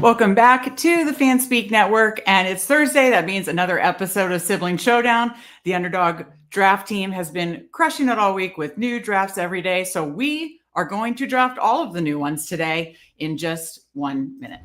Welcome back to the Fanspeak Network, and it's Thursday. That means another episode of Sibling Showdown. The Underdog draft team has been crushing it all week with new drafts every day, so we are going to draft all of the new ones today in just 1 minute.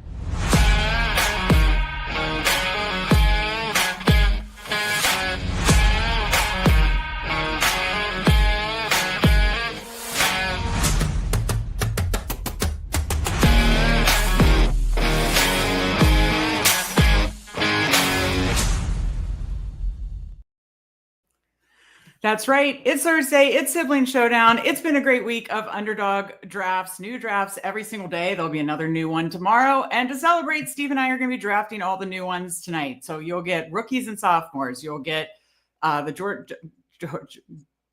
That's right. It's Thursday. It's Sibling Showdown. It's been a great week of Underdog drafts, new drafts every single day. There'll be another new one tomorrow. And to celebrate, Steve and I are going to be drafting all the new ones tonight. So you'll get rookies and sophomores. You'll get the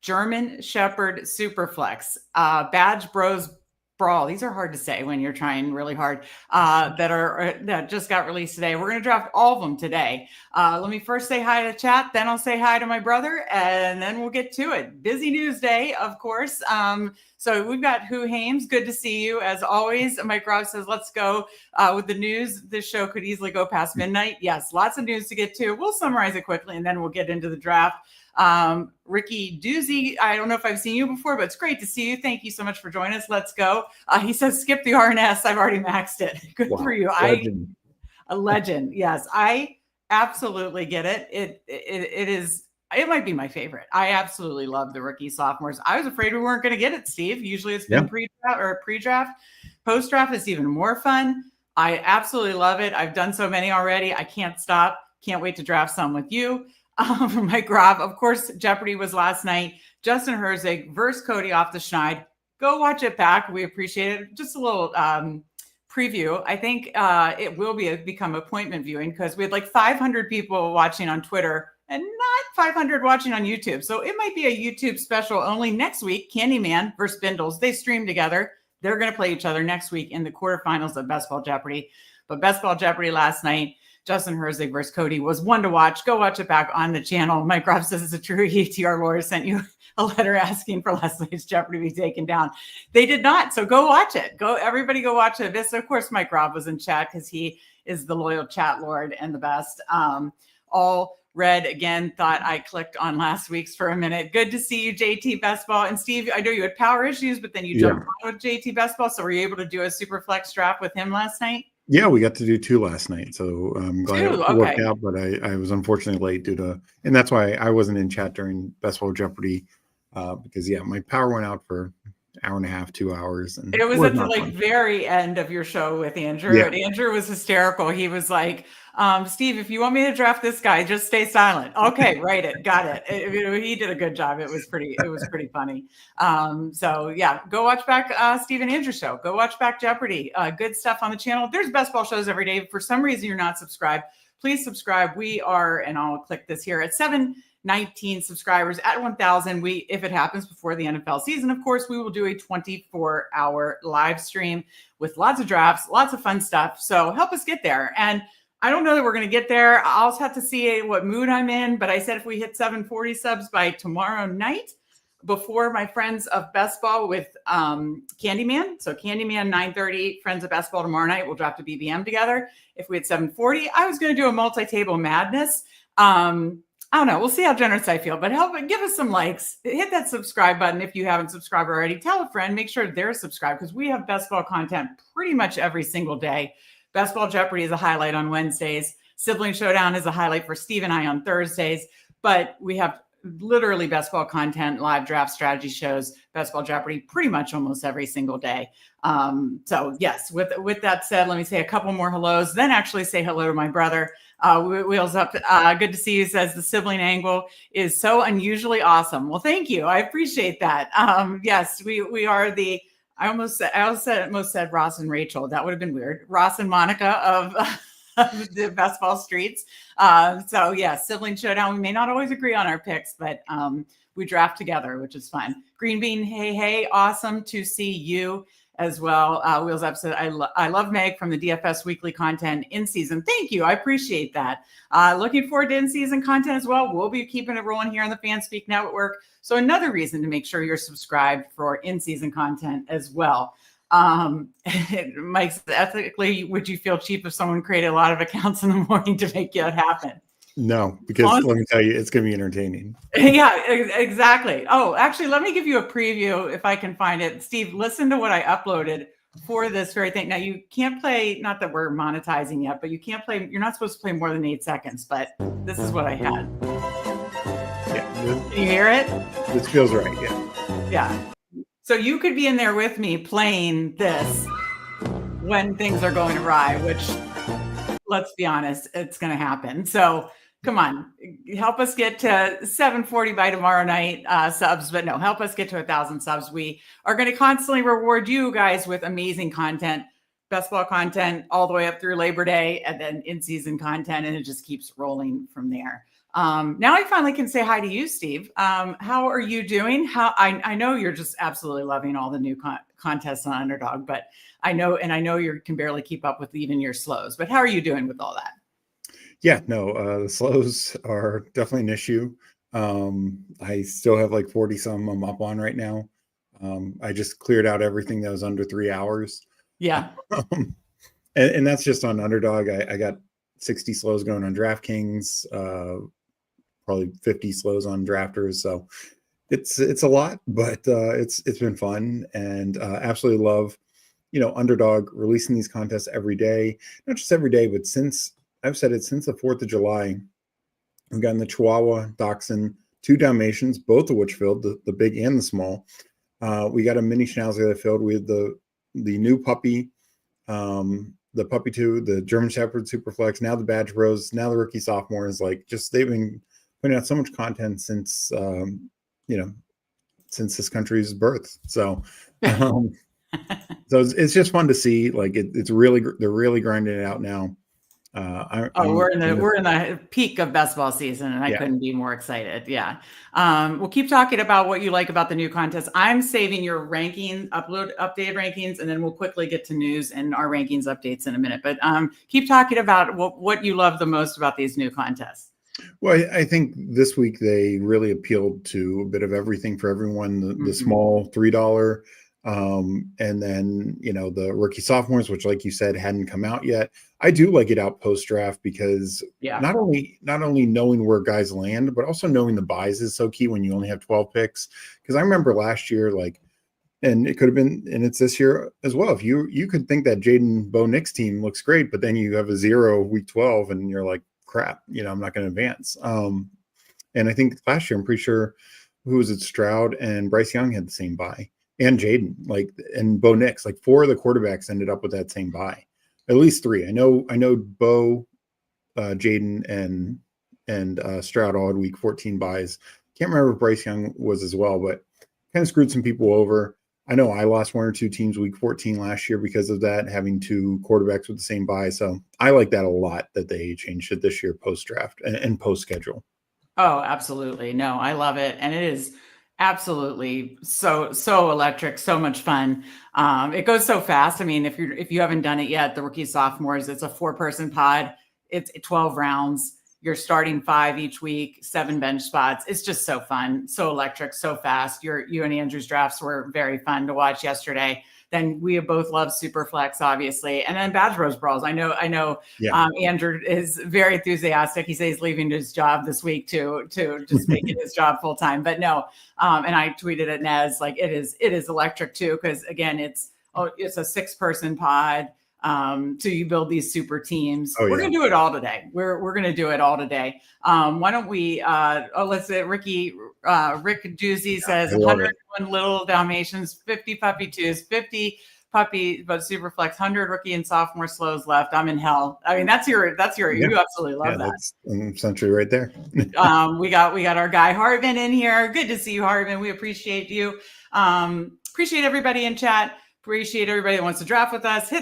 German Shepherd Superflex, Badge Bros Brawl. These are hard to say when you're trying really hard. That just got released today. We're going to draft all of them today. Let me first say hi to chat, then I'll say hi to my brother, and then we'll get to it. Busy news day, of course. So we've got Who Hames. Good to see you as always. Mike Ross says, let's go with the news. This show could easily go past midnight. Yes, lots of news to get to. We'll summarize it quickly, and then we'll get into the draft. Ricky Doozy, I don't know if I've seen you before, but it's great to see you. Thank you so much for joining us. Let's go. He says, skip the RNS. I've already maxed it. Good for you. Legend. A legend. Yes, I absolutely get it. It might be my favorite. I absolutely love the rookie sophomores. I was afraid we weren't going to get it, Steve. Usually it's been pre-draft. Post-draft is even more fun. I absolutely love it. I've done so many already. I can't stop. Can't wait to draft some with you. Mike Rob, of course, Jeopardy was last night. Justin Herzig versus Cody off the Schneid. Go watch it back. We appreciate it. Just a little preview. I think it will become appointment viewing because we had like 500 people watching on Twitter and not 500 watching on YouTube. So it might be a YouTube special only next week. Candyman versus Bindles. They stream together. They're going to play each other next week in the quarterfinals of Best Ball Jeopardy. But Best Ball Jeopardy last night, Justin Herzig versus Cody was one to watch. Go watch it back on the channel. Mike Ruff says it's a true ETR lawyer sent you a letter asking for Leslie's Jeopardy to be taken down. They did not. So go watch it. Everybody go watch it. This, of course, Mike Robb was in chat because he is the loyal chat lord and the best. All red again, thought I clicked on last week's for a minute. Good to see you, JT Best Ball. And Steve, I know you had power issues, but then you jumped on with JT Best Ball. So were you able to do a Superflex draft with him last night? Yeah, we got to do 2 last night, so I'm glad it worked out. But I was unfortunately late and that's why I wasn't in chat during Best Ball Jeopardy because my power went out for an hour and a half, 2 hours, and it was at the very end of your show with Andrew. Yeah. And Andrew was hysterical. He was like, Steve, if you want me to draft this guy, just stay silent. Okay, write it. Got it. He did a good job. It was pretty funny. So yeah, go watch back Steve and Andrew's show. Go watch back Jeopardy. Good stuff on the channel. There's Best Ball shows every day. If for some reason you're not subscribed, please subscribe. We are, and I'll click this here, at 719 subscribers. At 1,000, if it happens before the NFL season, of course, we will do a 24-hour live stream with lots of drafts, lots of fun stuff. So help us get there. And I don't know that we're going to get there. I'll just have to see what mood I'm in. But I said if we hit 740 subs by tomorrow night, before my friends of Best Ball with Candyman. So Candyman 9:30, Friends of Best Ball tomorrow night. We'll draft a BBM together. If we had 740, I was going to do a multi-table madness. I don't know. We'll see how generous I feel. But give us some likes. Hit that subscribe button if you haven't subscribed already. Tell a friend. Make sure they're subscribed because we have Best Ball content pretty much every single day. Best Ball Jeopardy is a highlight on Wednesdays. Sibling Showdown is a highlight for Steve and I on Thursdays. But we have literally Best Ball content, live draft strategy shows, Best Ball Jeopardy pretty much almost every single day. So yes, with that said, let me say a couple more hellos, then actually say hello to my brother. Wheels Up, good to see you, says the sibling angle is so unusually awesome. Well, thank you. I appreciate that. Yes, we are the, I almost said Ross and Rachel. That would have been weird. Ross and Monica of the Best Ball streets. So yeah, Sibling Showdown. We may not always agree on our picks, but we draft together, which is fun. Green Bean, hey, awesome to see you as well. Wheels Up said, I love Meg from the DFS weekly content in season. Thank you. I appreciate that. Looking forward to in-season content as well. We'll be keeping it rolling here on the Fanspeak Network. So another reason to make sure you're subscribed for in-season content as well. Mike's ethically, would you feel cheap if someone created a lot of accounts in the morning to make it happen? No, because let me tell you, it's going to be entertaining. Yeah, exactly. Oh, actually, let me give you a preview if I can find it. Steve, listen to what I uploaded for this very thing. Now, you can't play, not that we're monetizing yet, but you can't play, you're not supposed to play more than 8 seconds, but this is what I had. Yeah. Can you hear it? This feels right, yeah. Yeah. So you could be in there with me playing this when things are going awry, which, let's be honest, it's going to happen. So come on, help us get to 740 by tomorrow night subs, but no, help us get to 1,000 subs. We are going to constantly reward you guys with amazing content, best ball content all the way up through Labor Day, and then in-season content, and it just keeps rolling from there. Now I finally can say hi to you, Steve. How are you doing? I know you're just absolutely loving all the new contests on Underdog, but I know you can barely keep up with even your slows, but how are you doing with all that? Yeah, no, the slows are definitely an issue. I still have like 40 some I'm up on right now. I just cleared out everything that was under 3 hours. Yeah. And that's just on Underdog. I got 60 slows going on DraftKings, probably 50 slows on Drafters. So it's a lot, but it's been fun, and absolutely love, Underdog releasing these contests every day, not just every day, but since I've said it since the 4th of July, we've gotten the Chihuahua, Dachshund, 2 Dalmatians, both of which filled, the big and the small. We got a mini Schnauzer that filled. We had the new puppy, the puppy 2, the German Shepherd Superflex, now the Badge Bros, now the rookie sophomores. Like, just they've been putting out so much content since since this country's birth. So so it's just fun to see. Like, it's really, they're really grinding it out now. We're in the peak of best ball season, and I couldn't be more excited. Yeah. We'll keep talking about what you like about the new contest. I'm saving your updated rankings, and then we'll quickly get to news and our rankings updates in a minute. But keep talking about what you love the most about these new contests. Well, I think this week they really appealed to a bit of everything for everyone. The small $3, and then the rookie sophomores, which, like you said, hadn't come out yet. I do like it out post draft because not only knowing where guys land, but also knowing the buys is so key when you only have 12 picks. Because I remember last year, and it could have been, and it's this year as well, if you could think that Jaden Bo Nix team looks great, but then you have a 0 week 12 and you're like, crap, I'm not going to advance. And I think last year, I'm pretty sure, who was it, Stroud and Bryce Young had the same buy, and Jaden, and Bo Nix, 4 of the quarterbacks ended up with that same buy. At least 3. I know Bo, Jaden, and Stroud all had week 14 buys. Can't remember if Bryce Young was as well, but kind of screwed some people over. I know I lost 1 or 2 teams week 14 last year because of that, having 2 quarterbacks with the same buy. So I like that a lot, that they changed it this year post draft and post schedule. Oh, absolutely. No, I love it. And it is absolutely so electric, so much fun. It goes so fast. I mean, if you haven't done it yet, the rookie sophomores, it's a 4-person pod. It's 12 rounds. You're starting 5 each week, 7 bench spots. It's just so fun, so electric, so fast. You and Andrew's drafts were very fun to watch yesterday. Then we both love Superflex, obviously, and then Badge Bros Brawls. I know. Andrew is very enthusiastic. He says he's leaving his job this week to just make it his job full time. But no, and I tweeted at Nez, it is electric too, because again, it's a 6-person pod. So you build these super teams. We're going to do it all today. We're going to do it all today. Why don't we, let's say Rick Doozy says 101 little Dalmatians, 50 puppy 2s, 50 puppy, but Superflex, 100 rookie and sophomore slows left. I'm in hell. I mean, that's your, you absolutely love that. That's essentially right there. We got our guy Harvin in here. Good to see you, Harvin. We appreciate you. Appreciate everybody in chat. Appreciate everybody that wants to draft with us.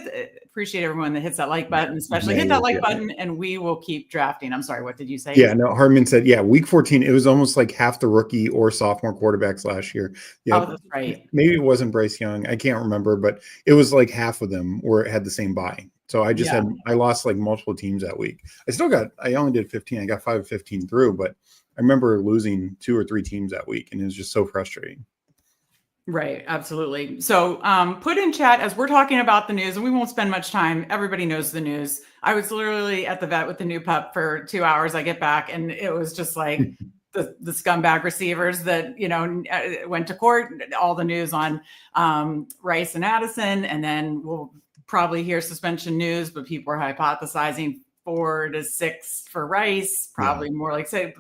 Appreciate everyone that hits that like button, especially hit that like button, and we will keep drafting. I'm sorry, what did you say? Yeah, no, Hardman said, week 14, it was almost like half the rookie or sophomore quarterbacks last year. Yeah, oh, that's right. Maybe it wasn't Bryce Young. I can't remember, but it was like half of them had the same buy. So I just I lost multiple teams that week. I only did 15. I got 5 of 15 through, but I remember losing 2 or 3 teams that week, and it was just so frustrating. Right. Absolutely. So put in chat as we're talking about the news, and we won't spend much time. Everybody knows the news. I was literally at the vet with the new pup for 2 hours. I get back and it was just like the scumbag receivers that, went to court, all the news on Rice and Addison. And then we'll probably hear suspension news, but people are hypothesizing 4 to 6 for Rice, probably more like, say,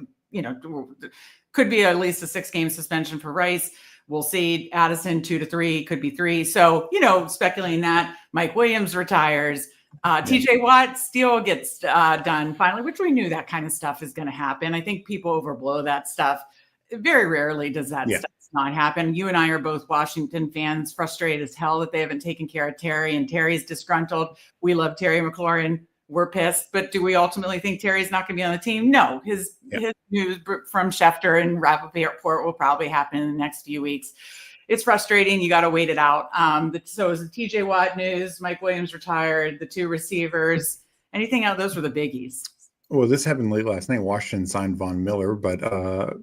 could be at least a 6-game suspension for Rice. We'll see. Addison 2 to 3, could be 3. So, speculating that Mike Williams retires, TJ Watt still gets done finally, which we knew that kind of stuff is going to happen. I think people overblow that stuff. Very rarely does that stuff not happen. You and I are both Washington fans, frustrated as hell that they haven't taken care of Terry, and Terry's disgruntled. We love Terry McLaurin. We're pissed, but do we ultimately think Terry's not going to be on the team? No. His news from Schefter and Rappaport will probably happen in the next few weeks. It's frustrating. You got to wait it out. So is the TJ Watt news, Mike Williams retired, the 2 receivers, anything out? Those were the biggies. Well, this happened late last night. Washington signed Von Miller, but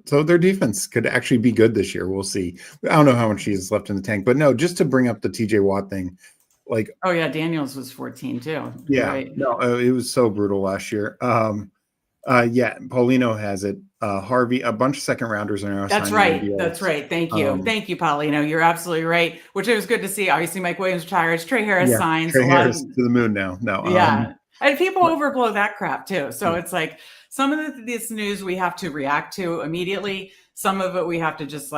so their defense could actually be good this year. We'll see. I don't know how much he's left in the tank, but no, just to bring up the TJ Watt thing. Oh yeah, Daniels was 14 too. Yeah, right. No, it was so brutal last year. Paulino has it. Harvey, a bunch of second rounders are now. That's right. That's right. Thank you. Thank you, Paulino. You're absolutely right. Which it was good to see. Obviously, Mike Williams retires. Trey Harris signs. Trey Harris to the moon now. No. And people overblow that crap too. So it's like some of this news we have to react to immediately. Some of it we have to just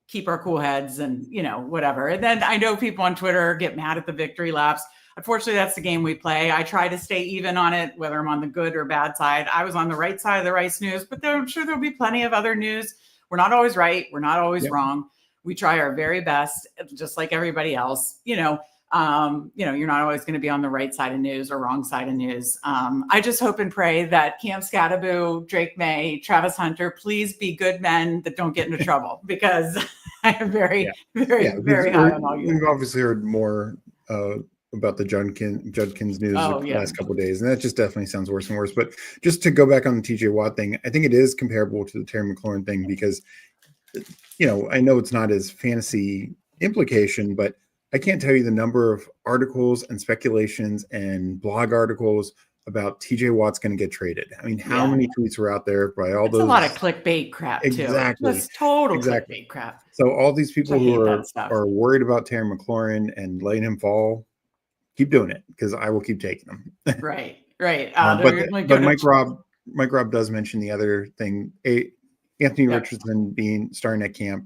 keep our cool heads and, whatever. And then I know people on Twitter get mad at the victory laps. Unfortunately, that's the game we play. I try to stay even on it, whether I'm on the good or bad side. I was on the right side of the Rice news, but I'm sure there'll be plenty of other news. We're not always right. We're not always wrong. We try our very best, just like everybody else. You're not always going to be on the right side of news or wrong side of news. I just hope and pray that Cam Scattaboo, Drake May, Travis Hunter, please be good men that don't get into trouble, because I am very high on all you. We've obviously heard more about the Judkins news the last couple of days, and that just definitely sounds worse and worse. But just to go back on the TJ Watt thing, I think it is comparable to the Terry McLaurin thing, because I know it's not as fantasy implication, but I can't tell you the number of articles and speculations and blog articles about TJ Watt's going to get traded. I mean, how many tweets were out there by all those? A lot of clickbait crap, exactly. Too. Just total clickbait crap. So all these people who are worried about Terry McLaurin and letting him fall, keep doing it, because I will keep taking them. Right. But Mike Robb does mention the other thing. Anthony Richardson starting at camp.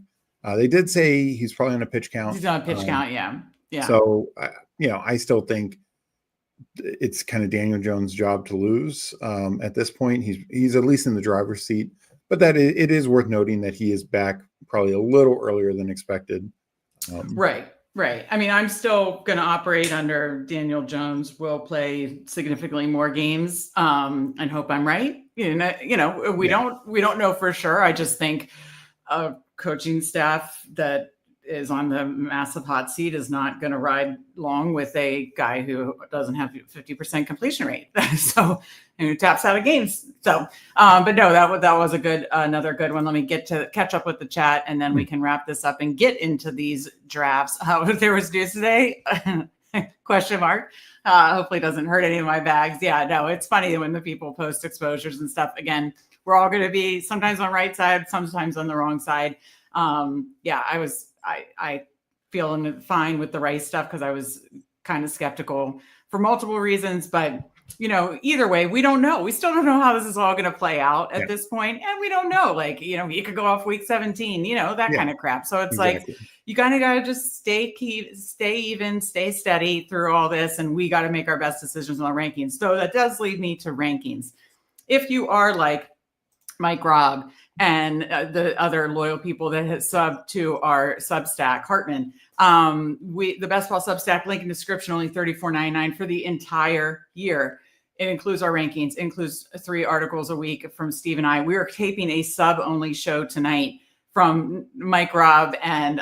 They did say he's probably on a pitch count. He's on a pitch count, yeah. So, I still think it's kind of Daniel Jones' job to lose at this point. He's at least in the driver's seat, but it is worth noting that he is back probably a little earlier than expected. Right. I mean, I'm still going to operate under Daniel Jones will play significantly more games, and hope I'm right. We don't know for sure. I just think a coaching staff that is on the massive hot seat is not going to ride long with a guy who doesn't have 50% completion rate. So, who taps out of games. So, but no, that was another good one. Let me catch up with the chat, and then we can wrap this up and get into these drafts. There was news today? Question mark. Hopefully it doesn't hurt any of my bags. Yeah, no, it's funny when the people post exposures and stuff. Again, we're all going to be sometimes on the right side, sometimes on the wrong side. I feel fine with the Rice stuff, because I was kind of skeptical for multiple reasons, but either way, we don't know. We still don't know how this is all going to play out at this point. And we don't know, you could go off week 17, that kind of crap. So it's you kind of got to just stay even, stay steady through all this. And we got to make our best decisions on rankings. So that does lead me to rankings. If you are like Mike Robb and the other loyal people that have subbed to our Substack, Hartman, the Best Ball Substack, link in description, only $34.99 for the entire year. It includes our rankings, includes 3 articles a week from Steve and I. We are taping a sub-only show tonight from Mike Robb and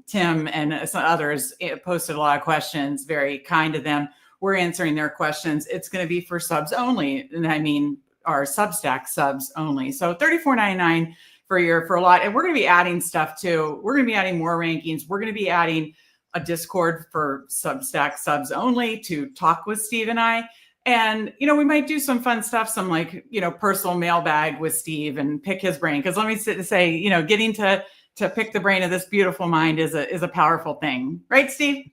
Tim and some others. It posted a lot of questions, very kind to them. We're answering their questions. It's going to be for subs only. And I mean, our Substack subs only. So $34.99 for a lot. And we're going to be adding stuff too. We're going to be adding more rankings. We're going to be adding a Discord for Substack subs only to talk with Steve and I. And, we might do some fun stuff, some like, personal mailbag with Steve and pick his brain. Because let me say, getting to pick the brain of this beautiful mind is a powerful thing. Right, Steve?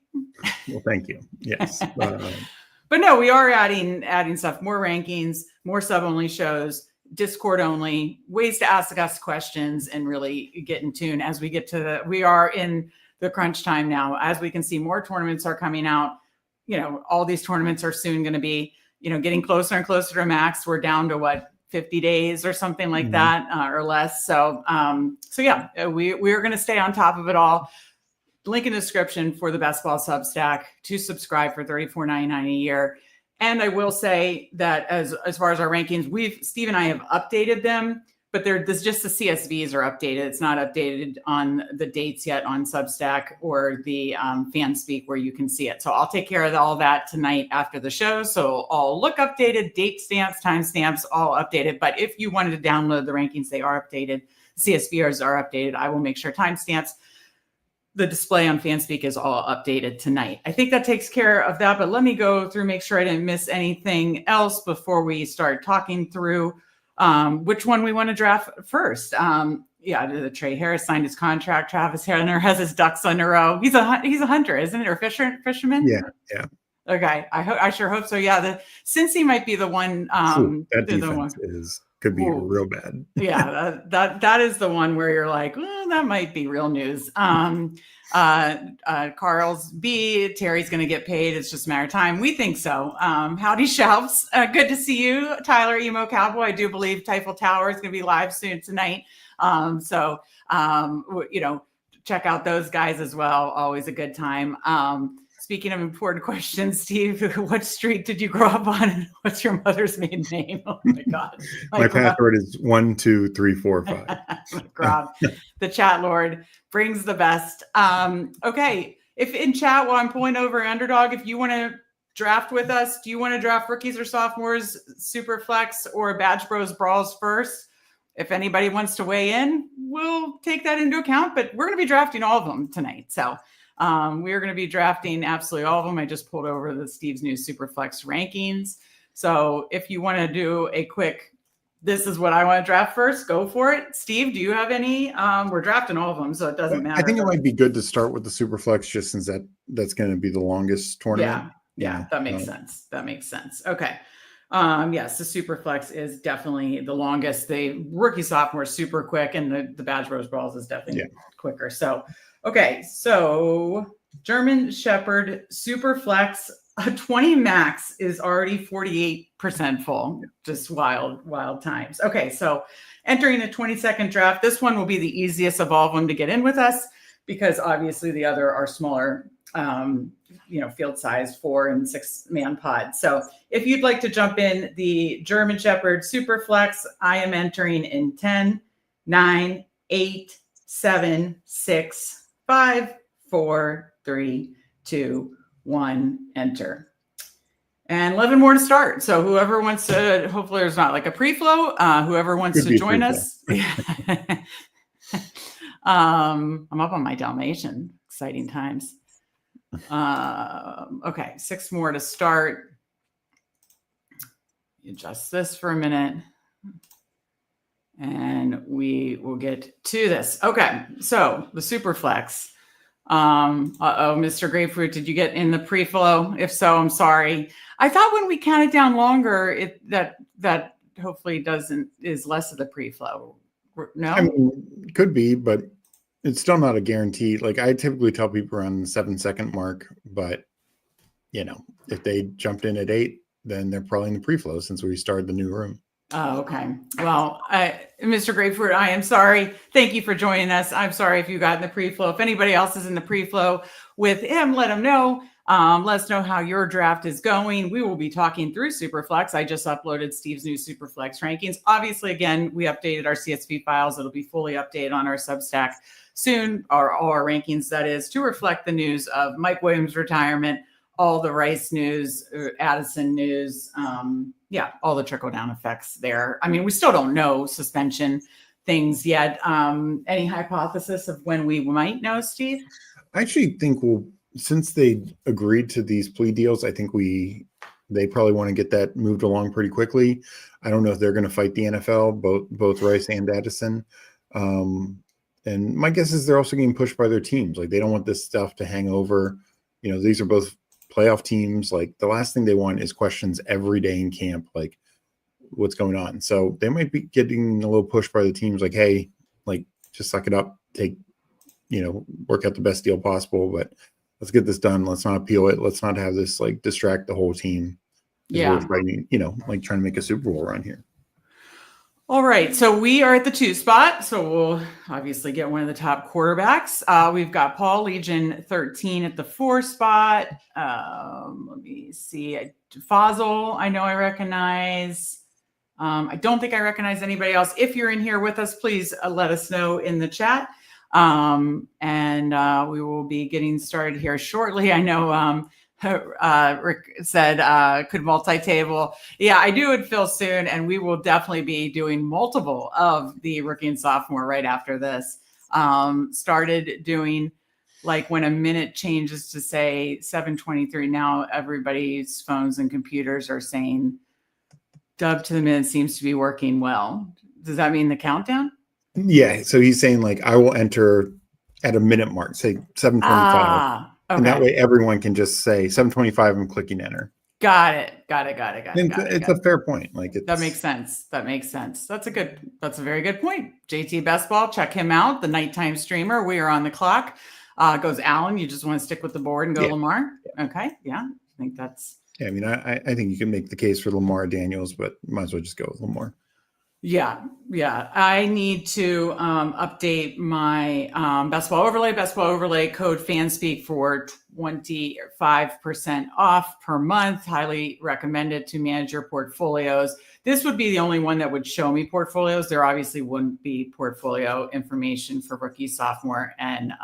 Well, thank you. Yes. But no, we are adding stuff, more rankings, more sub-only shows, Discord only, ways to ask us questions and really get in tune as we get to we are in the crunch time now. As we can see, more tournaments are coming out. All these tournaments are soon going to be, getting closer and closer to max. We're down to 50 days or something like that or less. So yeah, we're going to stay on top of it all. Link in the description for the Best Ball Substack to subscribe for $34.99 a year. And I will say that as far as our rankings, Steve and I have updated them, but there's just the CSVs are updated. It's not updated on the dates yet on Substack or the Fanspeak where you can see it. So I'll take care of all that tonight after the show. So I'll look updated, date stamps, time stamps, all updated. But if you wanted to download the rankings, they are updated. CSVs are updated. I will make sure timestamps. The display on Fanspeak is all updated tonight. I think that takes care of that, but let me go through, make sure I didn't miss anything else before we start talking through which one we want to draft first. The Trey Harris signed his contract. Travis Henner has his ducks in a row. He's a hunter, isn't it? Or fisherman? Yeah. Okay. I sure hope so. Yeah. Cincy might be the one. That defense could be real bad. Yeah, that is the one where you're like, well, that might be real news. Carl's B, Terry's going to get paid. It's just a matter of time. We think so. Howdy Shelves. Good to see you, Tyler Emo Cowboy. I do believe Typhel Tower is going to be live soon tonight. Check out those guys as well. Always a good time. Speaking of important questions, Steve, what street did you grow up on? And what's your mother's maiden name? Oh my God. My password is 1, 2, 3, 4, 5. Rob, the chat lord brings the best. Okay. If in chat while I'm pulling over Underdog, if you want to draft with us, do you want to draft rookies or sophomores, Superflex or Badge Bros Brawls first? If anybody wants to weigh in, we'll take that into account, but we're going to be drafting all of them tonight. So we're going to be drafting absolutely all of them. I just pulled over the Steve's new Superflex rankings. So if you want to do a quick, this is what I want to draft first, go for it. Steve, do you have any? We're drafting all of them, so it doesn't matter. I think it might be good to start with the Superflex just since that's going to be the longest tournament. Yeah, that makes sense. That makes sense. Okay. Yes, the Superflex is definitely the longest. The rookie sophomore is super quick, and the Badge Bros Brawls is definitely quicker. So, okay, so German Shepherd Superflex 20 max is already 48% full. Just wild times. Okay, so entering the 22nd draft. This one will be the easiest of all of them to get in with us because obviously the other are smaller. Field size 4 and 6 man pod. So if you'd like to jump in the German Shepherd Superflex, I am entering in 10, 9, 8, 7, 6, 5, 4, 3, 2, 1, enter. And 11 more to start. So whoever wants to, hopefully there's not like a pre-flow, whoever wants to join us. I'm up on my Dalmatian. Exciting times. Okay, 6 more to start. Adjust this for a minute. And we will get to this. Okay, so the Superflex. Mr. Grapefruit, did you get in the pre-flow? If so, I'm sorry. I thought when we counted down longer, that hopefully is less of the pre-flow. No? I mean, could be, but it's still not a guarantee. Like I typically tell people around the 7-second mark, but if they jumped in at 8, then they're probably in the pre-flow since we started the new room. Oh, okay. Well, Mr. Grapefruit, I am sorry. Thank you for joining us. I'm sorry if you got in the pre-flow. If anybody else is in the pre-flow with him, let him know. Let us know how your draft is going. We will be talking through Superflex. I just uploaded Steve's new Superflex rankings. Obviously, again, we updated our CSV files. It'll be fully updated on our Substack soon, all our rankings, that is, to reflect the news of Mike Williams' retirement, all the Rice news, Addison news, all the trickle-down effects there. I mean, we still don't know suspension, things yet. Any hypothesis of when we might know, Steve? I actually think since they agreed to these plea deals, I think they probably want to get that moved along pretty quickly. I don't know if they're going to fight the NFL, both Rice and Addison. And my guess is they're also getting pushed by their teams. Like, they don't want this stuff to hang over. These are both playoff teams. Like, the last thing they want is questions every day in camp, like what's going on. So they might be getting a little push by the teams, like, hey, like, just suck it up, work out the best deal possible, but let's get this done. Let's not appeal it. Let's not have this like distract the whole team. Yeah. We're fighting, like trying to make a Super Bowl run here. All right. So we are at the 2 spot. So we'll obviously get one of the top quarterbacks. We've got Paul Legion 13 at the 4 spot. Let me see. Fazil, I know I recognize. I don't think I recognize anybody else. If you're in here with us, please let us know in the chat. And we will be getting started here shortly. I know Rick said could multi-table. Yeah, I do with Phil soon, and we will definitely be doing multiple of the rookie and sophomore right after this. Started doing like when a minute changes to say 7:23. Now everybody's phones and computers are saying dub to the minute seems to be working well. Does that mean the countdown? Yeah. So he's saying like I will enter at a minute mark, say 7:25. Okay. And that way everyone can just say 7:25 and clicking enter. Got it. It's a fair point. Like, that makes sense. That's a very good point. JT Best Ball, check him out. The nighttime streamer. We are on the clock. Goes Alan. You just want to stick with the board and go Lamar. Yeah. Okay. Yeah. I think that's. Yeah. I mean, I think you can make the case for Lamar Daniels, but might as well just go with Lamar. Yeah. I need to update my Best Ball Overlay code Fanspeak for 25% off per month. Highly recommended to manage your portfolios. This would be the only one that would show me portfolios. There obviously wouldn't be portfolio information for rookie, sophomore, and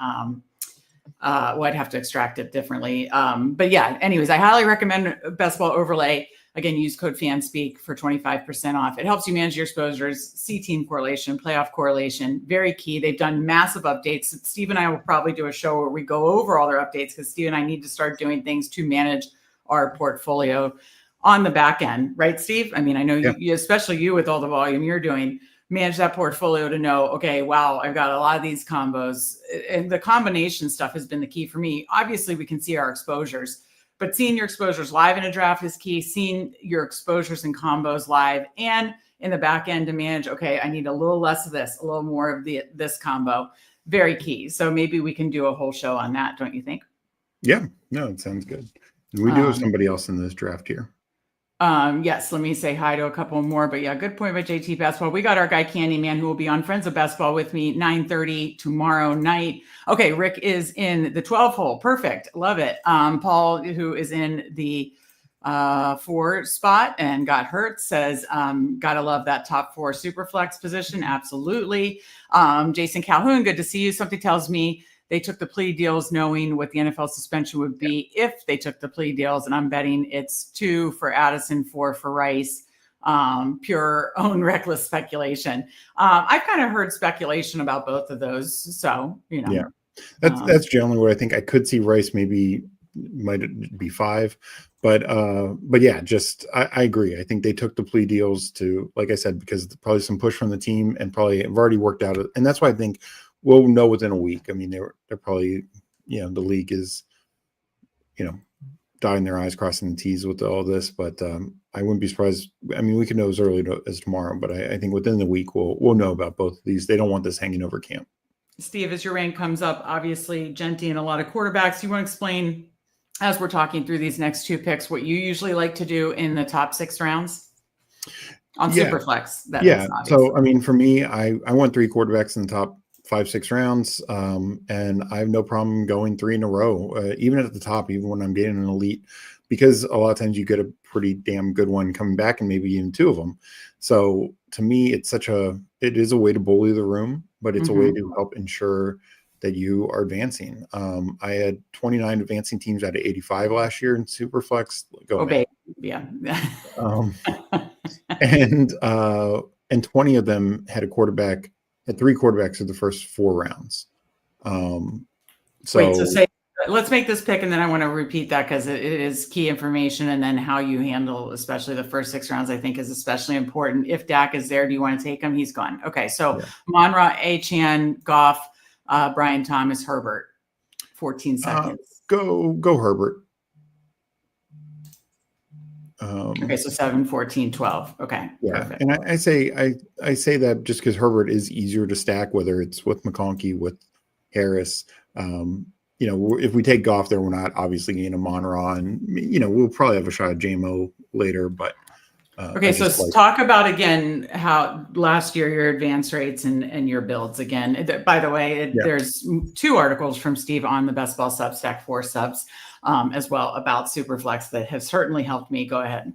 I'd have to extract it differently. But yeah, anyways, I highly recommend Best Ball Overlay. Again, use code Fanspeak for 25% off. It helps you manage your exposures, see team correlation, playoff correlation. Very key. They've done massive updates. Steve and I will probably do a show where we go over all their updates because Steve and I need to start doing things to manage our portfolio on the back end. Right, Steve? I mean, I know you, especially you with all the volume you're doing, manage that portfolio to know, okay, wow, I've got a lot of these combos. And the combination stuff has been the key for me. Obviously, we can see our exposures. But seeing your exposures live in a draft is key. Seeing your exposures and combos live and in the back end to manage, okay, I need a little less of this, a little more of this combo. Very key. So maybe we can do a whole show on that, don't you think? Yeah, no, it sounds good. We do have somebody else in this draft here. Yes, let me say hi to a couple more. But yeah, good point by JT Basketball. We got our guy Candyman who will be on Friends of Basketball with me 9:30 tomorrow night. Okay, Rick is in the 12 hole. Perfect. Love it. Paul, who is in the 4 spot and got hurt, says, gotta love that top 4 Superflex position. Absolutely. Jason Calhoun, good to see you. Something tells me they took the plea deals knowing what the NFL suspension would be if they took the plea deals. And I'm betting it's 2 for Addison, 4 for Rice. Pure own reckless speculation. I've kind of heard speculation about both of those. So, Yeah, that's generally what I think. I could see Rice might be 5. But yeah, I agree. I think they took the plea deals to, like I said, because probably some push from the team and probably have already worked out. And that's why I think we'll know within a week. I mean, they're probably, the league is, dotting their I's, crossing the T's with all this, but I wouldn't be surprised. I mean, we can know as early as tomorrow, but I think within the week, we'll know about both of these. They don't want this hanging over camp. Steve, as your rank comes up, obviously Genty and a lot of quarterbacks, you want to explain, as we're talking through these next 2 picks, what you usually like to do in the top 6 rounds on Superflex. So, I mean, for me, I want 3 quarterbacks in the top 5-6 rounds, and I have no problem going 3 in a row, even at the top, even when I'm getting an elite, because a lot of times you get a pretty damn good one coming back, and maybe even 2 of them. So to me, it is a way to bully the room, but it's a way to help ensure that you are advancing. I had 29 advancing teams out of 85 last year in Superflex. Yeah. And 20 of them had a quarterback had 3 quarterbacks through the first 4 rounds. Wait, so let's make this pick, and then I want to repeat that because it is key information, and then how you handle, especially the first 6 rounds, I think is especially important. If Dak is there, do you want to take him? He's gone. Okay, so yeah. Monra, Achane, Goff, Brian Thomas, Herbert. 14 seconds. Go Herbert. Okay, so 7, 14, 12. Okay, yeah. Perfect. And I say that just because Herbert is easier to stack, whether it's with McConkey, with Harris. If we take Goff there, we're not obviously getting a Monra, and we'll probably have a shot at JMO later. But okay, so talk about again how last year your advance rates and your builds again. By the way, there's 2 articles from Steve on the Best Ball Substack for subs as well about Superflex that have certainly helped me. Go ahead.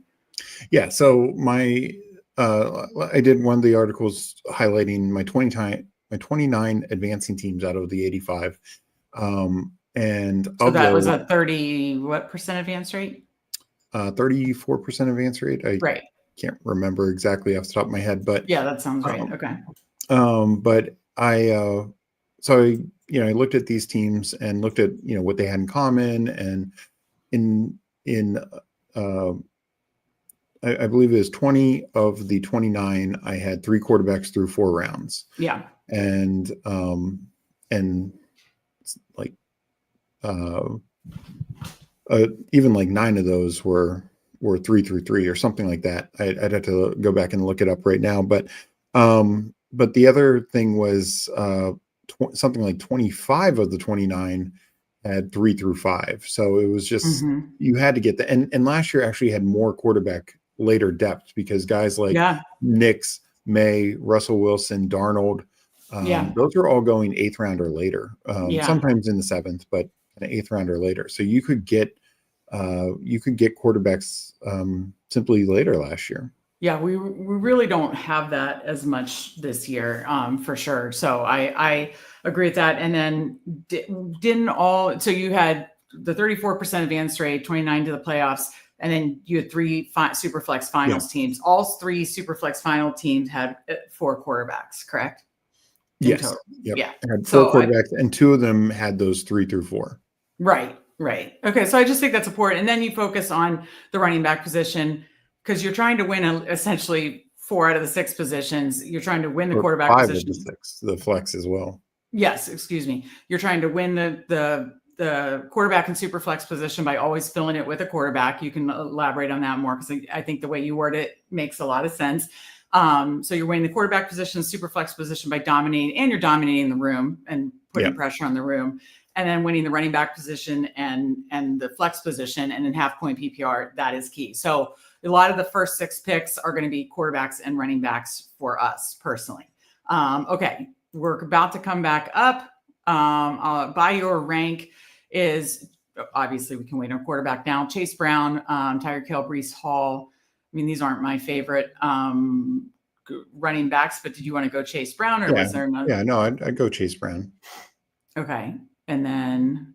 Yeah, so I did one of the articles highlighting my 29 advancing teams out of the 85. And so that was a 30% advance rate? 34% advance rate. I can't remember exactly off the top of my head, but yeah, that sounds right. Okay. But I looked at these teams and looked at what they had in common, and I believe it was 20 of the 29. I had 3 quarterbacks through 4 rounds. Yeah. And like even like 9 of those were 3 through 3 or something like that. I'd have to go back and look it up right now. But the other thing was something like 25 of the 29 had 3 through 5. So it was just you had to get that. And last year actually had more quarterback later depth because guys like Nix, May, Russell Wilson, Darnold, those are all going 8th round or later. Sometimes in the 7th, but an 8th round or later. So you could get quarterbacks simply later last year. Yeah, we really don't have that as much this year, for sure. So I agree with that. And then so you had the 34% advance rate, 29 to the playoffs, and then you had 3 Superflex finals teams. All 3 Superflex final teams had 4 quarterbacks, correct? Yes. Yep. Yeah. I had 4 quarterbacks, and 2 of them had those 3 through 4. Right. Okay, so I just think that's important. And then you focus on the running back position because you're trying to win essentially 4 out of the 6 positions. You're trying to win the quarterback 5 position. Of the 6, the flex as well. Yes, excuse me. You're trying to win the quarterback and super flex position by always filling it with a quarterback. You can elaborate on that more because I think the way you word it makes a lot of sense. So you're winning the quarterback position, super flex position by dominating, and you're dominating the room and putting pressure on the room, and then winning the running back position and the flex position and in half-point PPR. That is key. So a lot of the first 6 picks are going to be quarterbacks and running backs for us personally. Okay, we're about to come back up. By your rank is obviously we can wait on quarterback now. Chase Brown, Tyreek Hill, Breece Hall. I mean, these aren't my favorite running backs, but did you want to go Chase Brown or was there another? Yeah, no, I'd go Chase Brown. Okay. And then,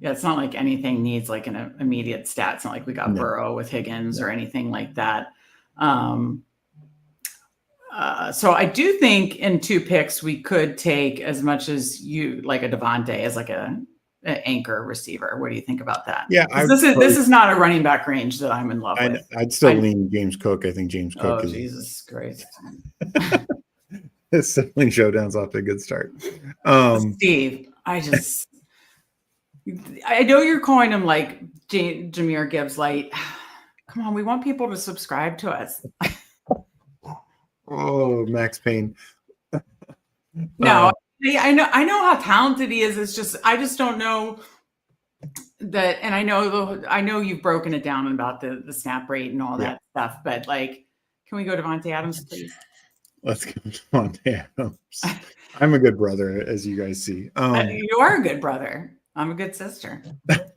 it's not like anything needs like an immediate stat. It's not like we got Burrow with Higgins or anything like that. So I do think in 2 picks, we could take as much as you like a Devontae as like an anchor receiver. What do you think about that? Yeah. This is not a running back range that I'm in love with. I'd still lean James Cook. I think James Cook is. Jesus Christ. This Sibling Showdown's off to a good start. Steve, I know you're calling him like Jahmyr Gibbs light. Come on, we want people to subscribe to us. Oh, Max Payne. No, I know how talented he is. It's just I just don't know that, and I know you've broken it down about the snap rate and all that stuff, but like, can we go to Devontae Adams, please? Let's go to Devontae Adams. I'm a good brother, as you guys see. You are a good brother. I'm a good sister. But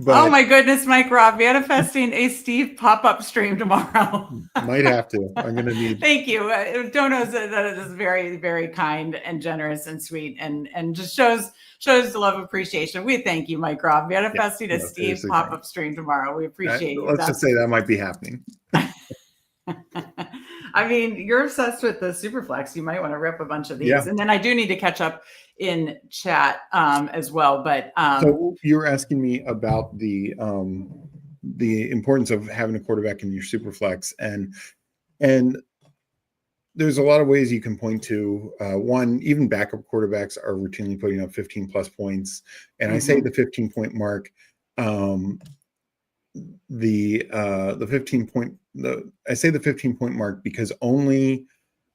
Oh my goodness, Mike Robb, manifesting a Steve pop-up stream tomorrow. Might have to. I'm going to need. Thank you. Dono's that is very, very kind and generous and sweet, and just shows the love of appreciation. We thank you, Mike Robb, manifesting a Steve pop-up stream tomorrow. We appreciate you. Let's just say that might be happening. I mean, you're obsessed with the Superflex. You might want to rip a bunch of these, and then I do need to catch up in chat as well. But so you were asking me about the importance of having a quarterback in your Superflex, and there's a lot of ways you can point to. One, even backup quarterbacks are routinely putting up 15 plus points, and I say the 15-point mark. The 15-point mark because only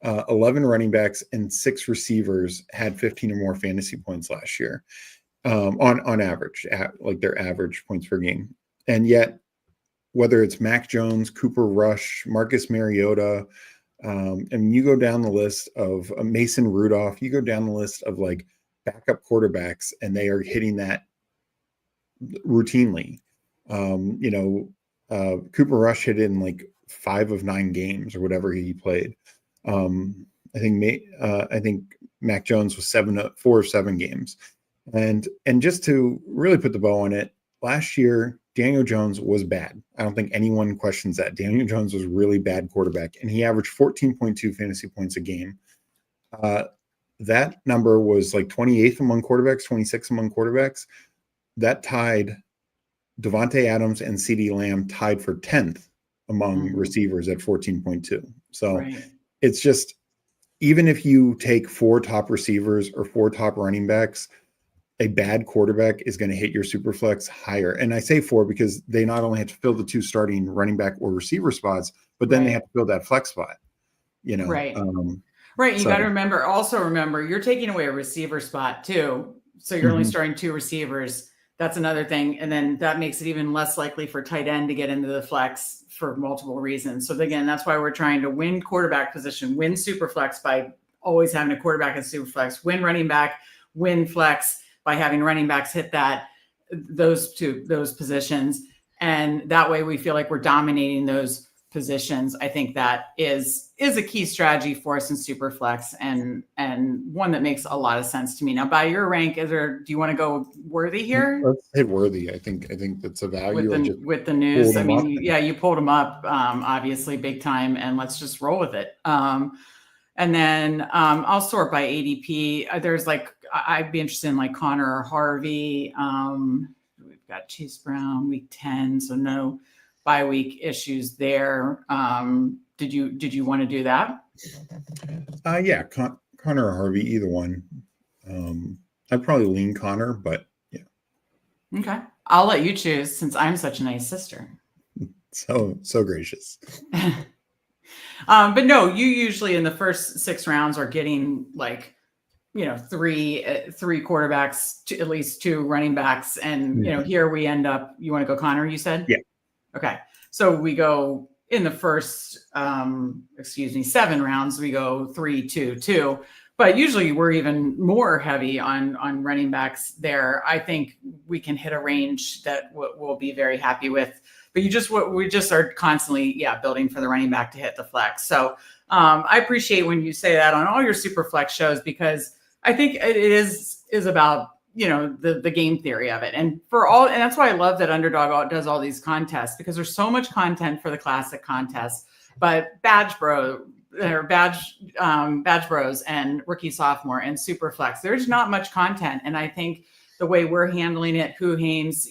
11 running backs and 6 receivers had 15 or more fantasy points last year on average, like their average points per game. And yet, whether it's Mac Jones, Cooper Rush, Marcus Mariota, and you go down the list of Mason Rudolph, you go down the list of like backup quarterbacks, and they are hitting that routinely. Cooper Rush hit in like 5 of 9 games or whatever he played. I think Mac Jones was 4 of 7 games. And just to really put the bow on it, last year, Daniel Jones was bad. I don't think anyone questions that. Daniel Jones was really bad quarterback, and he averaged 14.2 fantasy points a game. That number was like 28th among quarterbacks, 26th among quarterbacks. That tied Devontae Adams and CeeDee Lamb tied for 10th among receivers at 14.2. So it's just, even if you take 4 top receivers or 4 top running backs, a bad quarterback is going to hit your Superflex higher. And I say 4 because they not only have to fill the 2 starting running back or receiver spots, but then they have to fill that flex spot, Right. You got to remember, you're taking away a receiver spot too. So you're only starting 2 receivers. That's another thing. And then that makes it even less likely for tight end to get into the flex for multiple reasons. So again, that's why we're trying to win quarterback position, win Superflex by always having a quarterback in Superflex, win running back, win flex by having running backs hit those positions. And that way we feel like we're dominating those positions. I think that is a key strategy for us in Superflex, and one that makes a lot of sense to me. Now, by your rank, do you want to go worthy here? Let's hit worthy. I think that's a value with the news. I mean, you pulled them up, obviously big time, and let's just roll with it. And then I'll sort by ADP. There's I'd be interested in like Connor or Harvey. We've got Chase Brown week 10, so no bye week issues there. Did you want to do that? Yeah, Connor or Harvey, either one. I'd probably lean Connor, but yeah. Okay, I'll let you choose since I'm such a nice sister. So gracious. But no, you usually in the first 6 rounds are getting 3 quarterbacks, to at least 2 running backs, and here we end up. You want to go Connor? You said, yeah. Okay, so we go in the first 7 rounds. We go 3, 2, 2. But usually we're even more heavy on running backs there. I think we can hit a range that we'll be very happy with. But we just are constantly, building for the running back to hit the flex. So I appreciate when you say that on all your Superflex shows, because I think it is about, the game theory of it. And that's why I love that Underdog does all these contests, because there's so much content for the classic contests, but Badge Bros and Rookie Sophomore and Superflex, there's not much content. And I think the way we're handling it, Hames,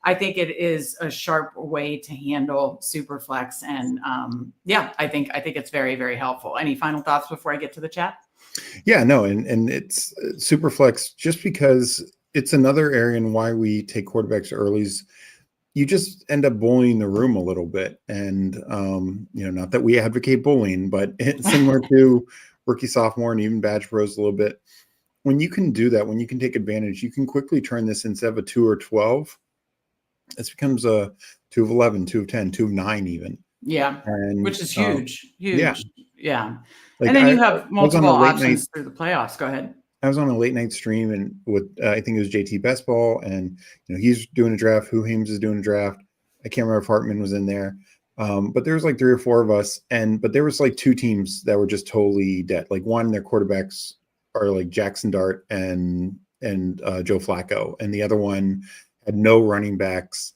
I think it is a sharp way to handle Superflex. And I think it's very, very helpful. Any final thoughts before I get to the chat? Yeah, no. And it's Superflex, just because it's another area in why we take quarterbacks early. You just end up bullying the room a little bit. And, not that we advocate bullying, but it's similar to Rookie Sophomore and even Badge Bros a little bit. When you can do that, when you can take advantage, you can quickly turn this instead of a 2 or 12. This becomes a 2 of 11, 2 of 10, 2 of 9 even. Yeah, which is huge. Yeah. And then you have multiple options through the playoffs. Go ahead. I was on a late night stream and with I think it was JT Best Ball, and he's doing a draft. Who Hames is doing a draft. I can't remember if Hartman was in there, but there was like 3 or 4 of us, but there was like 2 teams that were just totally dead. Like one, their quarterbacks are like Jackson Dart and Joe Flacco, and the other one had no running backs.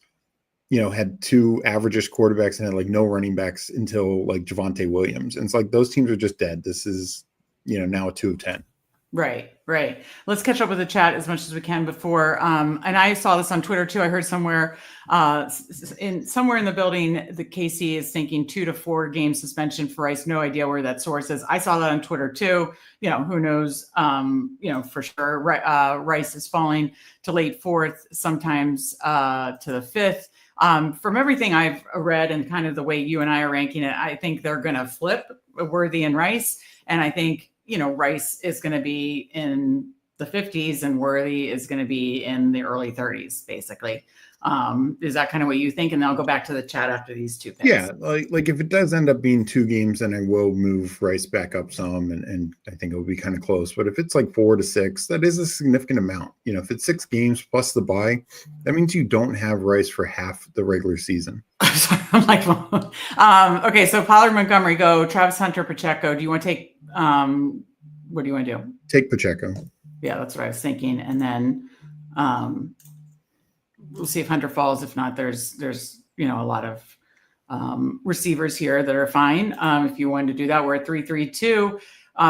Had 2 average-ish quarterbacks and had like no running backs until like Javonte Williams, and it's like those teams are just dead. This is now a 2 of 10. Right. Let's catch up with the chat as much as we can before. And I saw this on Twitter too. I heard somewhere in the building, the KC is thinking 2 to 4 game suspension for Rice. No idea where that source is. I saw that on Twitter too. Who knows? For sure. Rice is falling to late 4th, sometimes to the 5th. From everything I've read and kind of the way you and I are ranking it, I think they're going to flip Worthy and Rice. And I think, Rice is going to be in the 50s and Worthy is going to be in the early 30s, basically. Is that kind of what you think? And then I'll go back to the chat after these 2 picks. Yeah, like if it does end up being 2 games, then I will move Rice back up some, and I think it will be kind of close. But if it's like 4 to 6, that is a significant amount. If it's 6 games plus the bye, that means you don't have Rice for half the regular season. I'm like, okay, so Pollard, Montgomery, go. Travis Hunter, Pacheco. Do you want to take? What do you want to do? Take Pacheco. Yeah, that's what I was thinking, and then we'll see if Hunter falls. If not, there's a lot of receivers here that are fine. If you wanted to do that, we're at 3-3-2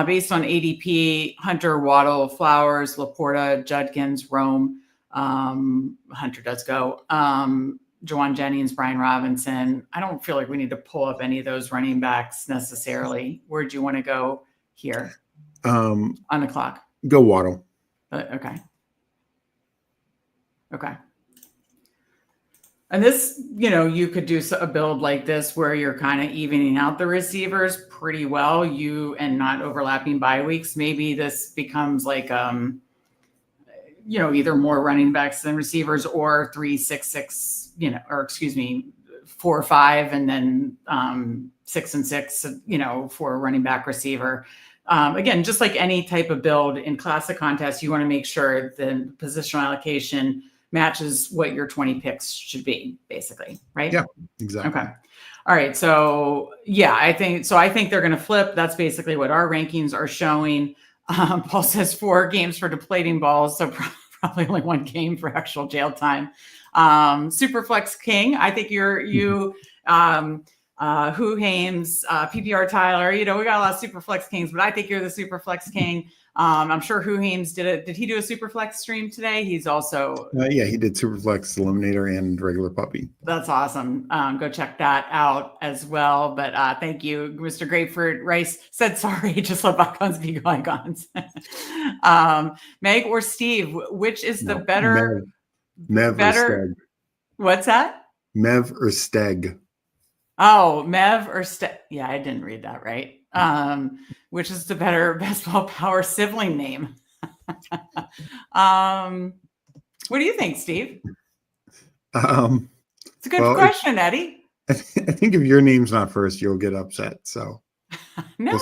based on ADP. Hunter, Waddle, Flowers, Laporta, Judkins, Rome. Hunter does go. Jawan Jennings, Brian Robinson. I don't feel like we need to pull up any of those running backs necessarily. Where do you want to go here on the clock? Go Waddle. Okay. And this, you could do a build like this where you're kind of evening out the receivers pretty well, and not overlapping bye weeks. Maybe this becomes like, either more running backs than receivers, or 3-6-6, 4-5, and then 6-6, for a running back receiver. Again, just like any type of build in classic contests, you want to make sure the positional allocation matches what your 20 picks should be, basically, right? Yeah, exactly. Okay. All right. So yeah, I think they're going to flip. That's basically what our rankings are showing. Paul says 4 games for deflating balls. So probably only 1 game for actual jail time. Superflex King. I think you, Who Hames, PPR Tyler, we got a lot of Superflex Kings, but I think you're the Superflex King. I'm sure Who Hames did he do a Superflex stream today? He's also yeah, he did Superflex Eliminator and regular puppy. That's awesome. Go check that out as well. But thank you, Mr. Grapefruit. Rice said sorry, just let bygones be bygones. Meg or Steve, which is the better? Mev or Steg. What's that? Mev or Steg. Oh, Mev or Steg. Yeah, I didn't read that right. Which is the better basketball power sibling name? What do you think, Steve? It's a good question, Eddie. I think if your name's not first, you'll get upset. So no,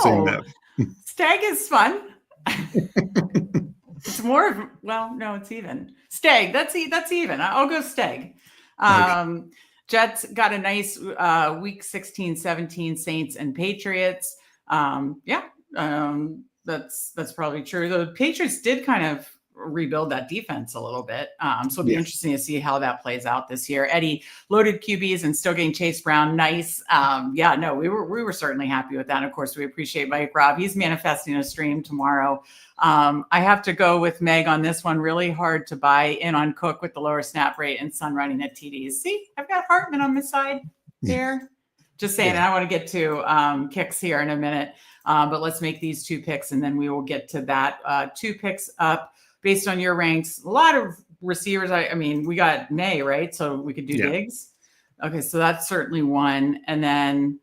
Stag is fun. It's more of no, it's even. Stag, that's even. I'll go Stag. Okay. Jets got a nice week 16, 17 Saints and Patriots. That's probably true. The Patriots did kind of rebuild that defense a little bit. So it'll be interesting to see how that plays out this year. Eddie, loaded QBs and still getting Chase Brown. Nice. We were certainly happy with that. And of course, we appreciate Mike Robb. He's manifesting a stream tomorrow. I have to go with Meg on this one. Really hard to buy in on Cook with the lower snap rate and Sun running at TDs. See, I've got Hartman on my side there. Just saying, I want to get to kicks here in a minute. But let's make these 2 picks and then we will get to that. 2 picks up based on your ranks. A lot of receivers. I mean, we got May, right? So we could do Diggs. Okay, so that's certainly one. And then,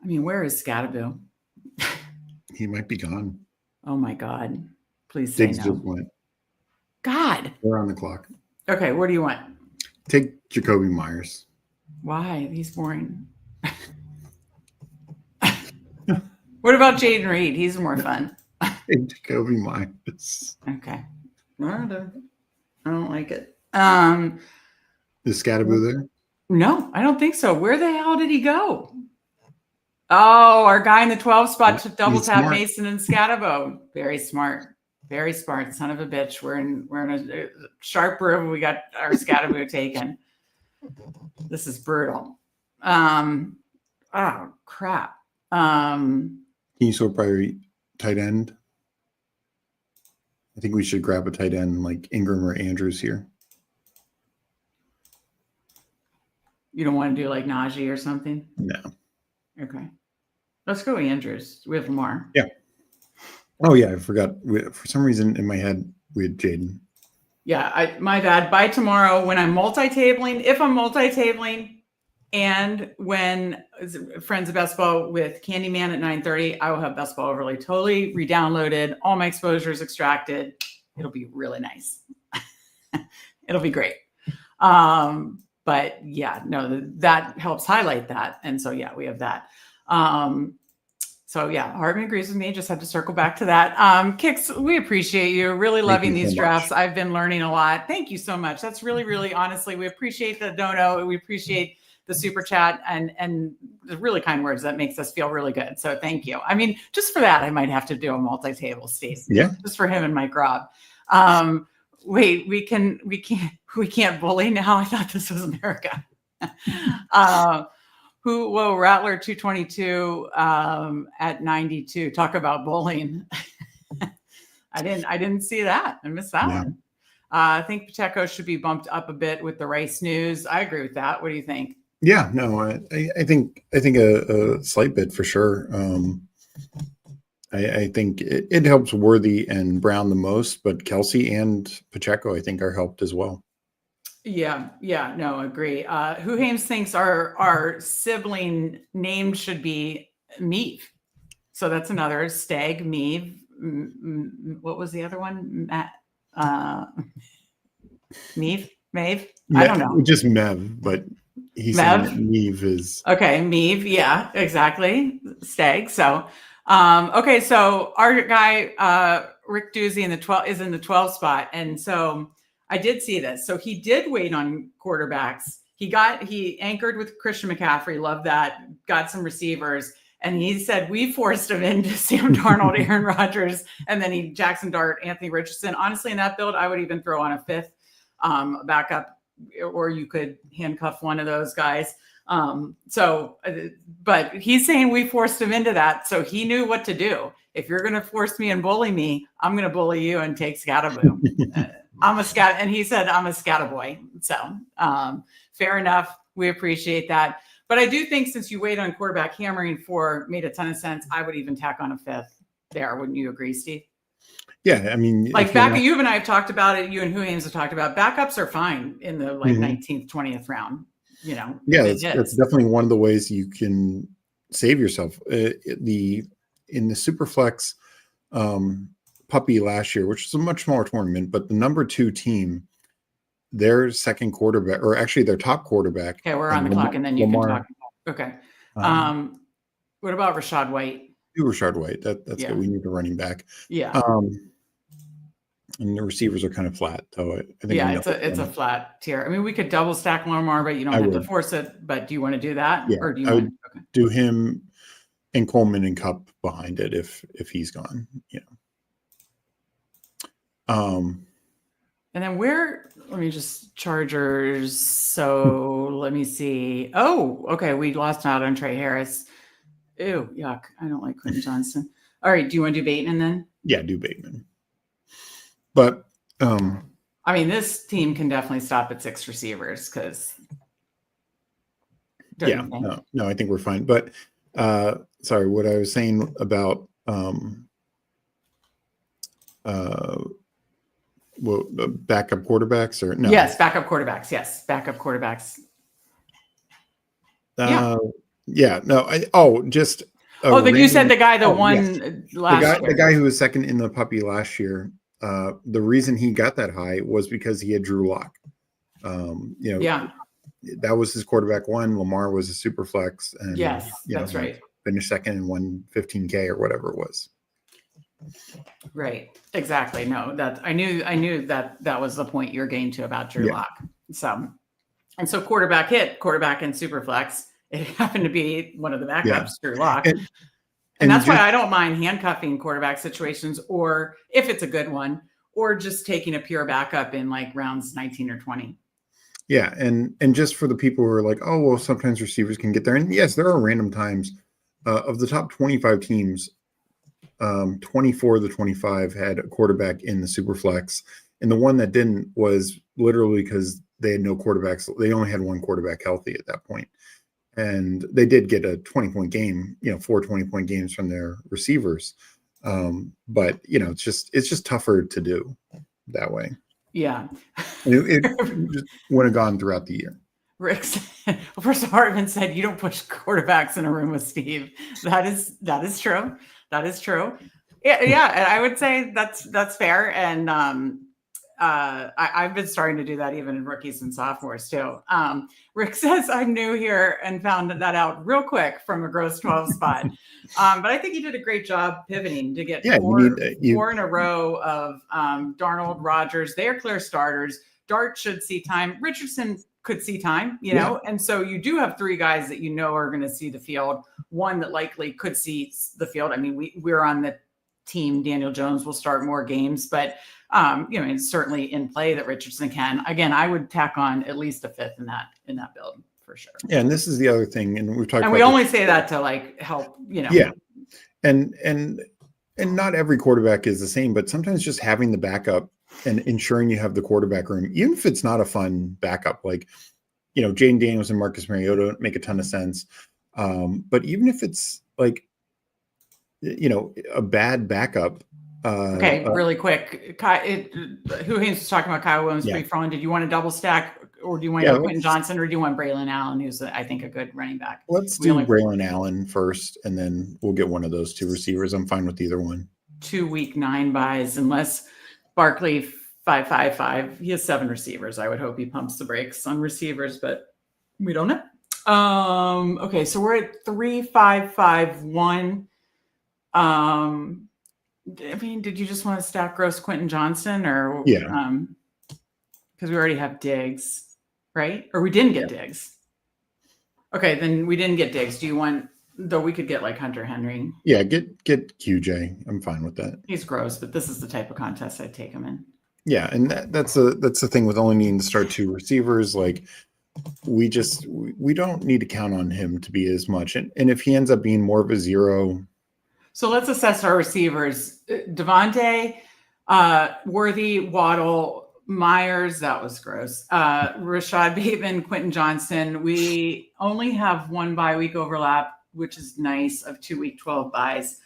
where is Scatterbill? He might be gone. Oh my God. Please say Diggs no. just went. God. We're on the clock. Okay, what do you want? Take Jacoby Myers. Why? He's boring. What about Jaden Reed? He's more fun. Jacoby Myers. Okay. I don't like it. Is Scatterboo there? No, I don't think so. Where the hell did he go? Oh, our guy in the 12 spot to double tap smart. Mason and Scatterbo. Very smart. Very smart. Son of a bitch. We're in a sharp room. We got our Scatterboo taken. This is brutal. Oh crap. Can you still probably tight end? I think we should grab a tight end like Ingram or Andrews here. You don't want to do like Najee or something? No. Okay. Let's go Andrews. We have Lamar. Yeah. Oh, yeah. I forgot. For some reason in my head, we had Jaden. Yeah. My bad. By tomorrow, when I'm multi-tabling, if I'm multi-tabling, and when Friends of Best Ball with Candyman at 9:30, I will have Best Ball Overlay totally re-downloaded, all my exposures extracted. It'll be really nice. It'll be great. But yeah, no, that helps highlight that. And so, yeah, we have that. So yeah, Hardman agrees with me. Just had to circle back to that. Kicks, we appreciate you. Really loving these drafts. I've been learning a lot. Thank you so much. That's really, really honestly, we appreciate the dono. We appreciate the super chat and the really kind words. That makes us feel really good. So thank you. I mean, just for that, I might have to do a multi-table, Steve. Yeah. Just for him and Mike Robb. Wait, we can't bully now. I thought this was America. Rattler 222 at 92. Talk about bullying. I didn't see that. I missed that one. I think Pacheco should be bumped up a bit with the race news. I agree with that. What do you think? Yeah, no, I think a slight bit for sure. I think it helps Worthy and Brown the most, but Kelsey and Pacheco, I think, are helped as well. Yeah, no, agree. Who Hames thinks our sibling name should be Meave. So that's another Stag, Meave. What was the other one? Meave? I don't know. Just Mev, but he's saying that Meave is okay. Meave, yeah, exactly. Stag. So okay, so our guy Rick Doozy is in the 12 spot, and so I did see this. So he did wait on quarterbacks. He anchored with Christian McCaffrey. Love that. Got some receivers. And he said, we forced him into Sam Darnold, Aaron Rodgers, and then Jackson Dart, Anthony Richardson. Honestly, in that build, I would even throw on a fifth backup, or you could handcuff one of those guys. But he's saying we forced him into that. So he knew what to do. If you're going to force me and bully me, I'm going to bully you and take Scatterboo. I'm a scat, and he said I'm a Scattaboy. So fair enough. We appreciate that. But I do think since you wait on quarterback, hammering 4 made a ton of sense. I would even tack on a fifth there. Wouldn't you agree, Steve? Yeah, I mean, like you and I have talked about it. You and Huames have talked about backups are fine in the 19th, 20th round. You know, yeah, that's definitely one of the ways you can save yourself. In the Superflex puppy last year, which was a much smaller tournament, but the number 2 team, their second quarterback, or actually their top quarterback. Okay, we're on the clock, and then you can talk. Okay. What about Rashad White? Rashad White. That's good. We need a running back. Yeah. And the receivers are kind of flat, so I think. Yeah, it's a flat tier. I mean, we could double stack Lamar, but you don't have to force it. But do you want to do that? Yeah, or do you would do him and Coleman and Cup behind it if he's gone. You know. And then let me just Chargers. So let me see. Oh, okay. We lost out on Trey Harris. Ew, yuck. I don't like Quentin Johnson. All right. Do you want to do Bateman then? Yeah, do Bateman. But I mean, this team can definitely stop at 6 receivers because no, I think we're fine. But sorry, what I was saying about backup quarterbacks or no? Yes, backup quarterbacks. Yes, backup quarterbacks. Yeah. No. You said the guy that won last year. The guy who was second in the puppy last year. The reason he got that high was because he had Drew Lock. That was his quarterback 1. Lamar was a super flex, and that's right. Finished second and won $15K or whatever it was. Right. Exactly. No, that I knew that was the point you're getting to about Drew Lock. So, and so quarterback in Superflex. It happened to be one of the backups, Drew Lock. And that's why I don't mind handcuffing quarterback situations, or if it's a good one, or just taking a pure backup in like rounds 19 or 20. Yeah. And just for the people who are like, oh, well, sometimes receivers can get there. And yes, there are random times of the top 25 teams. 24 of the 25 had a quarterback in the Superflex. And the one that didn't was literally because they had no quarterbacks. They only had one quarterback healthy at that point. And they did get a 20-point game, 4 20-point games from their receivers. But, it's just tougher to do that way. Yeah. It just wouldn't have gone throughout the year. Rick said, first Hartman said, you don't push quarterbacks in a room with Steve. That is true. That is true. Yeah. I would say that's fair. And I've been starting to do that even in rookies and sophomores too. Rick says, I'm new here and found that out real quick from a gross 12 spot. But I think he did a great job pivoting to get four in a row of Darnold, Rodgers. They are clear starters. Dart should see time. Richardson could see time, know, and so you do have 3 guys that are going to see the field. One that likely could see the field. I mean, we're on the team. Daniel Jones will start more games, but it's certainly in play that Richardson can. Again, I would tack on at least a 5th in that build for sure. Yeah, and this is the other thing, and we've talked. And we only say that to like help, Yeah, and not every quarterback is the same, but sometimes just having the backup and ensuring you have the quarterback room, even if it's not a fun backup, like, Jaden Daniels and Marcus Mariota make a ton of sense. But even if it's like, a bad backup. Okay, really quick. Who was talking about Kyle Williams free falling? Did you want to double stack, or do you want to go Quentin Johnson, or do you want Braylon Allen, who's I think a good running back? Let's do Braylon Allen first, and then we'll get one of those 2 receivers. I'm fine with either one. 2 week 9 buys, unless Barkley 555. He has 7 receivers. I would hope he pumps the brakes on receivers, but we don't know. Okay, so we're at 3-5-5-1. I mean, did you just want to stack gross Quentin Johnson, or because we already have Diggs, right? Or we didn't get Diggs. Okay, then we didn't get Diggs. Do you want? Though we could get like Hunter Henry. Yeah, get QJ. I'm fine with that. He's gross, but this is the type of contest I'd take him in. Yeah, and that's the thing with only needing to start 2 receivers. Like we don't need to count on him to be as much. And if he ends up being more of a 0. So let's assess our receivers. Devontae, Worthy, Waddle, Myers, that was gross. Rashad Bateman, Quentin Johnson. We only have 1 bye week overlap, which is nice, of 2 week 12 buys.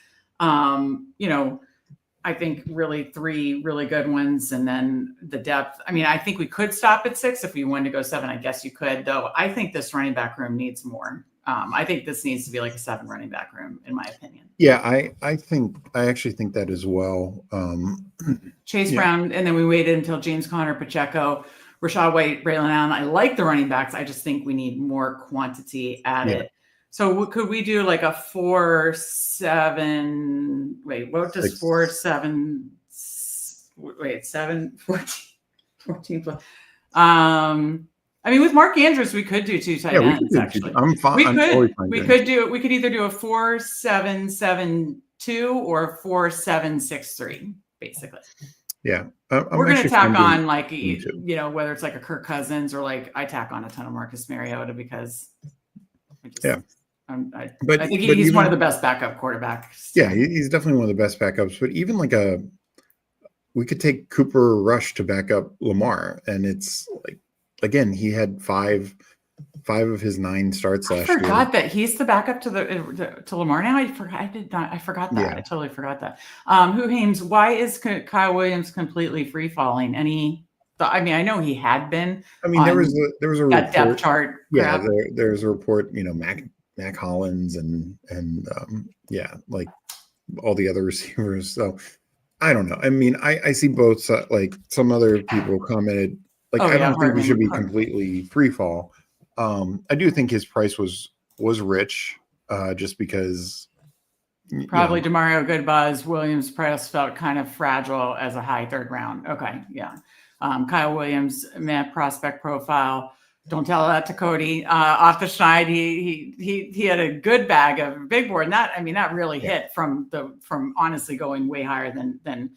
I think really 3 really good ones, and then the depth. I mean, I think we could stop at 6 if we wanted to go 7. I guess you could, though. I think this running back room needs more. I think this needs to be like a 7 running back room, in my opinion. Yeah, I actually think that as well. Chase Brown, and then we waited until James Conner, Pacheco, Rashad White, Braylon Allen. I like the running backs. I just think we need more quantity added. So could we do like a 4-7? Wait, what does 4-7? Wait, 7, 14 plus. I mean, with Mark Andrews, we could do 2 tight ends. Actually, I'm fine. We could either do a 4-7-7-2 or 4-7-6-3, basically. Yeah, we're going to tack on like whether it's like a Kirk Cousins, or like I tack on a ton of Marcus Mariota because. I think he's one of the best backup quarterbacks. Yeah, he's definitely one of the best backups. But even like we could take Cooper Rush to back up Lamar, and it's like, again, he had 5 of his 9 starts last year. I forgot that he's the backup to Lamar now. I forgot that. Yeah. I totally forgot that. Who Hames? Why is Kyle Williams completely free falling? I mean, I know he had been. I mean, there was a report, depth chart. Yeah, there's a report. Mac Hollins and like all the other receivers. So I don't know. I mean, I see both. Like some other people commented, like I don't think we should be completely free fall. I do think his price was rich, just because Probably Demario Goodbuzz. Williams Price felt kind of fragile as a high third round. Okay, yeah. Kyle Williams, Matt prospect profile. Don't tell that to Cody. Off the schneid, he had a good bag of big board. And that really hit from honestly going way higher than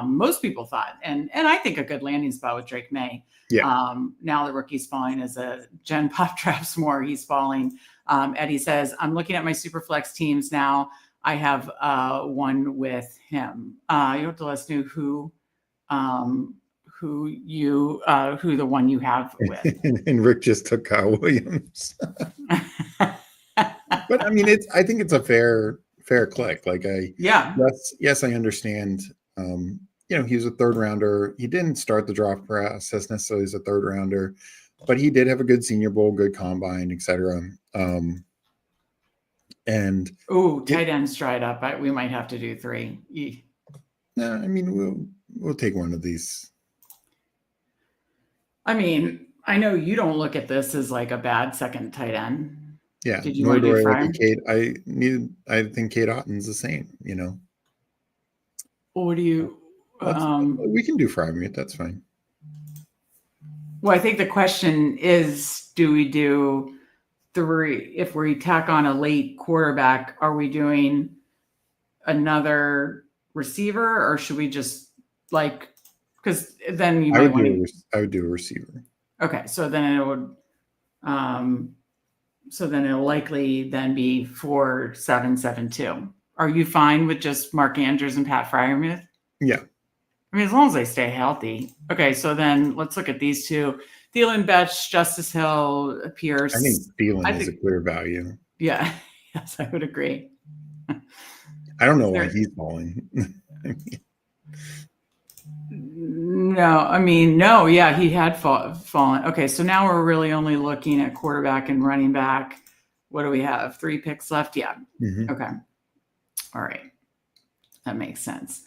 most people thought. And I think a good landing spot with Drake May. Yeah. Now the rookie's falling as a Gen Pop drafts more. He's falling. Eddie says, I'm looking at my Superflex teams now. I have one with him. You have to let us know who the one you have with. And Rick just took Kyle Williams. But I mean, I think it's a fair click. Like yes, I understand. He was a third rounder. He didn't start the draft process necessarily as a third rounder, but he did have a good Senior Bowl, good combine, etc. And tight ends dried up. We might have to do 3. No, I mean we'll take one of these. I mean, I know you don't look at this as like a bad second tight end. Yeah. Did you want to do Fry? I think Kate Otten's the same, Well, what do you we can do Frymute, that's fine. Well, I think the question is, do we do 3? If we tack on a late quarterback, are we doing another receiver, or should we just because then you might want to. I would do a receiver. Okay, so then it would. So then it'll likely then be 4-7-7-2. Are you fine with just Mark Andrews and Pat Freiermuth? Yeah. I mean, as long as they stay healthy. Okay, so then let's look at these two. Thielen, Betch, Justice Hill, Pierce. I think Thielen is a clear value. Yeah. Yes, I would agree. I don't know why he's falling. No, yeah, he had fallen. Okay, so now we're really only looking at quarterback and running back. What do we have? 3 picks left? Yeah. Mm-hmm. Okay. All right. That makes sense.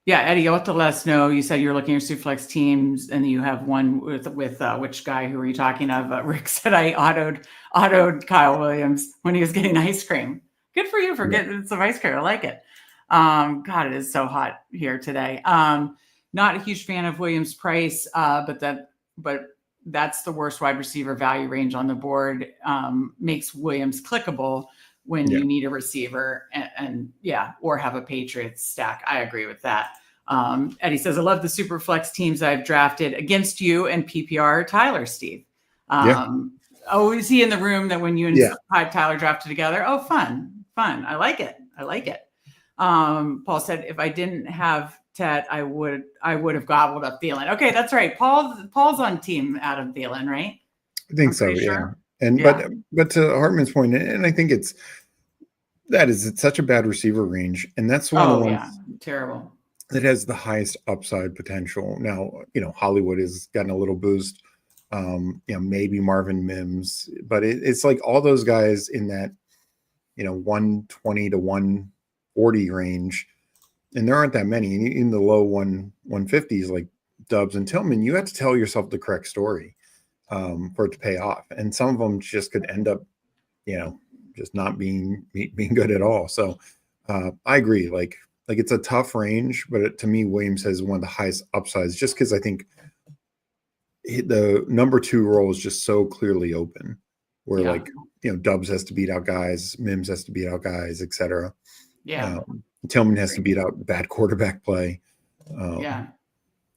Yeah, Eddie, you'll have to let us know. You said you're looking at your Superflex teams, and you have one with which guy? Who are you talking of? Rick said I autoed Kyle Williams when he was getting ice cream. Good for you for getting some ice cream. I like it. God, it is so hot here today. Not a huge fan of Williams Price, but that's the worst wide receiver value range on the board. Makes Williams clickable when you need a receiver or have a Patriots stack. I agree with that. Eddie says, I love the Superflex teams I've drafted against you and PPR Tyler, Steve. Oh, is he in the room that when you and Tyler drafted together? Oh, fun. I like it. Paul said, if I didn't have Tet, I would have gobbled up Thielen. Okay, that's right. Paul's on team Adam Thielen, right? I think so, sure. And but to Hartman's point, and I think it's such a bad receiver range, and that's one of the ones terrible that has the highest upside potential. Now, Hollywood has gotten a little boost. Maybe Marvin Mims, but it's like all those guys in that 120 to 140 range, and there aren't that many. In the low 150s, like Dubs and Tillman, you have to tell yourself the correct story for it to pay off, and some of them just could end up just not being good at all. So I agree, like it's a tough range, but to me Williams has one of the highest upsides, just because I think the number 2 role is just so clearly open, where Dubs has to beat out guys, Mims has to beat out guys, etc. Tillman has to beat out bad quarterback play. No,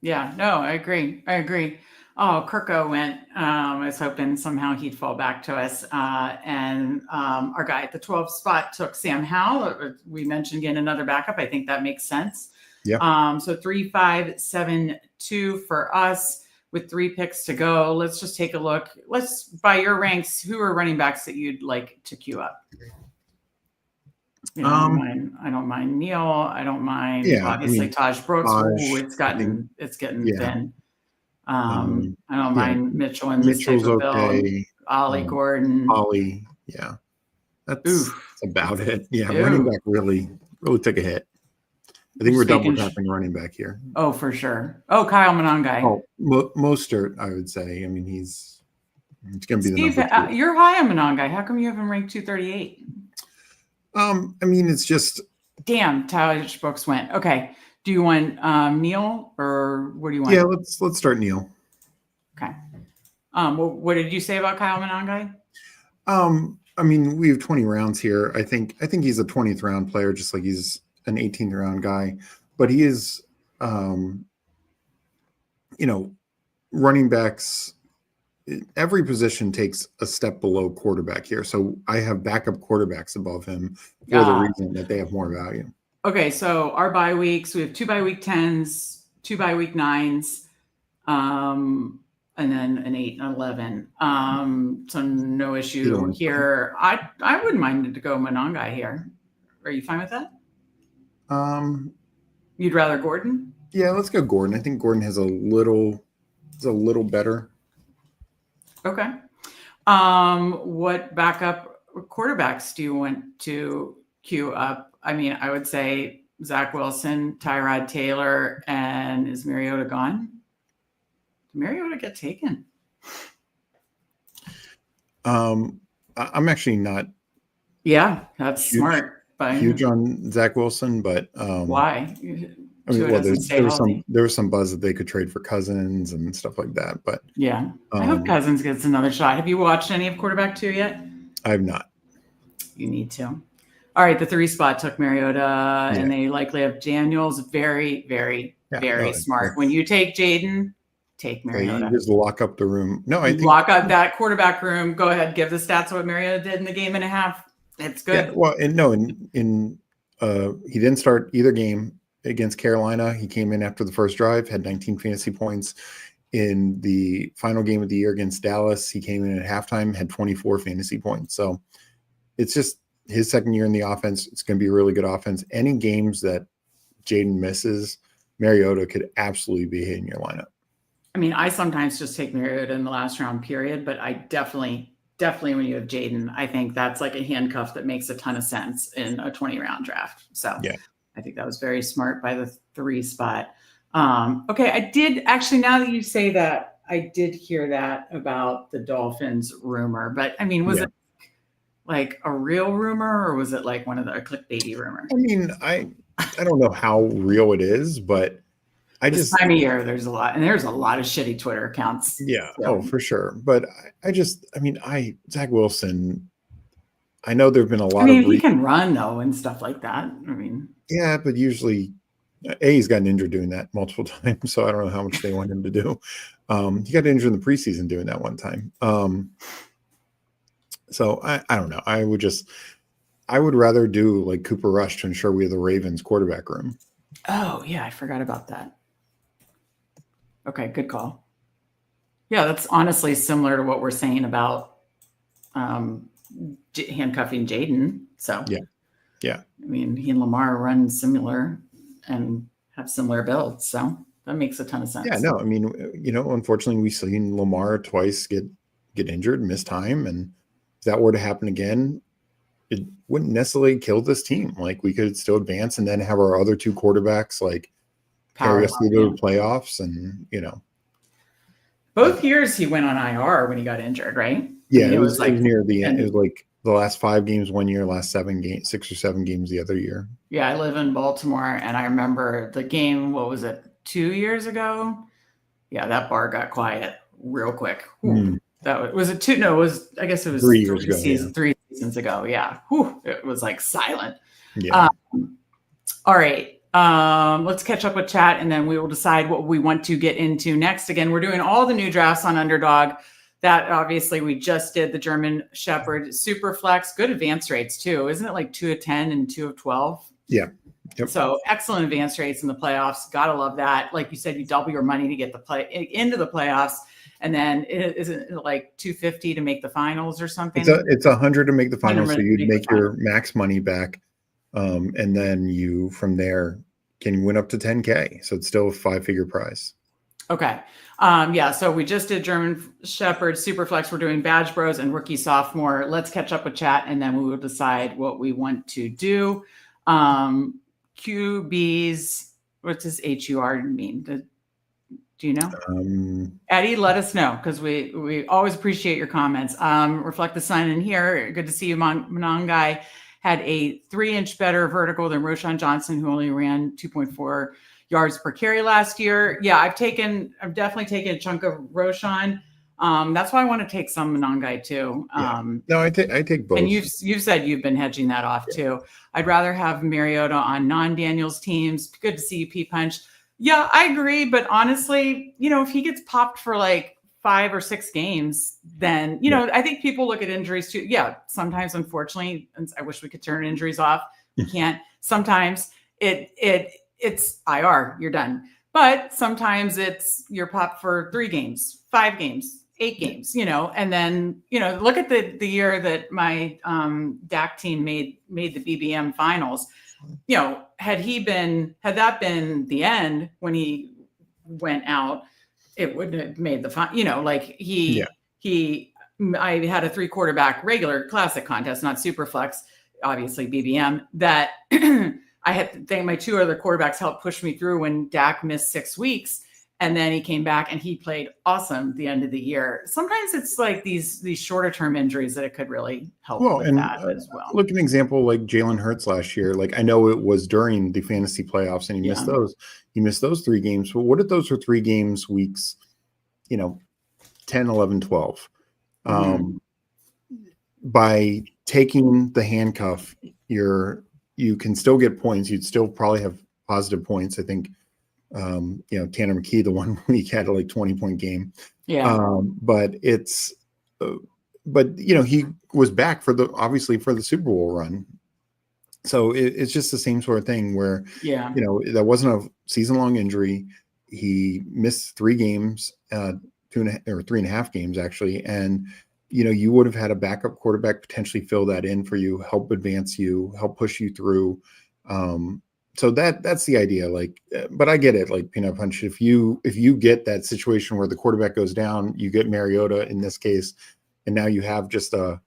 I agree. Oh, Kirko went. I was hoping somehow he'd fall back to us. And our guy at the 12th spot took Sam Howell. We mentioned getting another backup. I think that makes sense. Yeah. So 3, 5, 7, 2 for us with 3 picks to go. Let's just take a look. Let's, by your ranks, who are running backs that you'd like to queue up? I don't mind Neil. I don't mind obviously Taj Brooks. It's getting thin. I don't mind Mitchell and Mitchell's okay. Ollie Gordon. Ollie, that's about it. Yeah, running back really took a hit. I think we're double tapping running back here. Oh, for sure. Oh, Kyle Monangai. Oh, Mostert, I would say. I mean, he's going to be the number 2. You're high on Monangai. How come you haven't ranked 238? I mean, it's just. Damn, Tyler Brooks went. Okay. Do you want Neil or what do you want? Yeah, let's start Neil. Okay. Well, what did you say about Kyle Monangai? I mean, we have 20 rounds here. I think he's a 20th round player, just like he's an 18th round guy. But he is, running backs. Every position takes a step below quarterback here. So I have backup quarterbacks above him for the reason that they have more value. Okay, so our bye weeks, we have 2 bye week 10s, 2 bye week 9s, and then an 8 and 11. So no issue here. I wouldn't mind to go Monangai here. Are you fine with that? You'd rather Gordon? Yeah, let's go Gordon. I think Gordon is a little better. Okay. What backup quarterbacks do you want to queue up? I mean, I would say Zach Wilson, Tyrod Taylor, and is Mariota gone? Did Mariota get taken? I'm actually not. Yeah, that's smart. Huge on Zach Wilson, but why? I mean, well, there was some buzz that they could trade for Cousins and stuff like that, but yeah, I hope Cousins gets another shot. Have you watched any of quarterback 2 yet? I have not. You need to. All right, the 3 spot took Mariota, and they likely have Daniels. Very, very, very smart. When you take Jaden, take Mariota. You just lock up the room. No, I think lock up that quarterback room. Go ahead, give the stats of what Mariota did in the game and a half. It's good. Yeah, well, he didn't start either game against Carolina. He came in after the first drive, had 19 fantasy points. In the final game of the year against Dallas, he came in at halftime, had 24 fantasy points. So it's just his second year in the offense. It's going to be a really good offense. Any games that Jaden misses, Mariota could absolutely be hitting your lineup. I mean, I sometimes just take Mariota in the last round period, but I definitely when you have Jaden, I think that's like a handcuff that makes a ton of sense in a 20-round draft. So yeah, I think that was very smart by the 3 spot. Okay, I did actually, now that you say that, I did hear that about the Dolphins rumor, but I mean, was it like a real rumor or was it like one of the clickbaity rumor? I mean, I don't know how real it is, but this time of year, there's a lot of shitty Twitter accounts. Yeah. So. Oh, for sure. But Zach Wilson, I know there've been a lot of. He can run though and stuff like that. I mean, yeah, but usually, he's gotten injured doing that multiple times, so I don't know how much they want him to do. He got injured in the preseason doing that one time. So I don't know. I would rather do like Cooper Rush to ensure we have the Ravens quarterback room. Oh yeah, I forgot about that. Okay, good call. Yeah, that's honestly similar to what we're saying about handcuffing Jaden. So yeah. I mean, he and Lamar run similar and have similar builds, so that makes a ton of sense. Yeah, no, I mean, unfortunately, we've seen Lamar twice get injured, miss time, and if that were to happen again, it wouldn't necessarily kill this team. Like we could still advance and then have our other 2 quarterbacks like carry us through the playoffs, and both years he went on IR when he got injured, right? Yeah, it was like near the end. It was like the last 5 games one year, last 6 or 7 games the other year. Yeah, I live in Baltimore, and I remember the game. What was it? 2 years ago? Yeah, that bar got quiet real quick. That was it. 2? No, it was. I guess it was 3 years ago. 3 seasons ago. Yeah, it was like silent. Yeah. All right. Let's catch up with chat, and then we will decide what we want to get into next. Again, we're doing all the new drafts on Underdog. That obviously we just did the German Shepherd Superflex. Good advance rates too, isn't it? Like 2 of 10 and 2 of 12. Yeah. Yep. So excellent advance rates in the playoffs. Gotta love that. Like you said, you double your money to get into the playoffs, and then isn't it like 250 to make the finals or something? It's 100 to make the finals, so you'd make your max money back, and then you from there can win up to 10K. So it's still a 5-figure prize. Okay. So we just did German Shepherd, Superflex. We're doing Badge Bros and Rookie Sophomore. Let's catch up with chat, and then we will decide what we want to do. QBs, what does HUR mean? Do you know? Eddie, let us know, because we always appreciate your comments. Reflect the Sun in here. Good to see you, Monongai. had a 3-inch better vertical than Roshan Johnson, who only ran 2.4 yards per carry last year. Yeah, I've definitely taken a chunk of Roshan. That's why I want to take some Nangai too. No, I take both. And you've said you've been hedging that off too. I'd rather have Mariota on non-Daniels teams. Good to see you, P-Punch. Yeah, I agree. But honestly, if he gets popped for like 5 or 6 games, then, I think people look at injuries too. Yeah, sometimes, unfortunately, I wish we could turn injuries off. We can't. Sometimes it's IR, you're done. But sometimes it's you're popped for 3 games, 5 games, 8 games, and then, look at the year that my DAC team made the BBM finals. Had that been the end when he went out, it wouldn't have made the final. I had a 3 quarterback regular classic contest, not Superflex, obviously BBM, that I had to thank my 2 other quarterbacks helped push me through when Dak missed 6 weeks. And then he came back and he played awesome at the end of the year. Sometimes it's like these shorter term injuries that it could really help with that as well. Look at an example like Jalen Hurts last year. Like, I know it was during the fantasy playoffs and he missed those. He missed those 3 games. But what if those were 3 games weeks, 10, 11, 12? By taking the handcuff, you can still get points. You'd still probably have positive points. I think Tanner McKee, the one week, had a 20-point game. But he was back obviously for the Super Bowl run. So it's just the same sort of thing where, that wasn't a season-long injury. He missed 3 games, 3.5 games actually. And, you would have had a backup quarterback potentially fill that in for you, help advance you, help push you through. So that's the idea. But I get it. Like Peanut Punch, if you get that situation where the quarterback goes down, you get Mariota in this case, and now you have just an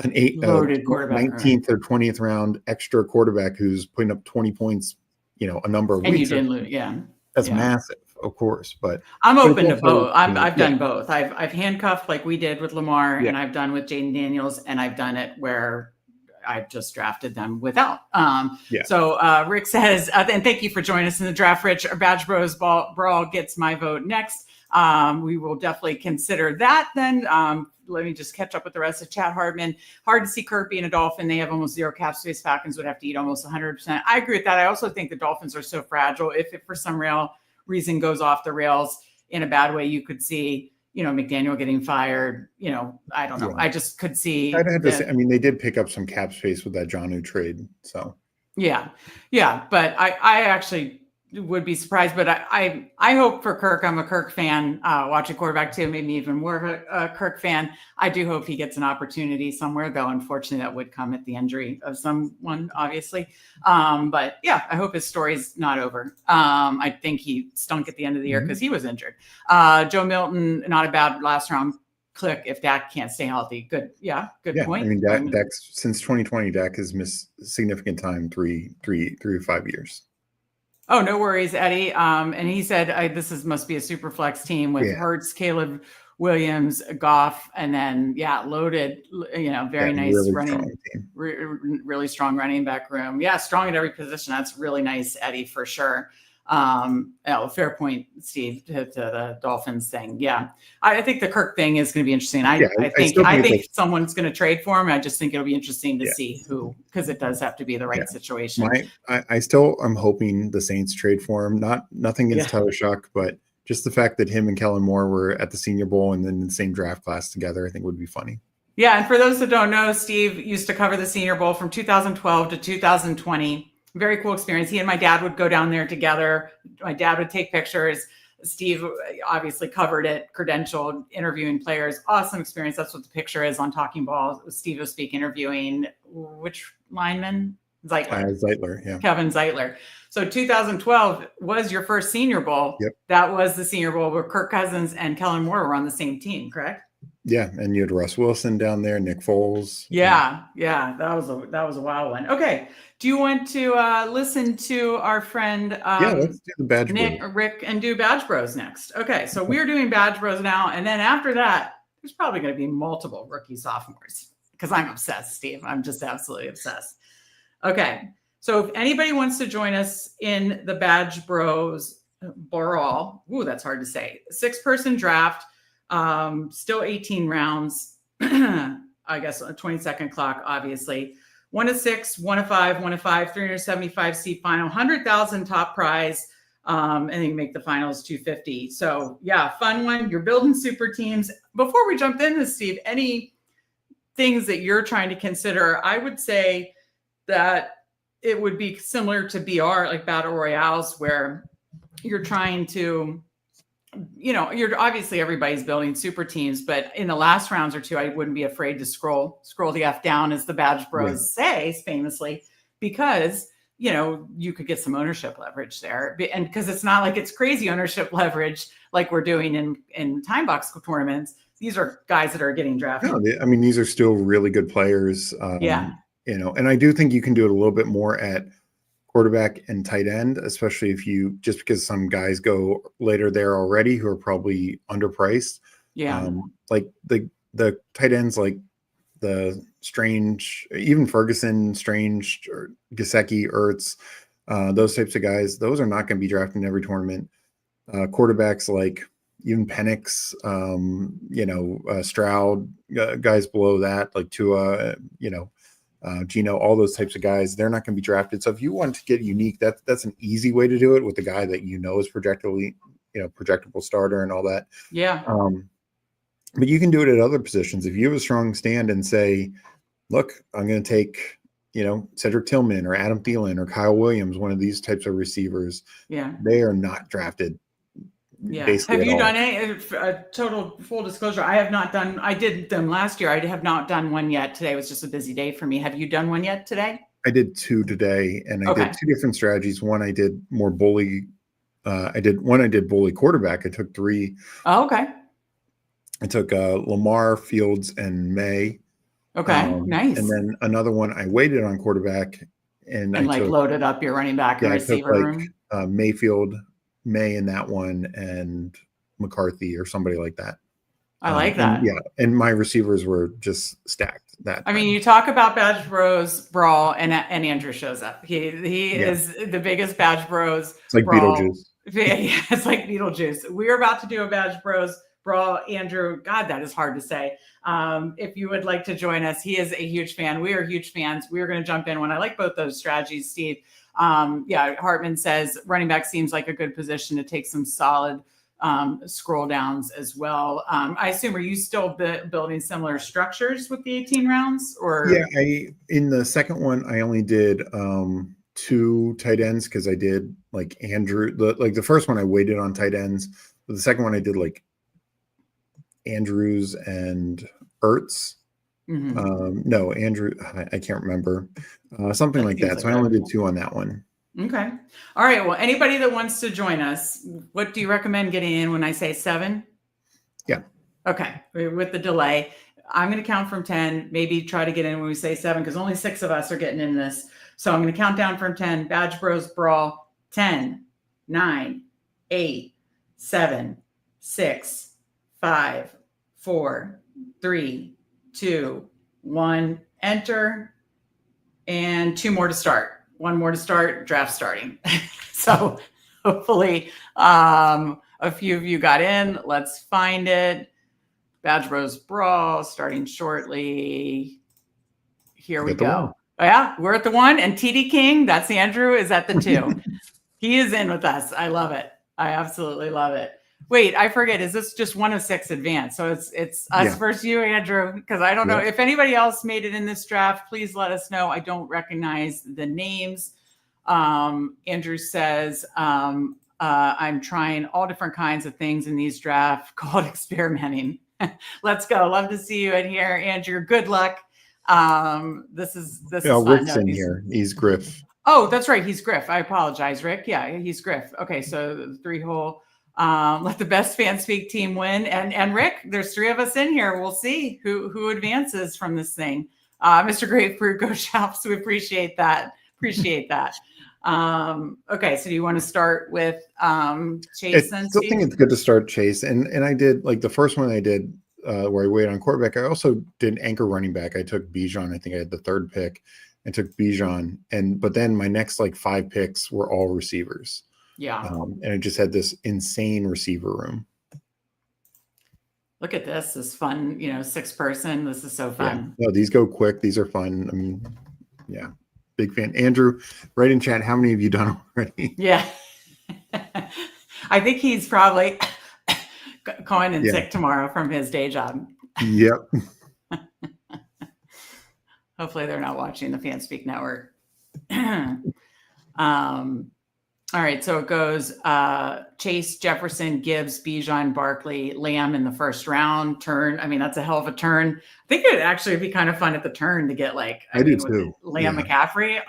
19th or 20th round extra quarterback who's putting up 20 points, a number of weeks. And you didn't lose. Yeah. That's massive, of course. But I'm open to both. I've done both. I've handcuffed like we did with Lamar, and I've done with Jaden Daniels, and I've done it where I've just drafted them without. So Rick says, and thank you for joining us in the draft, Rich. Badge Bros Brawl gets my vote next. We will definitely consider that then. Let me just catch up with the rest of chat. Hardman, hard to see Kirk being a Dolphin. They have almost 0 cap space. Falcons would have to eat almost 100%. I agree with that. I also think the Dolphins are so fragile. If it for some reason goes off the rails in a bad way, you could see McDaniel getting fired. I don't know. I just could see. I'd have to say, they did pick up some cap space with that Jonnu trade. So yeah. But I actually would be surprised. But I hope for Kirk. I'm a Kirk fan. Watching quarterback too made me even more of a Kirk fan. I do hope he gets an opportunity somewhere, though. Unfortunately, that would come at the injury of someone, obviously. But yeah, I hope his story's not over. I think he stunk at the end of the year because he was injured. Joe Milton, not a bad last round click if Dak can't stay healthy. Good. Yeah. Good point. Dak since 2020, Dak has missed significant time, 3 to 5 years. Oh, no worries, Eddie. And he said must be a super flex team with Hurts, Caleb Williams, Goff, and then loaded. Very nice really running, really strong running back room. Yeah, strong at every position. That's really nice, Eddie, for sure. Fair point, Steve, to the Dolphins thing. Yeah, I think the Kirk thing is going to be interesting. I think someone's going to trade for him. I just think it'll be interesting to see who, because it does have to be the right situation. I'm hoping the Saints trade for him. Nothing against Tyler Shuck, but just the fact that him and Kellen Moore were at the Senior Bowl and then in the same draft class together, I think would be funny. Yeah, and for those that don't know, Steve used to cover the Senior Bowl from 2012 to 2020. Very cool experience. He and my dad would go down there together. My dad would take pictures. Steve obviously covered it, credentialed, interviewing players. Awesome experience. That's what the picture is on Talking Ball. Steve O'Speak interviewing which lineman? Zeitler, yeah. Kevin Zeitler. So 2012 was your first Senior Bowl. Yep. That was the Senior Bowl where Kirk Cousins and Kellen Moore were on the same team, correct? Yeah, and you had Russ Wilson down there, Nick Foles. Yeah, that was a wild one. Okay, do you want to listen to our friend let's do the Badge Nick, Bros. Rick, and do Badge Bros next? Okay, so we're doing Badge Bros now, and then after that, there's probably going to be multiple rookie sophomores because I'm obsessed, Steve. I'm just absolutely obsessed. Okay. So if anybody wants to join us in the Badge Bros Brawl, ooh, that's hard to say. 6-person draft, still 18 rounds. I guess a 20-second clock, obviously. 1 of 6, 1 of 5, 1 of 5, 375 seat final, 100,000 top prize. And then you make the finals 250. So yeah, fun one. You're building super teams. Before we jump into Steve, any things that you're trying to consider? I would say that it would be similar to BR, like battle royales, where you're trying to, you're obviously everybody's building super teams, but in the last rounds or two, I wouldn't be afraid to scroll the F down, as the Badge Bros say famously, because you could get some ownership leverage there. And because it's not like it's crazy ownership leverage like we're doing in time box tournaments. These are guys that are getting drafted. No, I mean, these are still really good players. And I do think you can do it a little bit more at quarterback and tight end, especially if just because some guys go later there already who are probably underpriced. Yeah. Like the tight ends, like the Strange, even Ferguson, Strange, or Gesicki, Ertz, those types of guys, those are not going to be drafted in every tournament. Quarterbacks like even Penix, Stroud, guys below that, like Tua, Gino, all those types of guys, they're not going to be drafted. So if you want to get unique, that's an easy way to do it, with the guy that is projectable starter and all that. Yeah. But you can do it at other positions. If you have a strong stand and say, look, I'm going to take, Cedric Tillman or Adam Thielen or Kyle Williams, one of these types of receivers. Yeah. They are not drafted. Yeah. Have you done a total full disclosure? I have not done. I did them last year. I have not done one yet. Today was just a busy day for me. Have you done one yet today? I did 2 today, and I did 2 different strategies. One, I did more bully. I did bully quarterback. I took 3. Oh, okay. I took Lamar, Fields, and May. Okay, nice. And then another one, I waited on quarterback, and I took, loaded up your running back and receiver room. Mayfield, May in that one, and McCarthy or somebody like that. I like that. And my receivers were just stacked. I mean, you talk about Badge Bros Brawl, and Andrew shows up. He is the biggest Badge Bros. It's like Brawl. Beetlejuice. Yeah, it's like Beetlejuice. We're about to do a Badge Bros Brawl. Andrew, God, that is hard to say. If you would like to join us, he is a huge fan. We are huge fans. We are going to jump in when I like both those strategies, Steve. Hartman says running back seems like a good position to take some solid scroll downs as well. I assume, are you still building similar structures with the 18 rounds? Or in the second one, I only did 2 tight ends, because I did like Andrew. The first one I waited on tight ends, but the second one I did like Andrews and Ertz. Mm-hmm. No, Andrew, I can't remember. Something like that. So I only did 2 on that one. Okay. All right. Well, anybody that wants to join us, what do you recommend getting in when I say 7? Yeah. Okay. With the delay, I'm going to count from 10, maybe try to get in when we say 7, because only 6 of us are getting in this. So I'm going to count down from 10. Badge Bros Brawl, 10, 9, 8, 7, 6, 5, 4, 3, 2, 1, enter, and 2 more to start. 1 more to start, draft starting. So hopefully a few of you got in. Let's find it. Badge Bros Brawl starting shortly. Here we go. Oh, yeah, we're at the 1, and TD King, that's Andrew, is at the 2. He is in with us. I love it. I absolutely love it. Wait, I forget. Is this just 1 of 6 advanced? So it's us versus you, Andrew, because I don't know if anybody else made it in this draft. Please let us know. I don't recognize the names. Andrew says, I'm trying all different kinds of things in these drafts, called experimenting. Let's go. Love to see you in here, Andrew. Good luck. This is Rick's in here. He's Griff. Oh, that's right. He's Griff. I apologize, Rick. Yeah, he's Griff. Okay, so 3-hole. Let the best Fanspeak team win. And Rick, there's 3 of us in here. We'll see who advances from this thing. Mr. Grapefruit, go shops. We appreciate that. Okay, so do you want to start with Chase? I still think it's good to start Chase. And I did, like, the first one I did where I waited on quarterback. I also did anchor running back. I took Bijan. I think I had the 3rd pick. and took Bijan. But then my next like 5 picks were all receivers. Yeah. And I just had this insane receiver room. Look at this. This fun, 6-person. This is so fun. Yeah. No, these go quick. These are fun. I mean, yeah. Big fan. Andrew, write in chat, how many have you done already? Yeah. I think he's probably calling in sick tomorrow from his day job. Yep. Hopefully they're not watching the Fanspeak Network. All right, so it goes Chase, Jefferson, Gibbs, Bijan, Barkley, Lamb in the first round. Turn. I mean, that's a hell of a turn. I think it'd actually be kind of fun at the turn to get like I do too. Lamb, McCaffrey.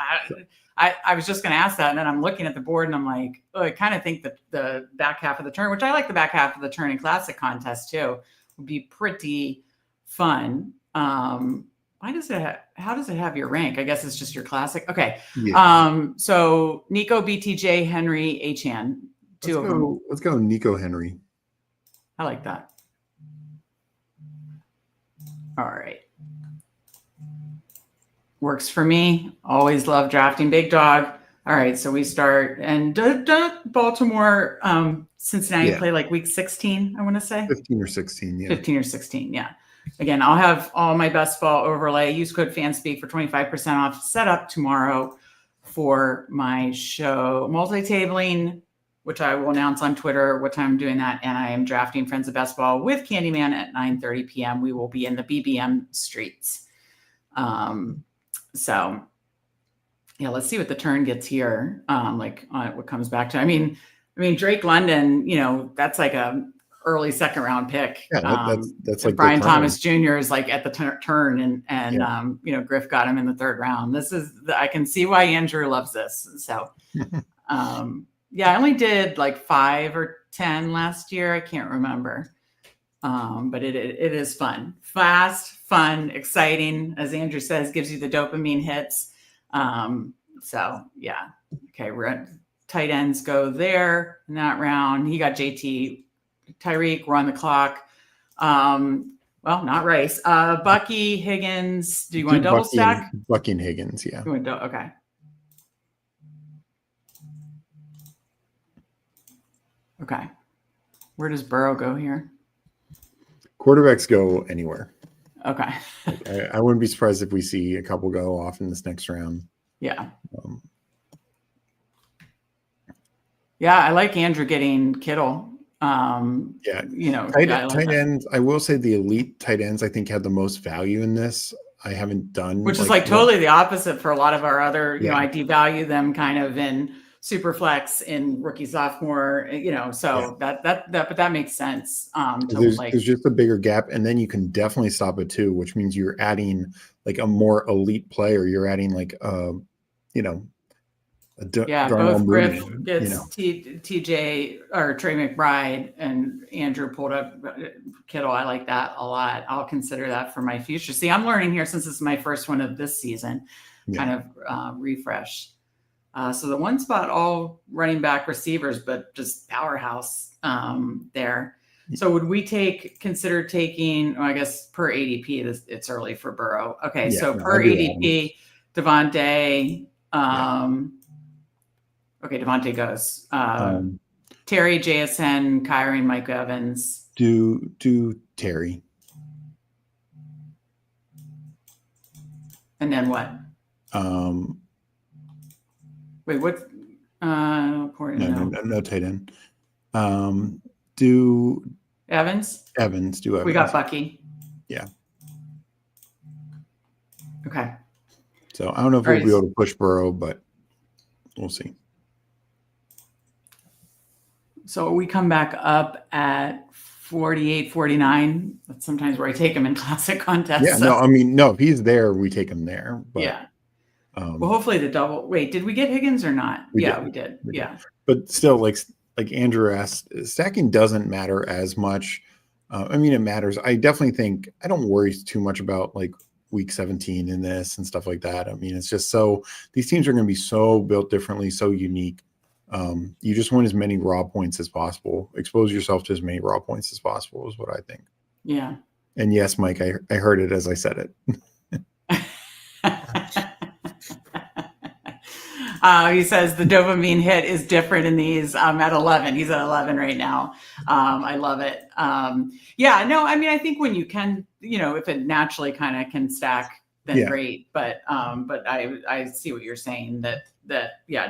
I was just going to ask that, and then I'm looking at the board and I'm like, oh, I kind of think that the back half of the turn, which I like the back half of the turn in classic contest too, would be pretty fun. How does it have your rank? I guess it's just your classic. Okay. Yeah. So Nico, BTJ, Henry, Achan, two of them. Let's go Nico Henry. I like that. All right. Works for me. Always love drafting big dog. All right. So we start, and Baltimore, Cincinnati play like week 16, I want to say. 15 or 16. Yeah. 15 or 16. Yeah. Again, I'll have all my best ball overlay. Use code Fanspeak for 25% off. Set up tomorrow for my show multi-tabling, which I will announce on Twitter what time I'm doing that. And I am drafting Friends of Best Ball with Candyman at 9:30 p.m. We will be in the BBM streets. So yeah, let's see what the turn gets here. What comes back to. I mean, Drake London. That's like a early second round pick. Yeah, that's like Brian Thomas Jr. is like at the turn, and Griff got him in the third round. I can see why Andrew loves this. So, I only did like 5 or 10 last year. I can't remember, but it is fun, fast, fun, exciting. As Andrew says, gives you the dopamine hits. Okay, we're at tight ends go there in that round. He got JT. Tyreek, we're on the clock. Not Rice. Bucky, Higgins. Do you want to double stack? Bucky and Higgins, yeah. Okay. Okay. Where does Burrow go here? Quarterbacks go anywhere. Okay. I wouldn't be surprised if we see a couple go off in this next round. Yeah. I like Andrew getting Kittle. Tight ends. I will say the elite tight ends I think had the most value in this. I haven't done, which is like totally the opposite for a lot of our other. I devalue them kind of in Superflex, in rookie sophomore. But that makes sense. There's just a bigger gap, and then you can definitely stop at 2, which means you're adding like a more elite player. You're adding like both Griff gets TJ or Trey McBride, and Andrew pulled up Kittle. I like that a lot. I'll consider that for my future. See, I'm learning here since it's my first one of this season, kind of refresh. So the one spot, all running back receivers, but just powerhouse there. So would we consider taking, I guess per ADP, it's early for Burrow. Okay, so per ADP, Devontae. Okay, Devontae goes. Terry, JSN, Kyron, Mike Evans. Do Terry. And then what? Wait, what? No tight end. Do Evans? Evans. Do Evans. We got Bucky. Yeah. Okay. So I don't know if we'll be able to push Burrow, but we'll see. So we come back up at 48, 49. That's sometimes where I take him in classic contests. Yeah, if he's there, we take him there. But, well, hopefully the double. Wait, did we get Higgins or not? We did. Yeah. But still, like Andrew asked, stacking doesn't matter as much. It matters. I definitely think I don't worry too much about like week 17 in this and stuff like that. It's just these teams are going to be so built differently, so unique. You just want as many raw points as possible. Expose yourself to as many raw points as possible is what I think. Yeah. And yes, Mike, I heard it as I said it. He says the dopamine hit is different in these. At 11. He's at 11 right now. I love it. Yeah, no, I mean, I think when you can, if it naturally kind of can stack, then great. But I see what you're saying that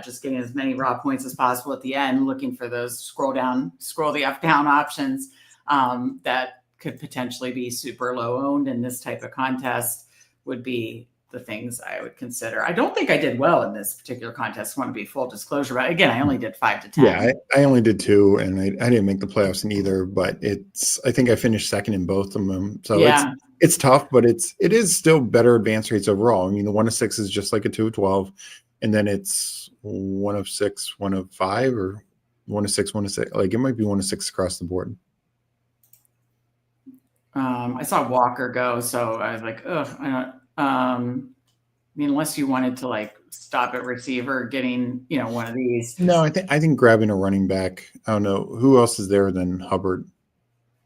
just getting as many raw points as possible at the end, looking for those scroll the up down options that could potentially be super low owned in this type of contest would be the things I would consider. I don't think I did well in this particular contest. I want to be full disclosure, but again, I only did 5 to 10. Yeah, I only did 2, and I didn't make the playoffs in either. But I think I finished second in both of them. So it's tough, but it is still better advance rates overall. I mean, the 1 of 6 is just like a 2 of 12, and then it's 1 of 6, 1 of 5, or 1 of 6, 1 of 6. Like it might be 1 of 6 across the board. I saw Walker go, so I was like, ugh, I don't. I mean, unless you wanted to like stop at receiver, getting one of these. No, I think grabbing a running back. I don't know who else is there than Hubbard.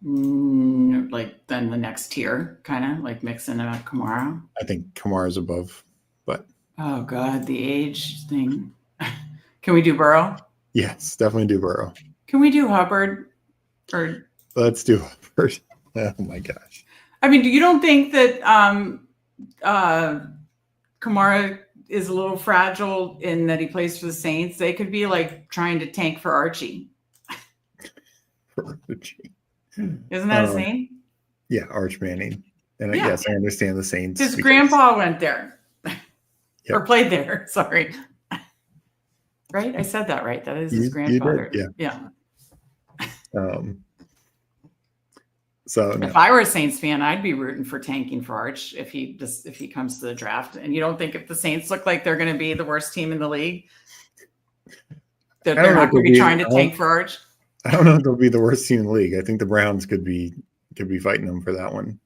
Like then the next tier, kind of like mixing a Kamara. I think Kamara's above, but oh god, the age thing. Can we do Burrow? Yes, definitely do Burrow. Can we do Hubbard? Or let's do Hubbard. Oh my gosh. I mean, you don't think that Kamara is a little fragile in that he plays for the Saints? They could be like trying to tank for Archie. For Archie. Isn't that his name? Yeah, Arch Manning. And yes, I understand the Saints. His grandpa went there. Or played there. Sorry. Right? I said that right. That is his grandfather. Yeah. So if I were a Saints fan, I'd be rooting for tanking for Arch if he comes to the draft. And you don't think if the Saints look like they're going to be the worst team in the league, that they're not going to be trying to tank for Arch? I don't know if they'll be the worst team in the league. I think the Browns could be fighting them for that one.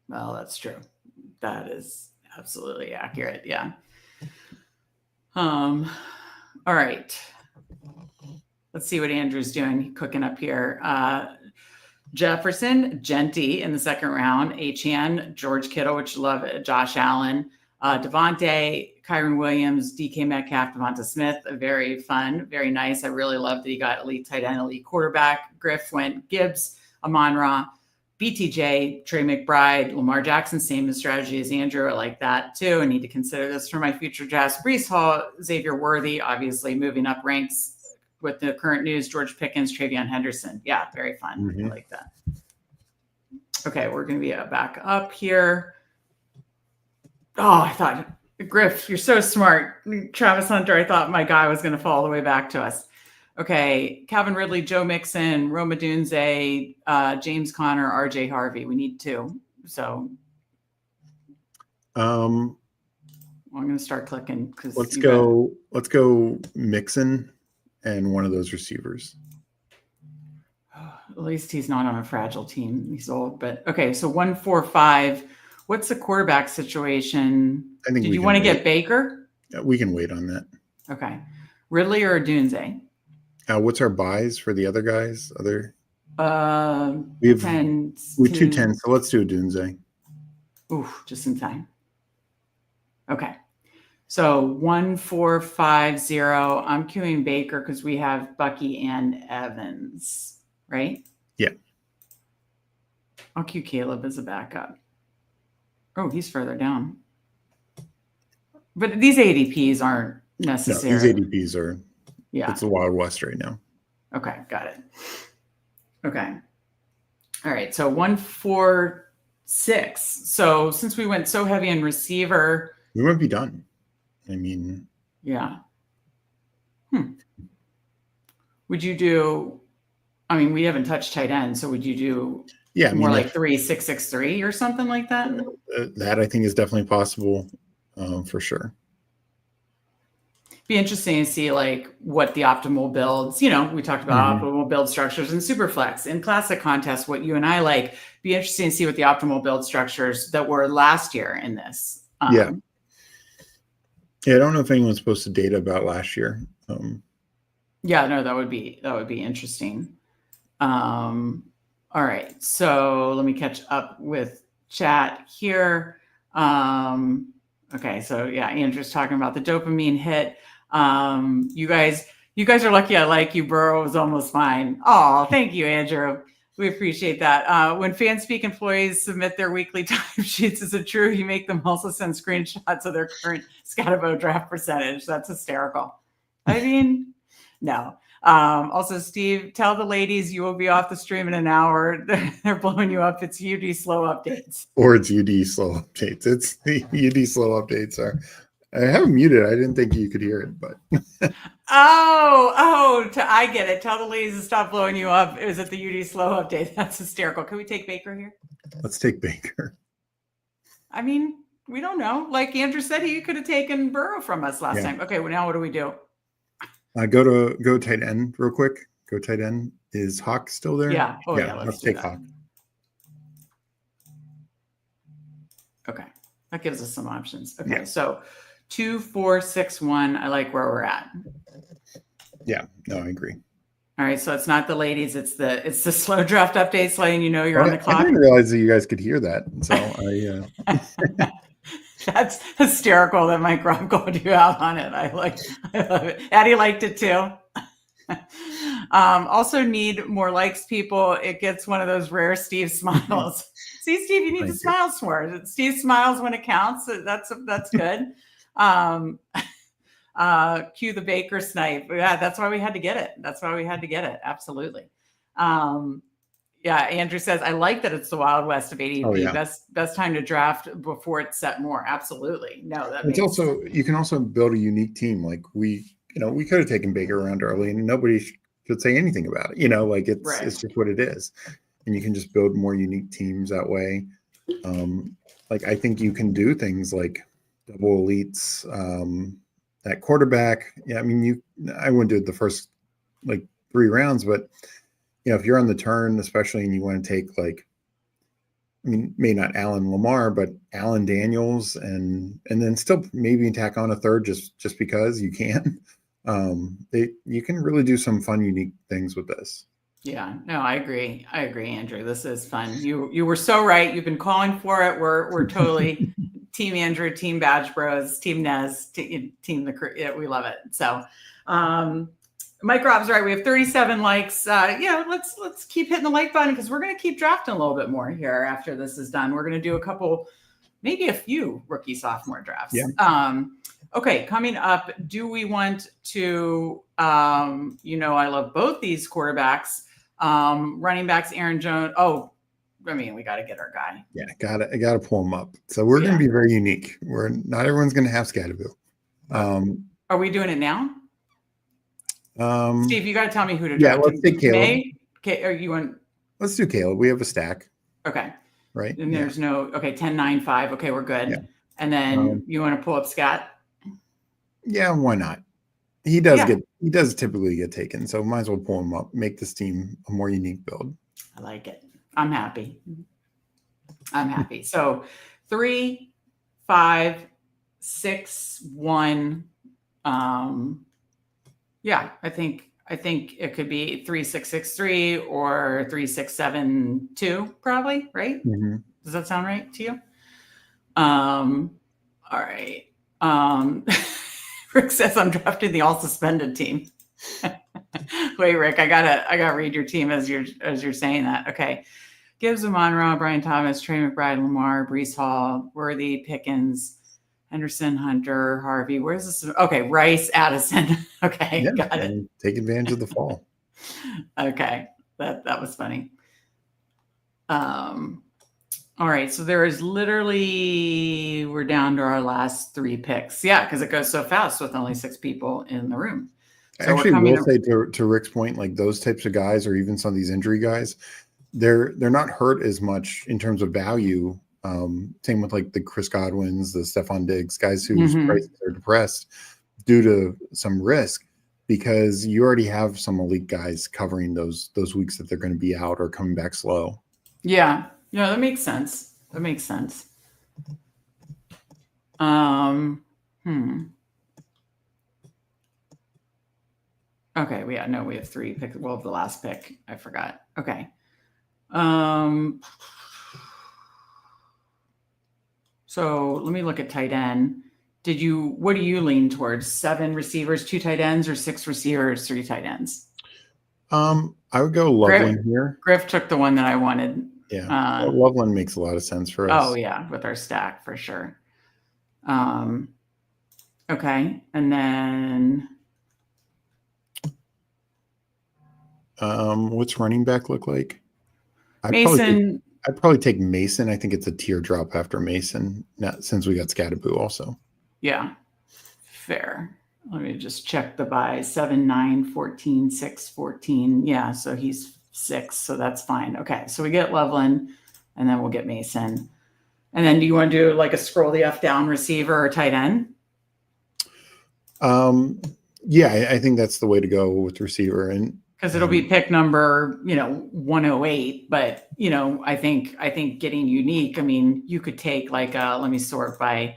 Well, that's true. That is absolutely accurate. Yeah. All right. Let's see what Andrew's doing, cooking up here. Jefferson, Genty in the second round, Etienne, George Kittle, which you love, Josh Allen, Devontae, Kyron Williams, DK Metcalf, Devonta Smith. Very fun, very nice. I really love that he got elite tight end, elite quarterback. Griff went Gibbs, Amon-Ra, BTJ, Trey McBride, Lamar Jackson, same strategy as Andrew. I like that too. I need to consider this for my future draft. Breece Hall, Xavier Worthy, obviously moving up ranks with the current news, George Pickens, Travion Henderson. Yeah, very fun. Mm-hmm. I like that. Okay, we're going to be back up here. Oh, I thought, Griff, you're so smart. Travis Hunter, I thought my guy was going to fall all the way back to us. Okay, Calvin Ridley, Joe Mixon, Roma Dunze, James Conner, RJ Harvey. We need 2. So I'm going to start clicking. Because let's go Mixon and one of those receivers. At least he's not on a fragile team. He's old, but okay. So 145. What's the quarterback situation? I think. Did you want to get Baker? Yeah, we can wait on that. Okay, Ridley or Dunze? What's our buys for the other guys? We have 10. We 210. So let's do a Dunze. Oof, just in time. Okay. So 1450. I'm queuing Baker because we have Bucky and Evans, right? Yeah. I'll queue Caleb as a backup. Oh, he's further down. But these ADPs aren't necessary. No, these ADPs are. Yeah. It's the Wild West right now. Okay, got it. Okay. All right. So 146. So since we went so heavy in receiver, we might be done. I mean, yeah. Would you do? I mean, we haven't touched tight end, so would you do? Yeah, more like 3-6-6-3 or something like that. That I think is definitely possible, for sure. Be interesting to see like what the optimal builds. We talked about optimal build structures in Superflex in classic contests. What you and I like. Be interesting to see what the optimal build structures that were last year in this. Yeah, I don't know if anyone's posted data about last year. Yeah, no, that would be interesting. All right, so let me catch up with chat here. Okay, so yeah, Andrew's talking about the dopamine hit. You guys are lucky I like you. Burrow was almost mine. Oh, thank you, Andrew. We appreciate that. When Fanspeak employees submit their weekly timesheets, is it true you make them also send screenshots of their current Scatabo draft percentage? That's hysterical. I mean, no. Also, Steve, tell the ladies you will be off the stream in an hour. They're blowing you up. It's UD slow updates. Or it's UD slow updates. It's the UD slow updates are. I have them muted. I didn't think you could hear it, but. I get it. Tell the ladies to stop blowing you up. Is it the UD slow update? That's hysterical. Can we take Baker here? Let's take Baker. I mean, we don't know. Like Andrew said, he could have taken Burrow from us last time. Okay, well, now what do we do? Go tight end real quick. Go tight end. Is Hawk still there? Yeah. Let's take Hawk. Okay, that gives us some options. Okay, so 2, 4, 6, 1. I like where we're at. Yeah, no, I agree. All right, so it's not the ladies, it's the slow draft updates letting you know you're on the clock. I didn't realize that you guys could hear that. So That's hysterical that Mike Rob called you out on it. I love it. Addie liked it too. Also need more likes, people. It gets one of those rare Steve smiles. See, Steve, you need to smile more. Steve smiles when it counts. That's good. Cue the Baker snipe. Yeah, that's why we had to get it. Absolutely. Andrew says, I like that it's the Wild West of ADP. Oh, yeah. Best time to draft before it's set more. Absolutely. No, you can also build a unique team. Like we could have taken Baker around early and nobody should say anything about it. It's just what it is. And you can just build more unique teams that way. I think you can do things like double elites, at quarterback. Yeah, I mean, I wouldn't do it the first 3 rounds, but if you're on the turn, especially, and you want to take maybe not Allen Lamar, but Allen Daniels, and then still maybe tack on a third just because you can. You can really do some fun, unique things with this. Yeah, no, I agree, Andrew. This is fun. You were so right. You've been calling for it. We're totally Team Andrew, Team Badge Bros, Team Nez, Team the crew. Yeah, we love it. So, Mike Rob's right. We have 37 likes. Let's keep hitting the like button because we're going to keep drafting a little bit more here after this is done. We're going to do maybe a few rookie sophomore drafts. Yeah. Okay, coming up, do we want to? I love both these quarterbacks. Running backs, Aaron Jones. We got to get our guy. Yeah, I gotta pull him up. So we're going to be very unique. Not everyone's going to have Scatabo. Are we doing it now? Steve, you got to tell me who to draft. Yeah, let's take Caleb. Okay, Let's do Caleb. We have a stack. Okay. Right. And there's 10, 9, 5. Okay, we're good. Yeah. And then you want to pull up Scott? Yeah, why not? He does typically get taken, so might as well pull him up, make this team a more unique build. I like it. I'm happy. So 3, 5, 6, 1. I think it could be 3, 6, 6, 3 or 3, 6, 7, 2, probably, right? Mm-hmm. Does that sound right to you? All right. Rick says I'm drafting the all suspended team. Wait, Rick, I gotta read your team as you're saying that. Okay. Gibbs, Monroe, Brian Thomas, Trey McBride, Lamar, Breece Hall, Worthy, Pickens, Henderson, Hunter, Harvey. Where's this? Okay, Rice, Addison. Okay, got it. Take advantage of the fall. Okay, that was funny. All right, so there is we're down to our last 3 picks. Yeah, because it goes so fast with only 6 people in the room. So actually, we'll say to Rick's point, like those types of guys, or even some of these injury guys, they're not hurt as much in terms of value. Same with like the Chris Godwins, the Stephon Diggs, guys whose prices are depressed due to some risk, because you already have some elite guys covering those weeks that they're going to be out or coming back slow. Yeah, that makes sense. Okay, we have 3 picks. Well, the last pick, I forgot. Okay. So let me look at tight end. what do you lean towards? 7 receivers, 2 tight ends, or 6 receivers, 3 tight ends? I would go Loveland here. Griff took the one that I wanted. Yeah, Loveland makes a lot of sense for us. Oh yeah, with our stack for sure. Okay, and then what's running back look like? Mason. I'd probably take Mason. I think it's a teardrop after Mason, since we got Scadaboo also. Yeah, fair. Let me just check the buys. 7, 9, 14, 6, 14. Yeah, so he's 6, so that's fine. Okay, so we get Loveland, and then we'll get Mason. And then do you want to do like a scroll the F down receiver or tight end? Yeah, I think that's the way to go with receiver. And because it'll be pick number, 108. But, I think getting unique, I mean, you could take like let me sort by,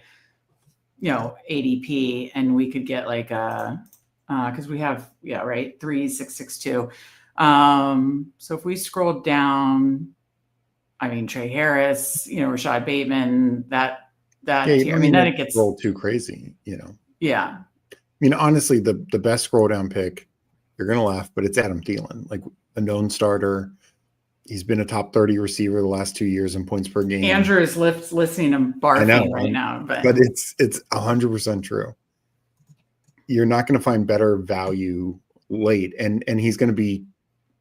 ADP, and we could get like because we have, 3662. So if we scroll down, I mean, Trey Harris, Rashad Bateman, that tier. I mean, then it gets roll too crazy, Yeah. I mean, honestly, the best scroll down pick, you're going to laugh, but it's Adam Thielen, like a known starter. He's been a top 30 receiver the last 2 years in points per game. Andrew is listening to barfing right now. But it's 100% true. You're not going to find better value late. And he's going to be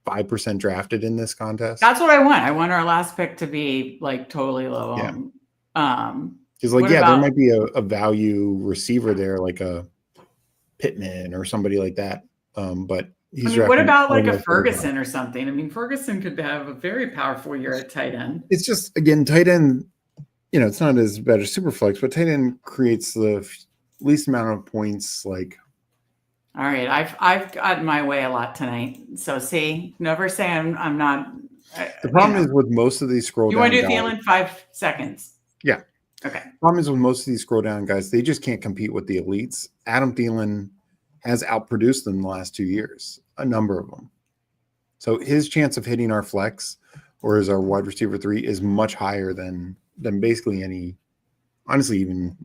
5% drafted in this contest. That's what I want. I want our last pick to be like totally low. Yeah. Because there might be a value receiver there, like a Pittman or somebody like that. But what about like a Ferguson or something? I mean, Ferguson could have a very powerful year at tight end. It's just, again, tight end, it's not as bad as Superflex, but tight end creates the least amount of points. Like, all right, I've gotten my way a lot tonight. So see, never say I'm not. The problem is with most of these scroll down. You want to do Thielen 5 seconds? Yeah. Okay. The problem is with most of these scroll down guys, they just can't compete with the elites. Adam Thielen has outproduced them the last 2 years, a number of them. So his chance of hitting our flex or as our wide receiver 3 is much higher than basically any, honestly, even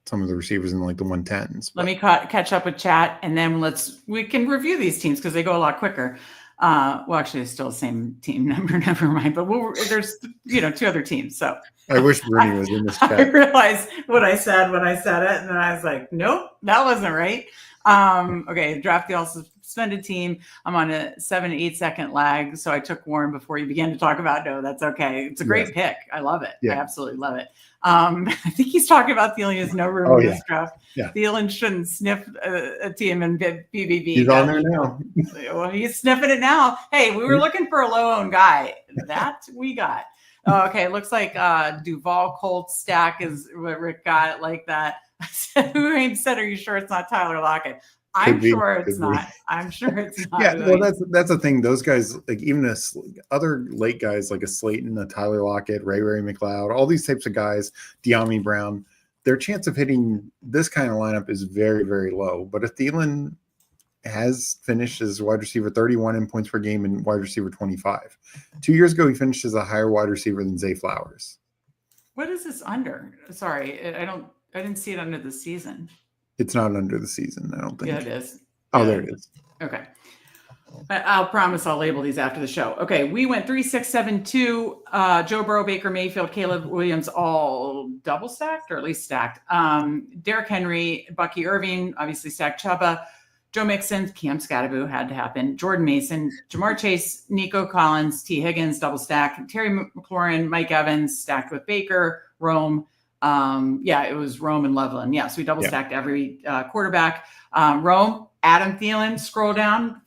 some of the receivers in like the 110s. Let me catch up with chat, and then we can review these teams because they go a lot quicker. Well, actually, it's still the same team number. Never mind. But there's 2 other teams. So I wish Brittany was in this chat. I realized what I said when I said it, and then I was like, nope, that wasn't right. Okay, draft the all suspended team. I'm on a 7 to 8 second lag, so I took Warren before you began to talk about. No, that's okay. It's a great pick. I love it. Yeah. I absolutely love it. I think he's talking about Thielen has no room in this draft. Yeah. Thielen shouldn't sniff a team in BBB. He's on there now. Well, he's sniffing it now. Hey, we were looking for a low-owned guy. That we got. Okay, looks like Duval Colts stack is what Rick got like that. I said, who said, are you sure it's not Tyler Lockett? I'm sure it's not. I'm sure it's not. Yeah, well, that's the thing. Those guys, like even other late guys like a Slayton, a Tyler Lockett, Ray McLeod, all these types of guys, De'Ami Brown, their chance of hitting this kind of lineup is very, very low. But if Thielen has finished as wide receiver 31 in points per game and wide receiver 25. 2 years ago, he finished as a higher wide receiver than Zay Flowers. What is this under? Sorry, I didn't see it under the season. It's not under the season, I don't think. Yeah, it is. Oh, there it is. Okay. I'll promise I'll label these after the show. Okay, we went 3, 6, 7, 2. Joe Burrow, Baker Mayfield, Caleb Williams, all double stacked or at least stacked. Derrick Henry, Bucky Irving, obviously stacked. Chuba, Joe Mixon, Cam Scadaboo had to happen. Jordan Mason, Jamar Chase, Nico Collins, T. Higgins, double stack. Terry McLaurin, Mike Evans, stacked with Baker, Rome. It was Rome and Loveland. Yeah, so we double stacked every quarterback. Rome, Adam Thielen, scroll down,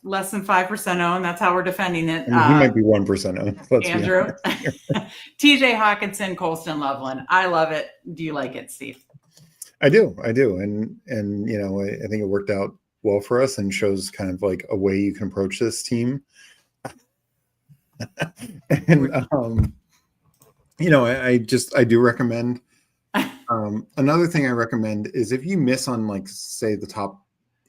less than 5% owned. That's how we're defending it. He might be 1% owned. Andrew, TJ Hawkinson, Colston, Loveland. I love it. Do you like it, Steve? I do. And I think it worked out well for us and shows kind of like a way you can approach this team. And I do recommend. Another thing I recommend is if you miss on like say the top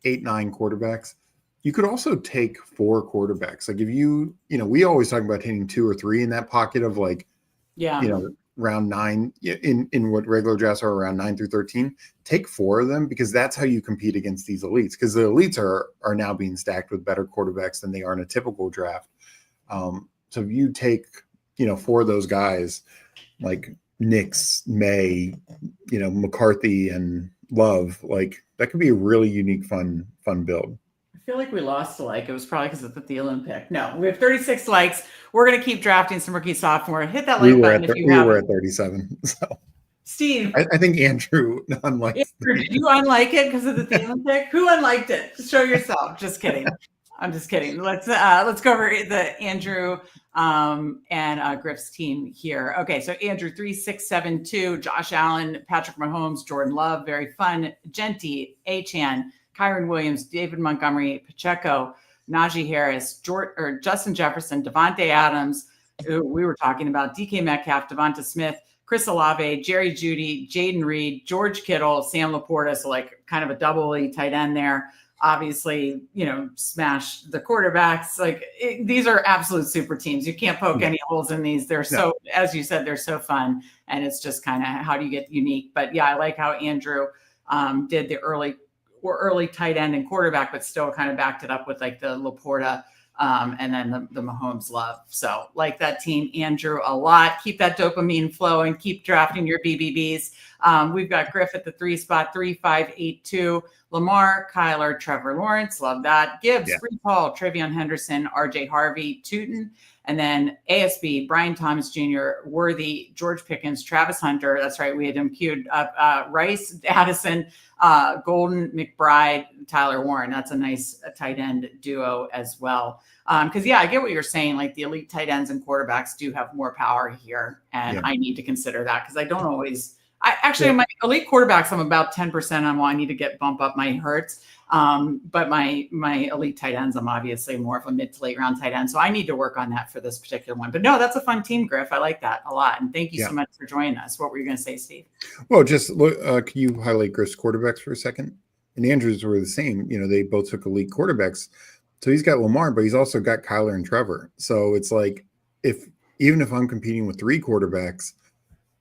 8-9 quarterbacks, you could also take 4 quarterbacks. Like if we always talk about hitting 2 or 3 in that pocket of like, round 9 in what regular drafts are around 9 through 13, take 4 of them, because that's how you compete against these elites, because the elites are now being stacked with better quarterbacks than they are in a typical draft. So if you take, 4 of those guys like Nix, May, McCarthy and Love, like that could be a really unique, fun build. I feel like we lost a like. It was probably because of the Thielen pick. No, we have 36 likes. We're going to keep drafting some rookie sophomore. Hit that like button if you have. We were at 37. So Steve, I think Andrew unliked. Andrew, did you unlike it because of the Thielen pick? Who unliked it? Show yourself. Just kidding. I'm just kidding. Let's go over the Andrew and Griff's team here. Okay, so Andrew 3672, Josh Allen, Patrick Mahomes, Jordan Love, very fun. Genty, Achan, Kyron Williams, David Montgomery, Pacheco, Najee Harris, Justin Jefferson, Devontae Adams, who we were talking about, DK Metcalf, Devonta Smith, Chris Olave, Jerry Jeudy, Jaden Reed, George Kittle, Sam Laporta, so like kind of a double tight end there. Obviously, smash the quarterbacks. Like these are absolute super teams. You can't poke any holes in these. They're so, as you said, they're so fun. And it's just kind of how do you get unique. But yeah, I like how Andrew did the early tight end and quarterback, but still kind of backed it up with like the Laporta and then the Mahomes Love. So like that team, Andrew, a lot. Keep that dopamine flow and keep drafting your BBBs. We've got Griff at the 3 spot, 3582. Lamar, Kyler, Trevor Lawrence, love that. Gibbs, Breece Hall, Travion Henderson, RJ Harvey, Tootin, and then ASB, Brian Thomas Jr., Worthy, George Pickens, Travis Hunter. That's right, we had him queued up. Rice, Addison, Golden, McBride, Tyler Warren. That's a nice tight end duo as well. Because, I get what you're saying. Like the elite tight ends and quarterbacks do have more power here, and I need to consider that because I don't always – my elite quarterbacks, I'm about 10% on. Well, I need to bump up my Hurts. But my elite tight ends, I'm obviously more of a mid to late round tight end. So I need to work on that for this particular one. But no, that's a fun team, Griff. I like that a lot. And thank you so much for joining us. What were you going to say, Steve? Well, just look, can you highlight Griff's quarterbacks for a second? And Andrews were the same. They both took elite quarterbacks. So he's got Lamar, but he's also got Kyler and Trevor. So it's like, even if I'm competing with 3 quarterbacks,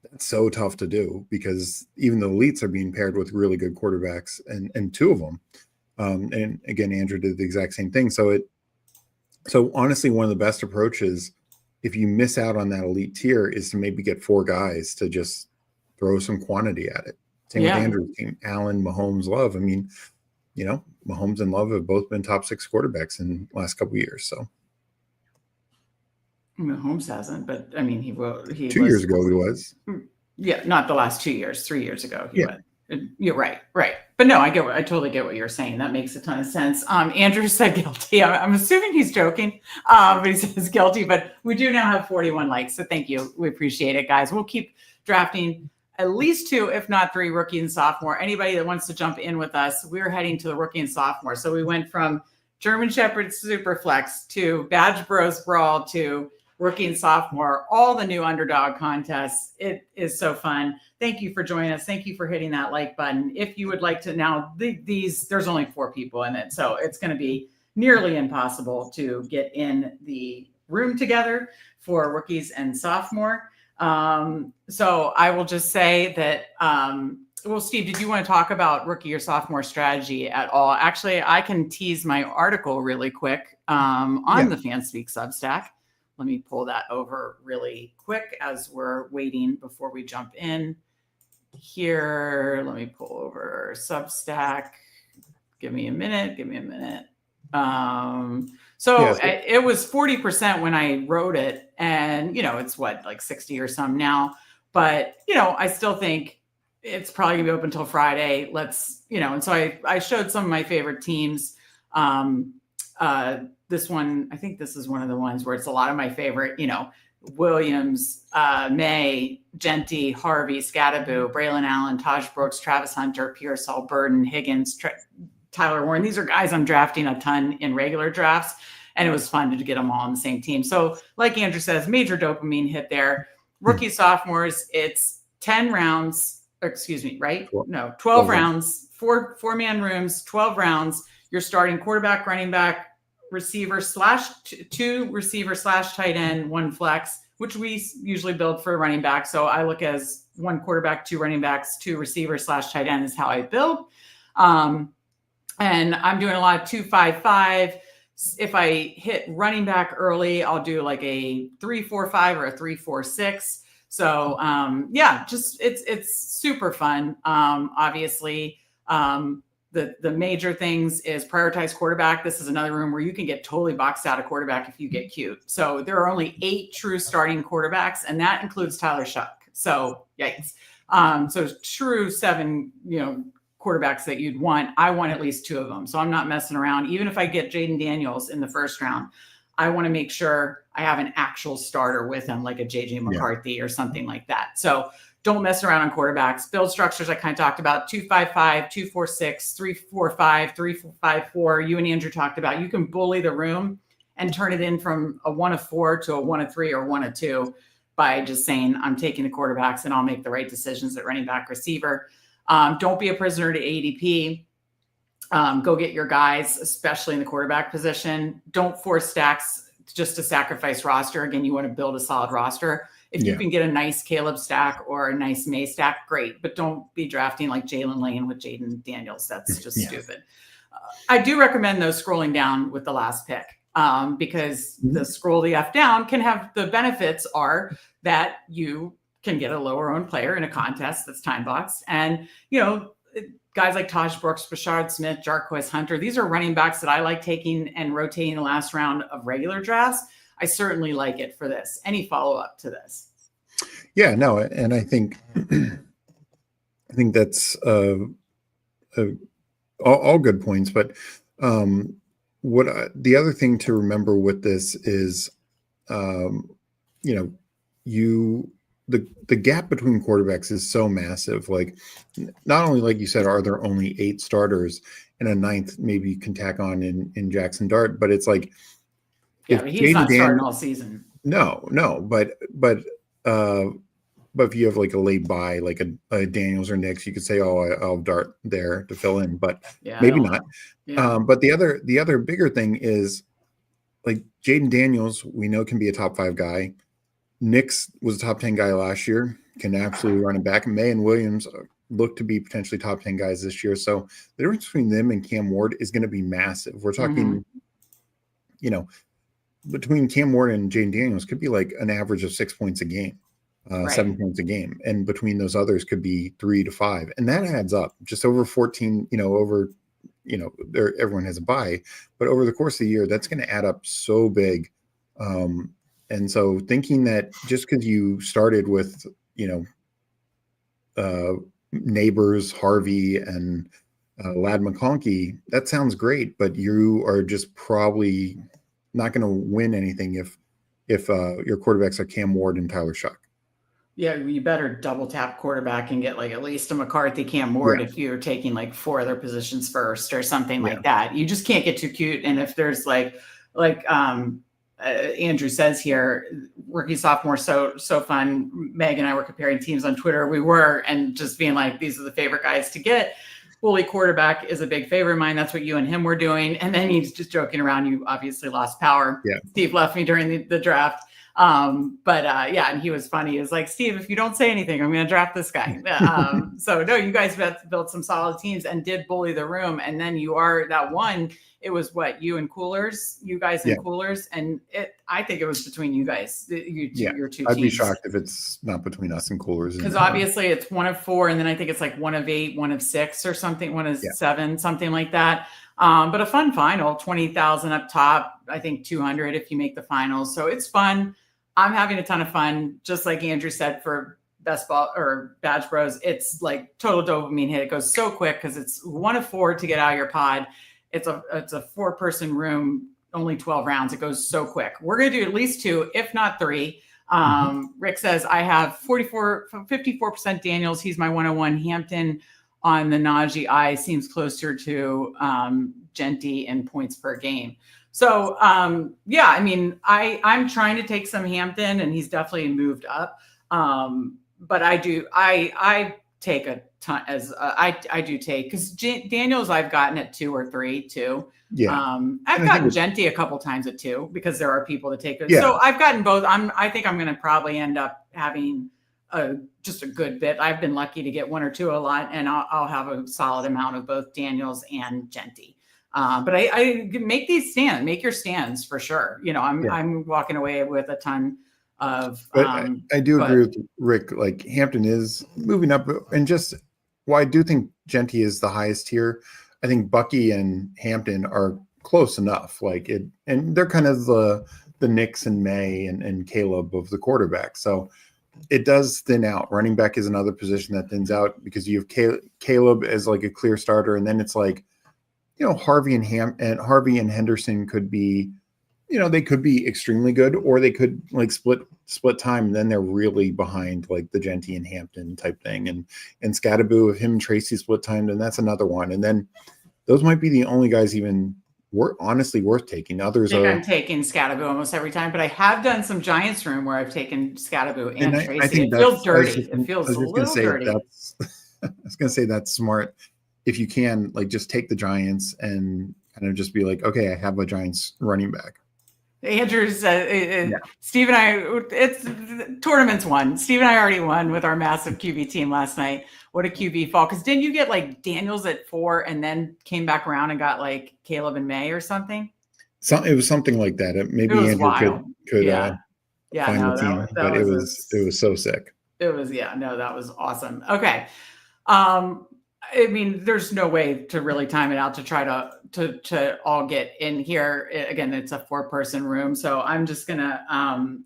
that's so tough to do because even the elites are being paired with really good quarterbacks and 2 of them. And again, Andrew did the exact same thing. So honestly, one of the best approaches, if you miss out on that elite tier, is to maybe get 4 guys to just throw some quantity at it. Same with Andrew's team, Allen, Mahomes, Love. I mean, Mahomes and Love have both been top 6 quarterbacks in the last couple of years. So Mahomes hasn't, but I mean, he 2 years ago he was. Yeah, not the last 2 years. 3 years ago he was. You're right. But no, I totally get what you're saying. That makes a ton of sense. Andrew said guilty. I'm assuming he's joking, but he says guilty. But we do now have 41 likes, so thank you. We appreciate it, guys. We'll keep drafting at least 2, if not 3, rookie and sophomore. Anybody that wants to jump in with us, we're heading to the rookie and sophomore. So we went from German Shepherd Superflex to Badge Bros Brawl to rookie and sophomore, all the new Underdog contests. It is so fun. Thank you for joining us. Thank you for hitting that like button. If you would like to now, there's only 4 people in it, so it's going to be nearly impossible to get in the room together for rookies and sophomore. So I will just say that, well, Steve, did you want to talk about rookie or sophomore strategy at all? Actually, I can tease my article really quick on the Fanspeak Substack. Let me pull that over really quick as we're waiting before we jump in here. Let me pull over Substack. Give me a minute. It was 40% when I wrote it, and it's like 60 or some now. But I still think it's probably gonna be open until Friday. And so I showed some of my favorite teams. This one, I think this is one of the ones where it's a lot of my favorite, Williams, May, Genty, Harvey, Scattaboo, Braylon Allen, Taj Brooks, Travis Hunter, Pearsall, Burden, Higgins, Tyler Warren. These are guys I'm drafting a ton in regular drafts, and it was fun to get them all on the same team. So like Andrew says, major dopamine hit there. Rookie sophomores, it's 10 rounds, right? No, 12 rounds, four-man rooms, 12 rounds. You're starting quarterback, running back, receiver slash two receiver slash tight end, one flex, which we usually build for running back. So I look as one quarterback, two running backs, two receiver slash tight end is how I build. And I'm doing a lot of 2-5-5. If I hit running back early, I'll do like a 3-4-5 or a 3-4-6. So yeah, just it's super fun. Obviously, the major things is prioritize quarterback. This is another room where you can get totally boxed out of quarterback if you get cute. So there are only 8 true starting quarterbacks, and that includes Tyler Shuck. So yikes. So true 7, quarterbacks that you'd want. I want at least 2 of them. So I'm not messing around. Even if I get Jaden Daniels in the first round, I want to make sure I have an actual starter with him, like a JJ McCarthy or something like that. So don't mess around on quarterbacks. Build structures I kind of talked about, 2-5-5, 2-4-6, 3-4-5, 3-5-4. You and Andrew talked about. You can bully the room and turn it in from a 1 of 4 to a 1 of 3 or 1 of 2 by just saying, I'm taking the quarterbacks and I'll make the right decisions at running back, receiver. Don't be a prisoner to ADP. Go get your guys, especially in the quarterback position. Don't force stacks just to sacrifice roster. Again, you want to build a solid roster. If you can get a nice Caleb stack or a nice May stack, great. But don't be drafting like Jalen Lane with Jaden Daniels. That's just stupid. I do recommend, though, scrolling down with the last pick because the scroll the F down can have the benefits are that you can get a lower owned player in a contest that's time boxed. And, guys like Taj Brooks, Bashard Smith, Jarquez Hunter, these are running backs that I like taking and rotating the last round of regular drafts. I certainly like it for this. Any follow-up to this? Yeah, no. And I think that's all good points. But the other thing to remember with this is, the gap between quarterbacks is so massive. Like, not only, like you said, are there only 8 starters and a 9th maybe you can tack on in Jackson Dart, but it's like, yeah, but he's not starting all season. No, but if you have like a late buy, like a Daniels or Nix, you could say, oh, I'll Dart there to fill in, but maybe not. Yeah. But the other bigger thing is, like, Jaden Daniels, we know can be a top 5 guy. Nix was a top 10 guy last year, can absolutely run it back. May and Williams look to be potentially top 10 guys this year. So the difference between them and Cam Ward is going to be massive. We're talking, between Cam Ward and Jaden Daniels could be like an average of 6 points a game, 7 points a game. And between those others could be 3 to 5. And that adds up just over 14, everyone has a bye, but over the course of the year, that's going to add up so big. And so thinking that just because you started with, Neighbors, Harvey, and Lad McConkey, that sounds great, but you are just probably not going to win anything if your quarterbacks are Cam Ward and Tyler Shuck. Yeah, you better double tap quarterback and get like at least a McCarthy, Cam Ward if you're taking like 4 other positions first or something like that. You just can't get too cute. And if there's like Andrew says here, rookie, sophomore, so fun. Meg and I were comparing teams on Twitter. We were, and just being like, these are the favorite guys to get. Bully quarterback is a big favorite of mine. That's what you and him were doing. And then he's just joking around. You obviously lost power. Yeah. Steve left me during the draft. And he was funny. He was like, Steve, if you don't say anything, I'm going to draft this guy. So no, you guys built some solid teams and did bully the room. And then you are that one. It was you and Coolers, you guys and Coolers. And I think it was between you guys, your 2 teams. I'd be shocked if it's not between us and Coolers. Because obviously it's 1 of 4. And then I think it's like 1 of 8, 1 of 6 or something, 1 of 7, something like that. But a fun final, 20,000 up top. I think 200 if you make the finals. So it's fun. I'm having a ton of fun. Just like Andrew said, for Best Ball or Badge Bros, it's like total dopamine hit. It goes so quick because it's 1 of 4 to get out of your pod. It's a 4-person room, only 12 rounds. It goes so quick. We're going to do at least 2, if not 3. Rick says I have 54% Daniels. He's my 101. Hampton on the Najee eye seems closer to Genty in points per game. So, I'm trying to take some Hampton, and he's definitely moved up. But I take a ton as I do take, because Daniels I've gotten at 2 or 3 too. Yeah. I've gotten Genty a couple times at 2 because there are people that take it. Yeah. So I've gotten both. I think I'm going to probably end up having just a good bit. I've been lucky to get 1 or 2 a lot, and I'll have a solid amount of both Daniels and Genty. But I make your stands for sure. You know, I'm walking away with a ton of. But I do agree with Rick. Like Hampton is moving up, and just I do think Genty is the highest tier. I think Bucky and Hampton are close enough. Like it, and they're kind of the Knicks and May and Caleb of the quarterback. So it does thin out. Running back is another position that thins out because you have Caleb as like a clear starter, and then it's like, you know, Harvey and Henderson could be, you know, they could be extremely good, or they could like split time. And then they're really behind like the Genty and Hampton type thing. And Scattaboo, if him and Tracy split time, then that's another one. And then those might be the only guys even honestly worth taking. Others I'm taking Scattaboo almost every time, but I have done some Giants room where I've taken Scattaboo and Tracy. I think it feels dirty. It feels a little dirty. I was going to say that's smart. If you can, like, just take the Giants and kind of just be like, okay, I have a Giants running back. Andrew said, Steve and I, it's tournaments won. Steve and I already won with our massive QB team last night. What a QB fall. Because didn't you get like Daniels at 4 and then came back around and got like Caleb and May or something? It was something like that. Maybe Andrew could find the team, but it was so sick. It was, that was awesome. Okay. I mean, there's no way to really time it out to try to all get in here. Again, it's a 4-person room. So I'm just going to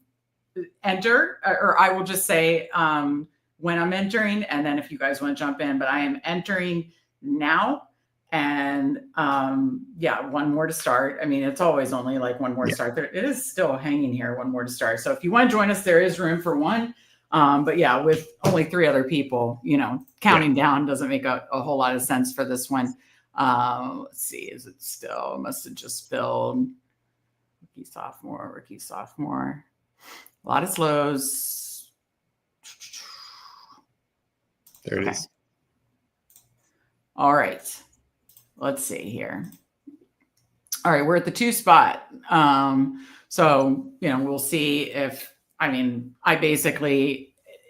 enter, or I will just say when I'm entering, and then if you guys want to jump in, but I am entering now. And 1 more to start. I mean, it's always only like 1 more to start. It is still hanging here, 1 more to start. So if you want to join us, there is room for 1. But with only 3 other people, you know, counting down doesn't make a whole lot of sense for this one. Let's see, is it still? Must have just filled rookie, sophomore. A lot of slows. There it is. All right. Let's see here. All right, we're at the 2 spot. So, you know, we'll see if,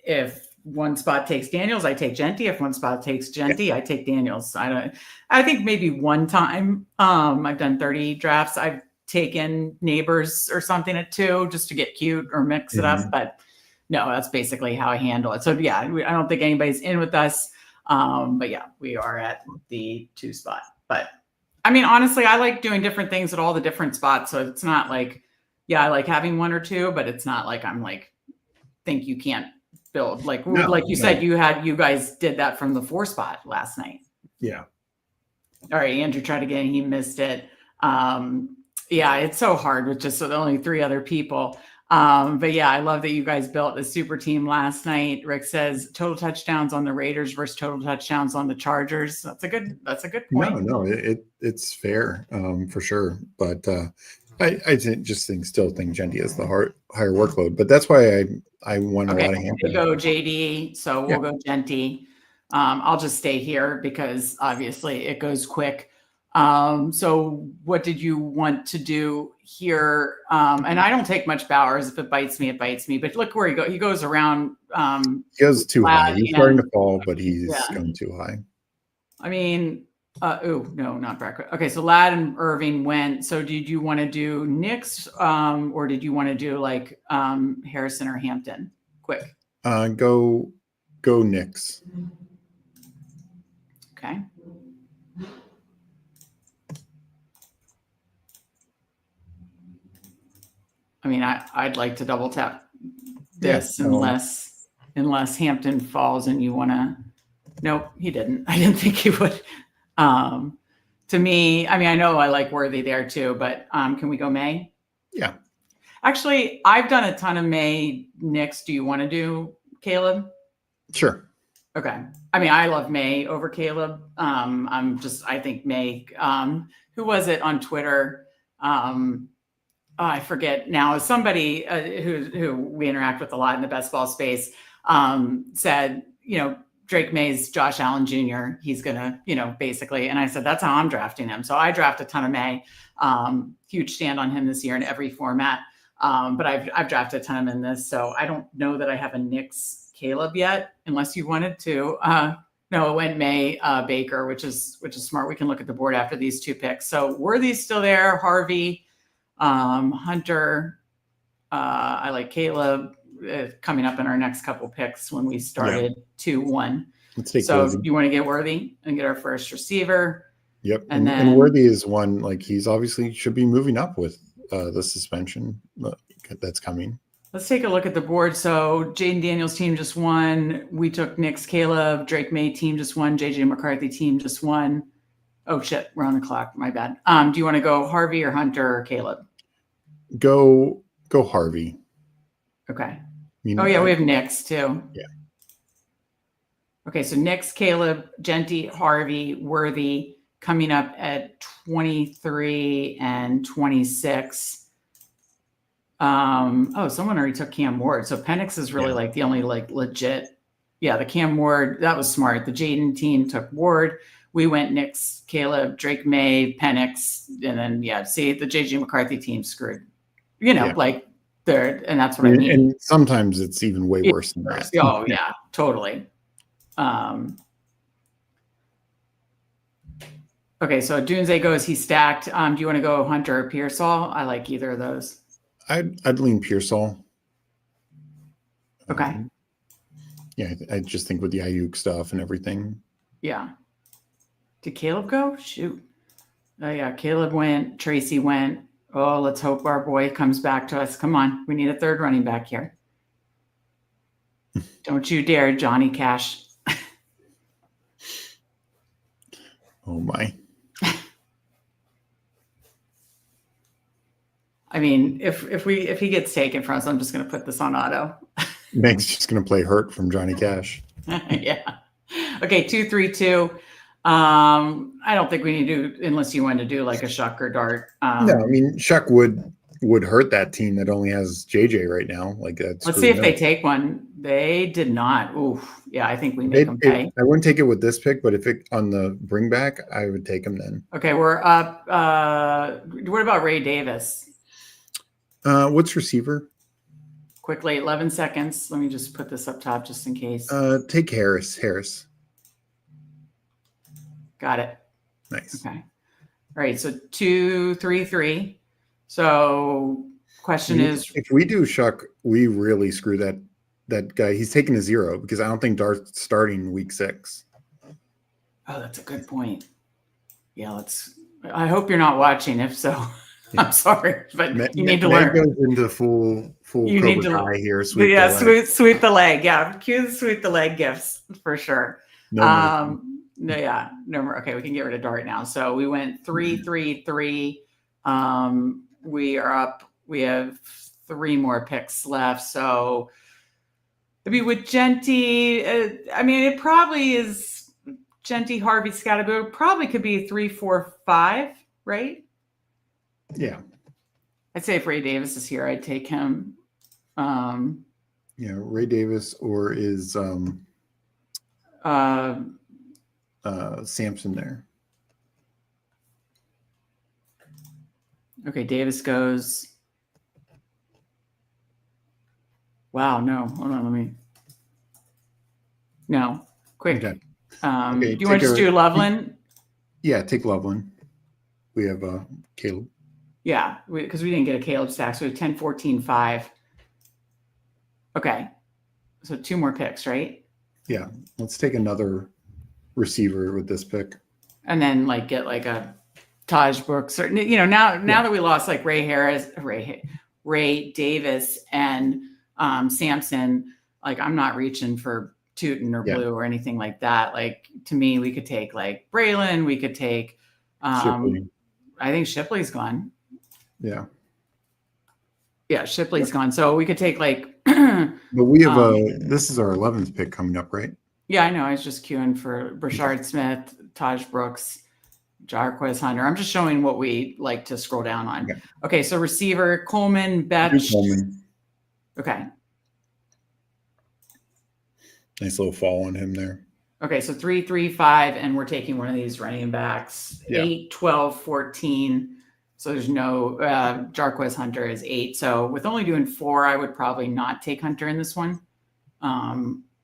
if 1 spot takes Daniels, I take Genty. If 1 spot takes Genty, I take Daniels. I think maybe 1 time, I've done 30 drafts. I've taken Neighbors or something at 2 just to get cute or mix it up. But no, that's basically how I handle it. So I don't think anybody's in with us. But we are at the 2 spot. But I mean, honestly, I like doing different things at all the different spots. So it's not like, I like having 1 or 2, but it's not like I'm like, think you can't build. Like you said, you guys did that from the 4 spot last night. Yeah. All right. Andrew tried again. He missed it. It's so hard with just only 3 other people. But I love that you guys built a super team last night. Rick says total touchdowns on the Raiders versus total touchdowns on the Chargers. That's a good point. No, it's fair, for sure. But, I still think Genty has the higher workload, but that's why I won a lot of Hampton. Go JD, so we'll go Genty. I'll just stay here because obviously it goes quick. So what did you want to do here? And I don't take much Bowers. If it bites me, it bites me. But look where he goes. He goes around. He goes too high. He's starting to fall, but he's going too high. I mean. No, not Brad. Okay, so Ladd and Irving went. So did you want to do Knicks, or did you want to do like Harrison or Hampton? Quick. Go Knicks. Okay. I mean, I'd like to double tap this unless Hampton falls and you want to. Nope, he didn't. I didn't think he would. To me, I mean, I know I like Worthy there too, but can we go May? Yeah. Actually, I've done a ton of May Knicks. Do you want to do Caleb? Sure. Okay. I mean, I love May over Caleb. I think May, who was it on Twitter? I forget now. Somebody who we interact with a lot in the best ball space said, you know, Drake May's Josh Allen Jr. He's going to, basically. And I said, that's how I'm drafting him. So I draft a ton of May. Huge stand on him this year in every format. But I've drafted a ton of him in this. So I don't know that I have a Knicks Caleb yet, unless you wanted to. No, it went May Baker, which is smart. We can look at the board after these 2 picks. So Worthy's still there. Harvey, Hunter. I like Caleb coming up in our next couple picks when we started 2-1. Let's take so Worthy. You want to get Worthy and get our first receiver. Yep. And Worthy is one, like, he's obviously should be moving up with the suspension that's coming. Let's take a look at the board. So Jaden Daniels team just won. We took Knicks Caleb. Drake May team just won. JJ McCarthy team just won. Oh shit, we're on the clock. My bad. Do you want to go Harvey or Hunter or Caleb? Go Harvey. Okay. We have Knicks too. Yeah. Okay, so Knicks, Caleb, Genty, Harvey, Worthy coming up at 23 and 26. Someone already took Cam Ward. So Penix is really like the only like legit. Yeah, the Cam Ward, that was smart. The Jaden team took Ward. We went Knicks, Caleb, Drake May, Penix, and then the JJ McCarthy team screwed. Like they're, and that's what I mean. And sometimes it's even way worse than that. Oh yeah, totally. Okay, so Dunze goes, he's stacked. Do you want to go Hunter or Pearsall? I like either of those. I'd lean Pearsall. Okay. I just think with the Ayuk stuff and everything. Yeah. Did Caleb go? Shoot. Oh yeah, Caleb went. Tracy went. Oh, let's hope our boy comes back to us. Come on, we need a third running back here. Don't you dare, Johnny Cash. Oh my. I mean, if he gets taken from us, I'm just going to put this on auto. Meg's just going to play Hurt from Johnny Cash. Yeah. Okay, 2-3-2. I don't think we need to, unless you want to do like a Shuck or Dart. No, I mean, Shuck would hurt that team that only has JJ right now. Like that's. Let's see if they take one. They did not. Oof. Yeah, I think we make them pay. I wouldn't take it with this pick, but if it on the bring back, I would take him then. Okay, we're up. What about Ray Davis? What's receiver? Quickly, 11 seconds. Let me just put this up top just in case. Take Harris. Got it. Nice. Okay. All right. So 2-3-3. So question is, if we do Shuck, we really screw that guy. He's taking a 0 because I don't think Dart's starting week 6. Oh, that's a good point. Yeah, I hope you're not watching. If so, yeah. I'm sorry, but you need to learn. Goes into full you need to high here. Sweep the leg. Yeah, cue the sweep the leg gifts for sure. No more. Okay, we can get rid of Dart now. So we went 3-3-3. We are up. We have 3 more picks left. So I mean, with Genty, it probably is Genty, Harvey, Scottaboo. Probably could be 3-4-5, right? Yeah. I'd say if Ray Davis is here, I'd take him. Ray Davis or is Sampson there. Okay, Davis goes. Wow, no. Hold on, No, quick. Okay. Do you want to just do Loveland? Yeah, take Loveland. We have Caleb. Yeah, because we didn't get a Caleb stack, so we have 10, 14, 5. Okay, so 2 more picks, right? Yeah, let's take another receiver with this pick. And then get a Taj Brooks, or now that we lost Ray Davis and Sampson, I'm not reaching for Tootin or Blue or anything like that. To me, we could take Braylon, we could take Shipley. I think Shipley's gone. Yeah. Yeah, Shipley's gone. So we could take but we have this is our 11th pick coming up, right? Yeah, I know. I was just queuing for Brashard Smith, Taj Brooks, Jarquez Hunter. I'm just showing what we like to scroll down on. Okay, so receiver, Coleman, Betch. Okay. Nice little fall on him there. Okay, so 3, 3, 5, and we're taking one of these running backs. 8, 12, 14. So there's no Jarquez Hunter is 8. So with only doing 4, I would probably not take Hunter in this one.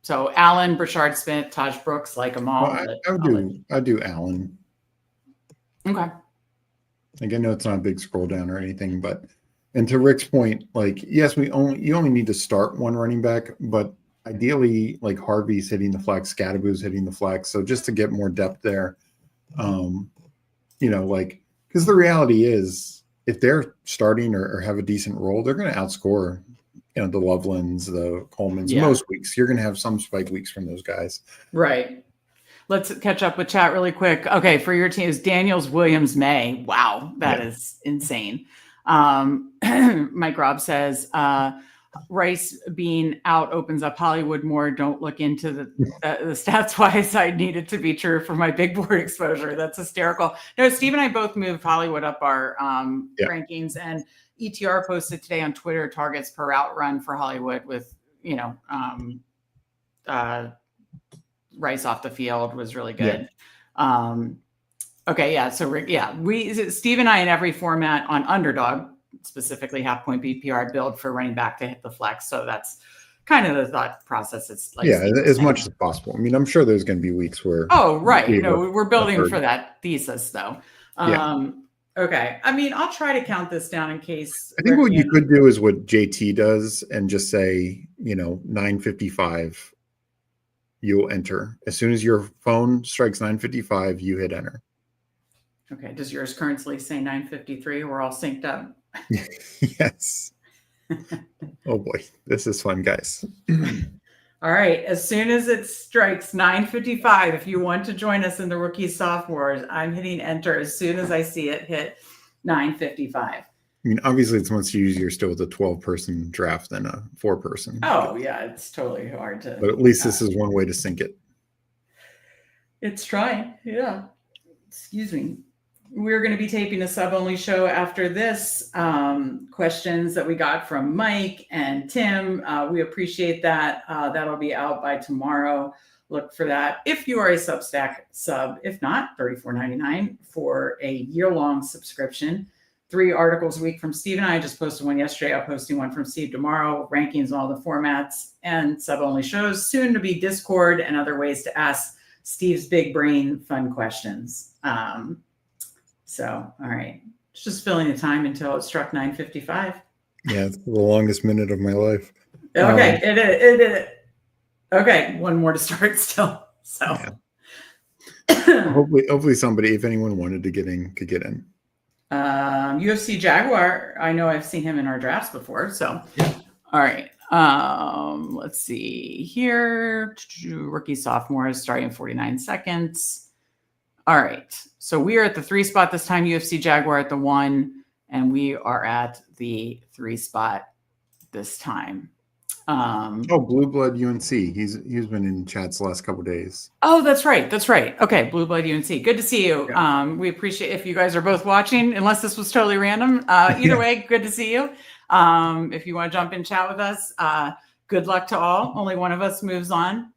So Allen, Brashard Smith, Taj Brooks, like them all. Well, I do Allen. Okay. Like, I know it's not a big scroll down or anything, but and to Rick's point, like, yes, you only need to start one running back, but ideally, like, Harvey's hitting the flex, Scadaboo's hitting the flex. So just to get more depth there, like, because the reality is, if they're starting or have a decent role, they're going to outscore, the Lovelands, the Colemans. Most weeks, you're going to have some spike weeks from those guys. Right. Let's catch up with chat really quick. Okay, for your team is Daniels, Williams, May. Wow, that is insane. Mike Robb says, Rice being out opens up Hollywood more. Don't look into the stats wise. I need it to be true for my big board exposure. That's hysterical. No, Steve and I both moved Hollywood up our rankings, and ETR posted today on Twitter targets per route run for Hollywood with, Rice off the field was really good. Okay. Yeah. So Rick, Steve and I in every format on Underdog, specifically half point BPR build for running back to hit the flex. So that's kind of the thought process. It's like, as much as possible. I mean, I'm sure there's going to be weeks where. Oh, right. We're building for that thesis though. Okay. I mean, I'll try to count this down in case. I think what you could do is what JT does and just say, 9:55. You'll enter. As soon as your phone strikes 9:55, you hit enter. Okay. Does yours currently say 9:53? We're all synced up. Yes. Oh boy, this is fun, guys. All right. As soon as it strikes 9:55, if you want to join us in the rookie sophomores, I'm hitting enter as soon as I see it hit 9:55. I mean, obviously, it's much easier still with a 12-person draft than a 4-person. Oh, yeah. It's totally hard to. But at least this is one way to sync it. It's trying. Yeah. Excuse me. We're going to be taping a sub-only show after this. Questions that we got from Mike and Tim. We appreciate that. That'll be out by tomorrow. Look for that. If you are a Substack sub, if not, $34.99 for a year-long subscription. 3 articles a week from Steve and I. Just posted one yesterday. I'll posting one from Steve tomorrow. Rankings, all the formats, and sub-only shows. Soon to be Discord and other ways to ask Steve's big brain fun questions. All right. Just filling the time until it struck 9:55. Yeah, it's the longest minute of my life. Okay, it is. Okay, one more to start still. So hopefully somebody, if anyone wanted to get in, could get in. UFC Jaguar, I know I've seen him in our drafts before. So, all right. Let's see here. Rookie sophomores starting in 49 seconds. All right. So we are at the 3 spot this time. UFC Jaguar at the 1, and we are at the 3 spot this time. Blue Blood UNC. He's been in chats the last couple of days. Oh, that's right. Okay, Blue Blood UNC. Good to see you. Yeah. We appreciate if you guys are both watching, unless this was totally random. Either way, good to see you. If you want to jump in chat with us, good luck to all. Only one of us moves on.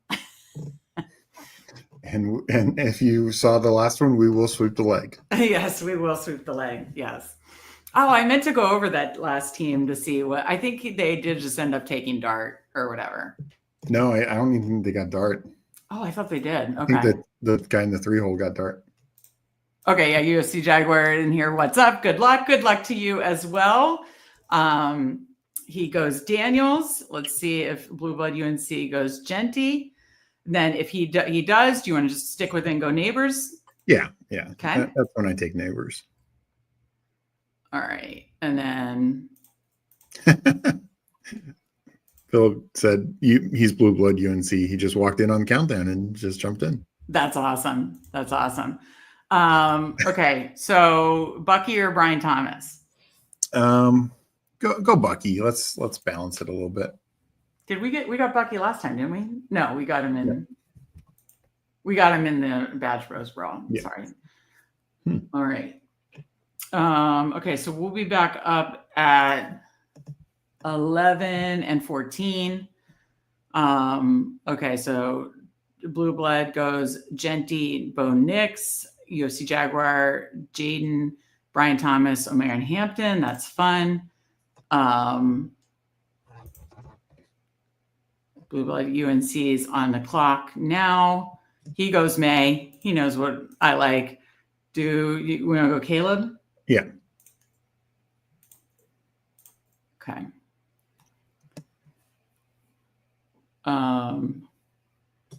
And if you saw the last one, we will sweep the leg. Yes, we will sweep the leg. Yes. Oh, I meant to go over that last team to see what I think they did just end up taking Dart or whatever. No, I don't even think they got Dart. Oh, I thought they did. Okay. I think that the guy in the 3-hole got Dart. Okay, yeah, UFC Jaguar in here. What's up? Good luck. Good luck to you as well. He goes Daniels. Let's see if Blue Blood UNC goes Genty. Then if he does, do you want to just stick with and go Neighbors? Yeah. Okay. That's when I take Neighbors. All right. And then Philip said he's Blue Blood UNC. He just walked in on countdown and just jumped in. That's awesome. Okay. So Bucky or Brian Thomas? Go Bucky. Let's balance it a little bit. We got Bucky last time, didn't we? No, we got him in. Yeah. We got him in the Badge Bros Brawl. Yeah. Sorry. All right. Okay, so we'll be back up at 11 and 14. Okay, so Blue Blood goes Genty, Bo Nix, UFC Jaguar, Jaden, Brian Thomas, O'Marion Hampton. That's fun. Blue Blood UNC is on the clock now. He goes May. He knows what I like. Do you want to go Caleb? Yeah. Okay.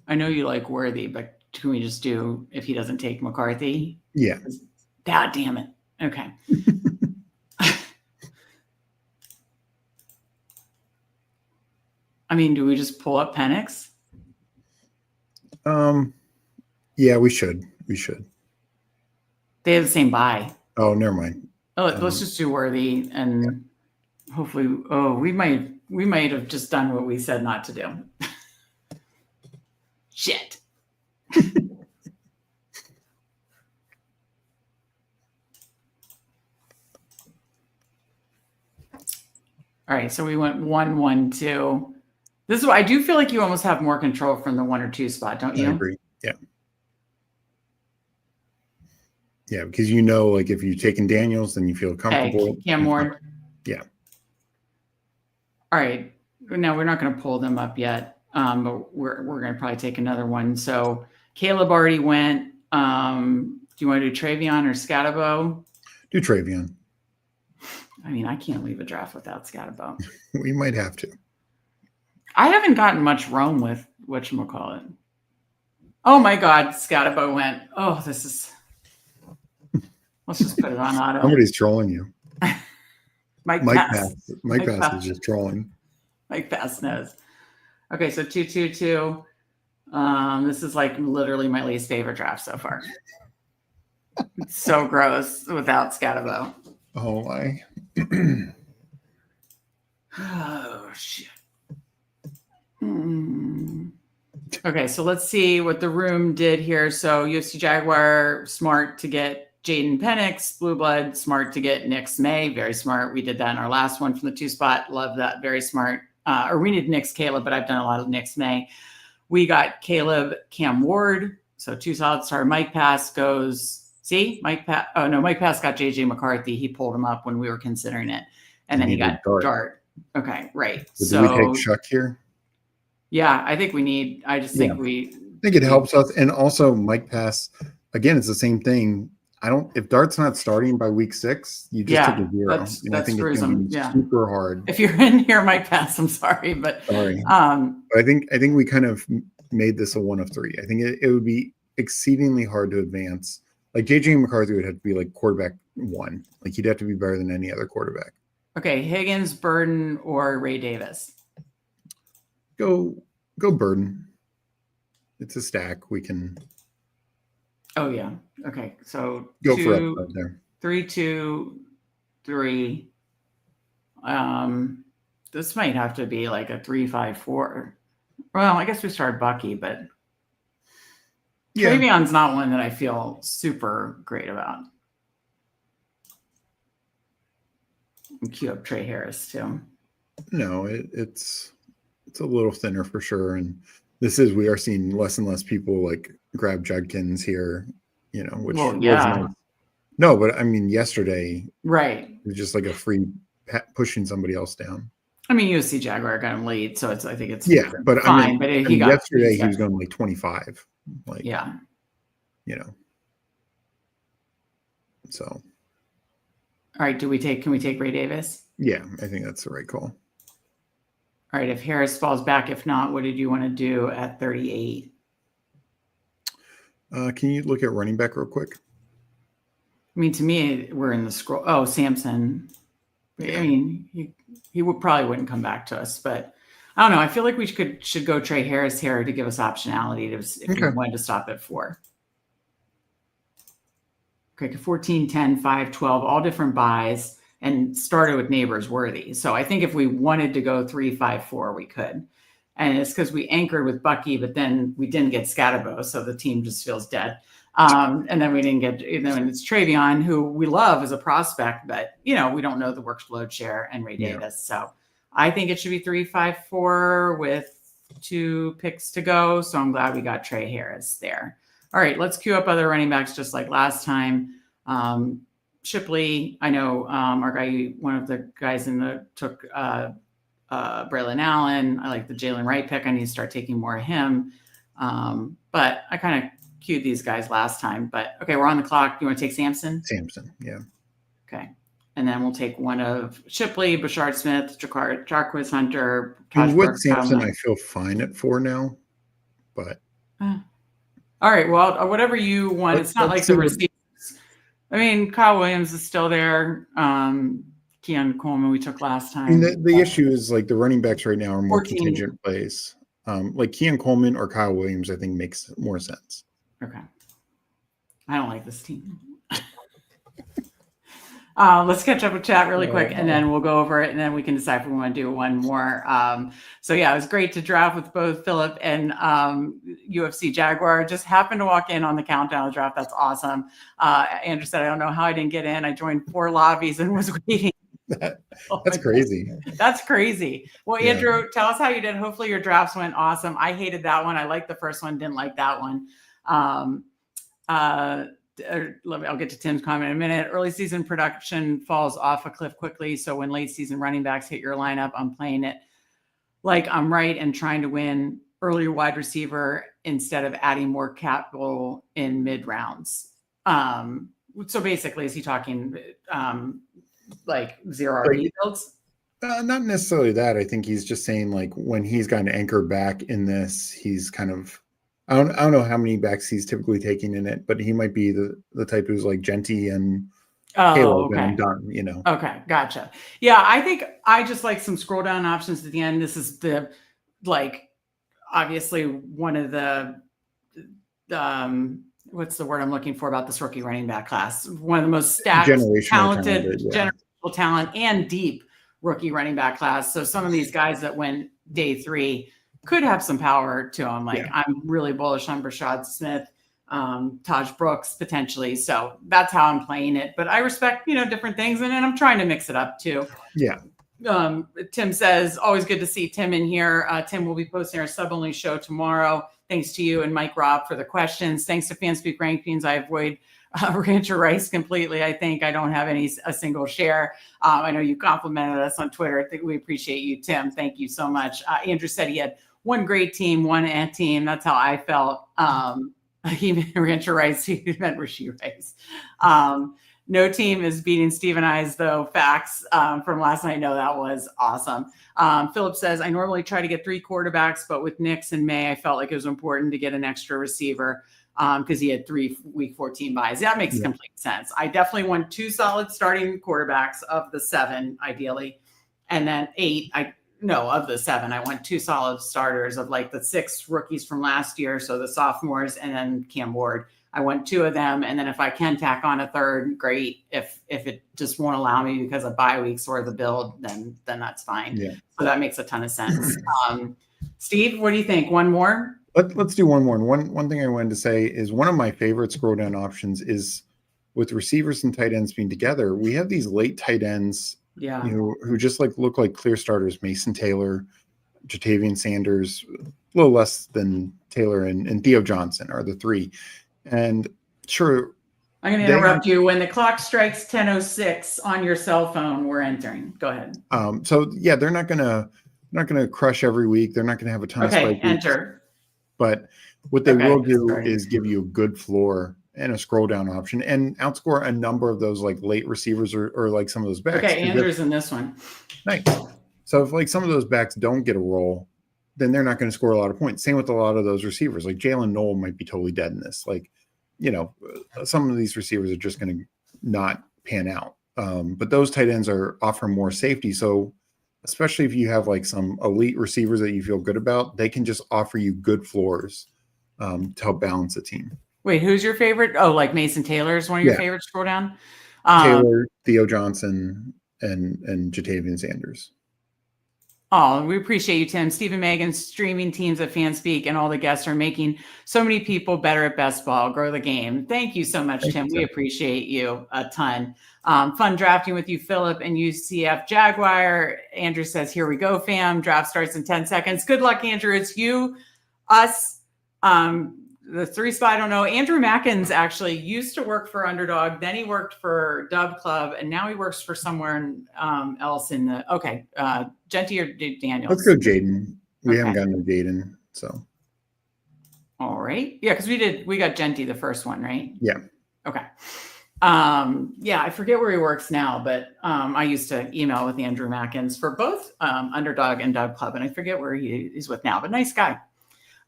I know you like Worthy, but can we just do if he doesn't take McCarthy? Yeah. God damn it. Okay. I mean, do we just pull up Penix? Yeah, we should. We should. They have the same buy. Oh, never mind. Oh, let's just do Worthy and hopefully. Oh, we might have just done what we said not to do. Shit. All right, so we went 1-1-2. This is why I do feel like you almost have more control from the 1 or 2 spot, don't you? I agree. Yeah. Yeah, because like if you're taking Daniels, then you feel comfortable. Okay, Cam Ward. Yeah. All right. Now we're not going to pull them up yet, but we're going to probably take another one. So Caleb already went. Do you want to do Travion or Scatabo? Do Travion. I mean, I can't leave a draft without Scatabo. We might have to. I haven't gotten much Rome with whatchamacallit. Oh my God, Scatabo went. Oh, this is. Let's just put it on auto. Somebody's trolling you. Mike Pass. Mike Pass is just trolling. Mike Pass knows. Okay, so 2-2-2. This is like literally my least favorite draft so far. It's so gross without Scatabo. Oh my. Oh shit. Okay, so let's see what the room did here. So UFC Jaguar, smart to get Jaden Penix. Blue Blood, smart to get Nix May. Very smart. We did that in our last one from the 2 spot. Love that. Very smart. Or we need Nix Caleb, but I've done a lot of Nix May. We got Caleb Cam Ward. So 2 solid star. Mike Pass goes. See, Mike Pass. Oh no, Mike Pass got JJ McCarthy. He pulled him up when we were considering it, and then he got Dart. Okay, right. So do we take Shuck here? Yeah, I think we need. I just think I think it helps us, and also Mike Pass. Again, it's the same thing. If Dart's not starting by week 6, you just take a 0. And I think it's going to be super hard. If you're in here, Mike Pass, I'm sorry, but sorry. But I think we kind of made this a 1 of 3. I think it would be exceedingly hard to advance. Like JJ McCarthy would have to be like quarterback 1. Like he'd have to be better than any other quarterback. Okay, Higgins, Burden, or Ray Davis. Go Burden. It's a stack. We can. Oh yeah. Okay. So go for upside there. 3-2-3. This might have to be like a 3-5-4. Well, I guess we start Bucky, but Travion's not one that I feel super great about. And cue up Trey Harris too. No, it's a little thinner for sure, and we are seeing less and less people like grab Judkins here, which was nice. No, but I mean yesterday, right? It was just like a free pushing somebody else down. I mean, USC Jaguar got him late, so I think it's but fine. But he got yesterday. He was going like 25. Like So. All right. Can we take Ray Davis? Yeah, I think that's the right call. All right. If Harris falls back, if not, what did you want to do at 38? Can you look at running back real quick? I mean, to me, we're in the scroll. Oh, Samson. Yeah. I mean, he probably wouldn't come back to us, but I don't know. I feel like we should go Trey Harris here to give us optionality if we wanted to stop at 4. Okay, 14, 10, 5, 12, all different buys, and started with Neighbors Worthy. So I think if we wanted to go 3, 5, 4, we could. And it's because we anchored with Bucky, but then we didn't get Scatabo, so the team just feels dead. And then we didn't get, and it's Travion, who we love as a prospect, but we don't know the workload share and Ray Davis. So I think it should be 3, 5, 4 with 2 picks to go. So I'm glad we got Trey Harris there. All right, let's queue up other running backs just like last time. Shipley, I know our guy, one of the guys took Braylon Allen. I like the Jalen Wright pick. I need to start taking more of him. But I kind of queued these guys last time. But okay, we're on the clock. You want to take Sampson? Sampson, yeah. Okay. And then we'll take one of Shipley, Bashard Smith, Jarquez Hunter. With Sampson, I feel fine at 4 now. But all right, well, whatever you want. It's not like the receivers. I mean, Kyle Williams is still there. Keon Coleman we took last time. I mean, the issue is like the running backs right now are more contingent plays. Like Keon Coleman or Kyle Williams, I think makes more sense. Okay. I don't like this team. Let's catch up with chat really quick, and then we'll go over it, and then we can decide if we want to do one more. So yeah, it was great to draft with both Philip and UFC Jaguar. Just happened to walk in on the countdown of the draft. That's awesome. Andrew said, I don't know how I didn't get in. I joined 4 lobbies and was waiting. That's crazy. That's crazy. Well, Andrew, tell us how you did. Hopefully your drafts went awesome. I hated that one. I liked the first one, didn't like that one. I'll get to Tim's comment in a minute. Early season production falls off a cliff quickly. So when late season running backs hit your lineup, I'm playing it like I'm right and trying to win earlier wide receiver instead of adding more capital in mid rounds. So basically, is he talking like zero RB builds? Not necessarily that. I think he's just saying like when he's got an anchor back in this, he's kind of, I don't know how many backs he's typically taking in it, but he might be the type who's like Genty and Caleb and done, you know. Okay, gotcha. Yeah, I think I just like some scroll down options at the end. This is the like obviously one of the what's the word I'm looking for about this rookie running back class? One of the most stacked, talented, generational talent and deep rookie running back class. So some of these guys that went day 3 could have some power to them. Like I'm really bullish on Brashad Smith, Taj Brooks potentially. So that's how I'm playing it. But I respect, different things, and I'm trying to mix it up too. Yeah. Tim says, always good to see Tim in here. Tim will be posting our sub-only show tomorrow. Thanks to you and Mike Robb for the questions. Thanks to Fanspeak Rankings. I avoid Rancher Rice completely. I think I don't have a single share. I know you complimented us on Twitter. I think we appreciate you, Tim. Thank you so much. Andrew said he had one great team, one ant team. That's how I felt. He meant Rancher Rice. He meant Rashee Rice. No team is beating Steve and I's, though. Facts from last night. No, that was awesome. Philip says, I normally try to get 3 quarterbacks, but with Knicks in May, I felt like it was important to get an extra receiver because he had 3 week 14 buys. That makes complete sense. I definitely want 2 solid starting quarterbacks of the 7, ideally. And then 8, of the 7, I want 2 solid starters of like the 6 rookies from last year. So the sophomores and then Cam Ward. I want 2 of them. And then if I can tack on a 3rd, great. If it just won't allow me because of bye weeks or the build, then that's fine. Yeah. So that makes a ton of sense. Steve, what do you think? One more? Let's do one more. And one thing I wanted to say is one of my favorite scroll down options is with receivers and tight ends being together. We have these late tight ends who just look like clear starters. Mason Taylor, Jatavian Sanders, a little less than Taylor and Theo Johnson are the 3. And sure, I'm going to interrupt you. When the clock strikes 10:06 on your cell phone, we're entering. Go ahead. So yeah, they're not gonna crush every week. They're not gonna have a ton of spike enter. Weeks, but what they will do is give you a good floor and a scroll down option and outscore a number of those like late receivers or like some of those backs. Okay, Andrew's in this one. Nice. So if like some of those backs don't get a roll, then they're not going to score a lot of points. Same with a lot of those receivers. Like Jalen Noel might be totally dead in this. Like, some of these receivers are just going to not pan out. But those tight ends offer more safety. So especially if you have like some elite receivers that you feel good about, they can just offer you good floors to help balance the team. Wait, who's your favorite? Oh, like Mason Taylor is one of your favorites. Scroll down. Taylor, Theo Johnson, and Jatavian Sanders. Oh, we appreciate you, Tim. Steve and Megan, streaming teams at Fanspeak, and all the guests are making so many people better at best ball. Grow the game. Thank you so much, Tim. We appreciate you a ton. Fun drafting with you, Philip and UCF Jaguar. Andrew says, here we go, fam. Draft starts in 10 seconds. Good luck, Andrew. It's you, us, the 3 spot, I don't know. Andrew Mackins actually used to work for Underdog. Then he worked for Dub Club, and now he works for somewhere else in the. Okay, Genty or Daniels? Let's go, Jaden. We haven't gotten to Jaden, so. All right, yeah, because we got Genty the first one, right? Yeah. Okay. Yeah, I forget where he works now, but I used to email with Andrew Mackins for both Underdog and Dub Club, and I forget where he's with now, but nice guy.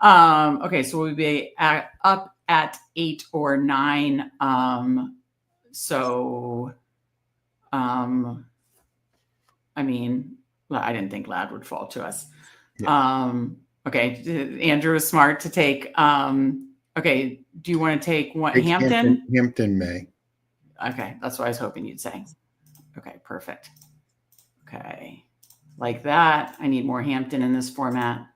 Okay, so we'll be up at 8 or 9. I mean, I didn't think Lad would fall to us. Yeah. Okay, Andrew is smart to take. Okay, do you want to take one? Hampton? Hampton May. Okay, that's what I was hoping you'd say. Okay, perfect. Okay, like that. I need more Hampton in this format.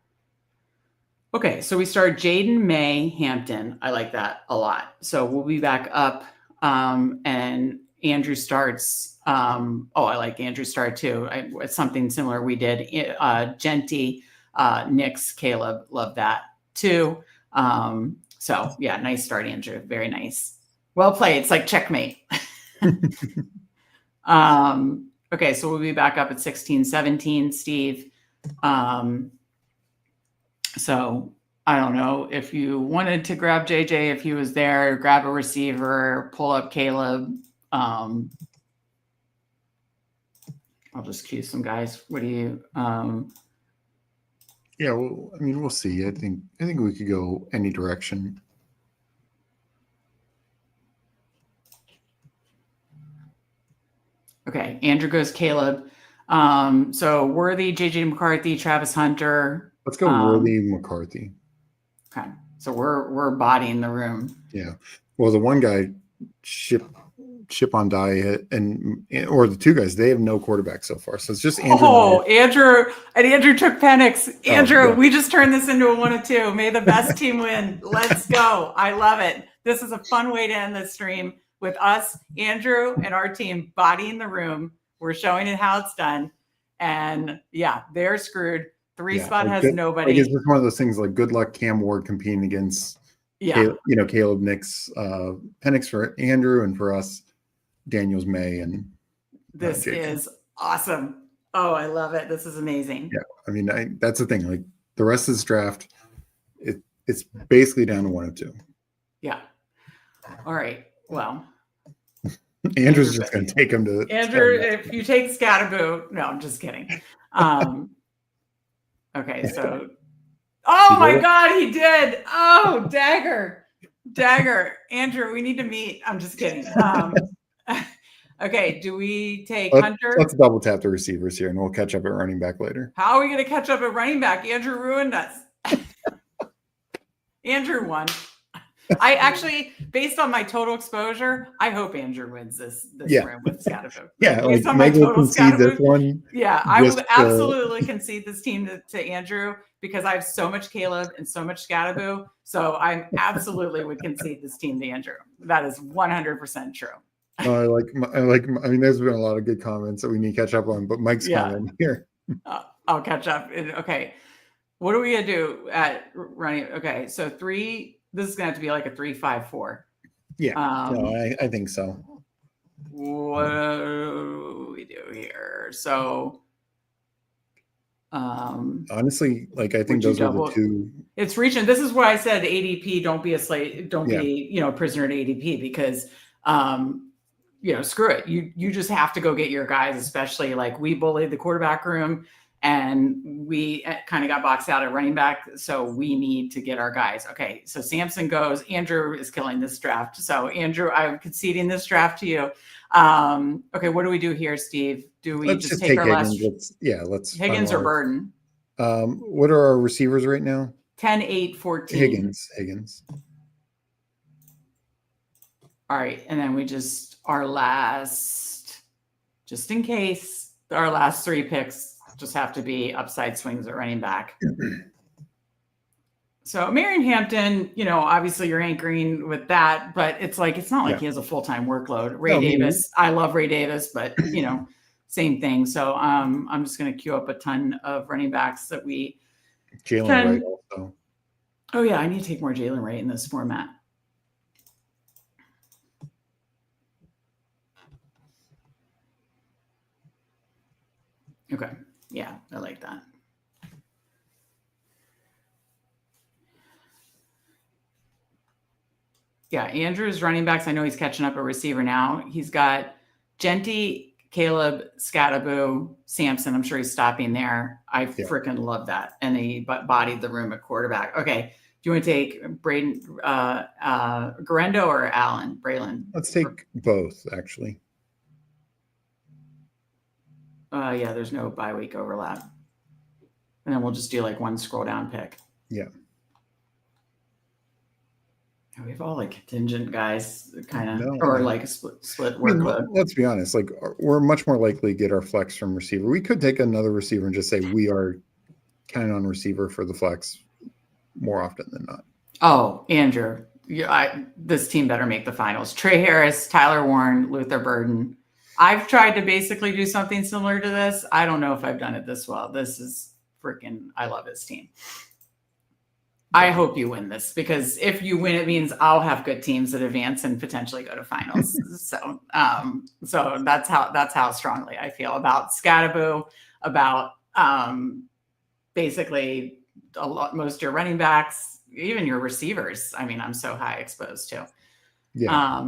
Okay, so we start Jaden, May, Hampton. I like that a lot. So we'll be back up, and Andrew starts. I like Andrew start too. It's something similar we did. Genty, Nix, Caleb, love that too. So yeah, nice start, Andrew. Very nice. Well played. It's like checkmate. Okay, so we'll be back up at 16, 17, Steve. So I don't know if you wanted to grab JJ, if he was there, grab a receiver, pull up Caleb. I'll just cue some guys. What do you? Yeah, well, I mean, we'll see. I think we could go any direction. Okay, Andrew goes Caleb. So Worthy, JJ McCarthy, Travis Hunter. Let's go Worthy McCarthy. Okay, so we're bodying the room. Yeah. Well, the one guy, Ship on die, or the 2 guys, they have no quarterback so far. So it's just Andrew. Oh, Andrew took Penix. Andrew, we just turned this into a 1 of 2. May the best team win. Let's go. I love it. This is a fun way to end the stream with us, Andrew, and our team bodying the room. We're showing it how it's done. And yeah, they're screwed. 3 spot has nobody. It's just one of those things like good luck Cam Ward competing against Caleb, Nix, Penix for Andrew, and for us, Daniels, May, and this is awesome. Oh, I love it. This is amazing. Yeah, I mean, that's the thing. Like the rest of this draft, it's basically down to 1 of 2. Yeah. All right. Well, Andrew's just going to take him to Andrew. If you take Scataboo, no, I'm just kidding. Okay, so my God, he did. Oh, dagger. Andrew, we need to meet. I'm just kidding. Okay, do we take Hunter? Let's double tap the receivers here, and we'll catch up at running back later. How are we going to catch up at running back? Andrew ruined us. Andrew won. I actually, based on my total exposure, I hope Andrew wins this room with Scataboo. Yeah, based on my total concede this one. Yeah, I will absolutely concede this team to Andrew because I have so much Caleb and so much Scataboo. So I absolutely would concede this team to Andrew. That is 100% true. I mean, there's been a lot of good comments that we need to catch up on, but Mike's comment here. I'll catch up. Okay. What are we going to do at running? Okay. So 3, this is going to have to be like a 3-5-4. Yeah. I think so. What do we do here? So, honestly, like I think those are the 2. It's reaching. This is why I said ADP. Don't be a slave. Don't be a prisoner to ADP because screw it. You just have to go get your guys. Especially like we bullied the quarterback room and we kind of got boxed out at running back. So we need to get our guys. Okay. So Samson goes. Andrew is killing this draft. So Andrew, I'm conceding this draft to you. Okay. What do we do here, Steve? Do we just take our Higgins. Let's Higgins or Burden. What are our receivers right now? 10, 8, 14. Higgins. All right. And then we just, our last, just in case, our last 3 picks just have to be upside swings at running back. So Marion Hampton, obviously you're anchoring with that, but it's not like he has a full-time workload. Ray Davis, I love Ray Davis, but same thing. So I'm just going to queue up a ton of running backs that we Jalen Wright also. Oh yeah, I need to take more Jalen Wright in this format. Okay. Yeah, I like that. Yeah, Andrew's running backs. I know he's catching up a receiver now. He's got Genty, Caleb, Scattaboo, Sampson. I'm sure he's stopping there. I freaking love that. And he bodied the room at quarterback. Okay. Do you want to take Braden, Garendo or Allen? Braylon? Let's take both, actually. Yeah, there's no bye week overlap. And then we'll just do one scroll down pick. Yeah. We have all contingent guys kind of, or a split workload. Let's be honest. We're much more likely to get our flex from receiver. We could take another receiver and just say we are counting on receiver for the flex more often than not. Oh, Andrew, this team better make the finals. Trey Harris, Tyler Warren, Luther Burden. I've tried to basically do something similar to this. I don't know if I've done it this well. This is freaking, I love this team. I hope you win this, because if you win, it means I'll have good teams that advance and potentially go to finals. So that's how strongly I feel about Scattaboo, about basically most of your running backs, even your receivers. I mean, I'm so high exposed to. Yeah.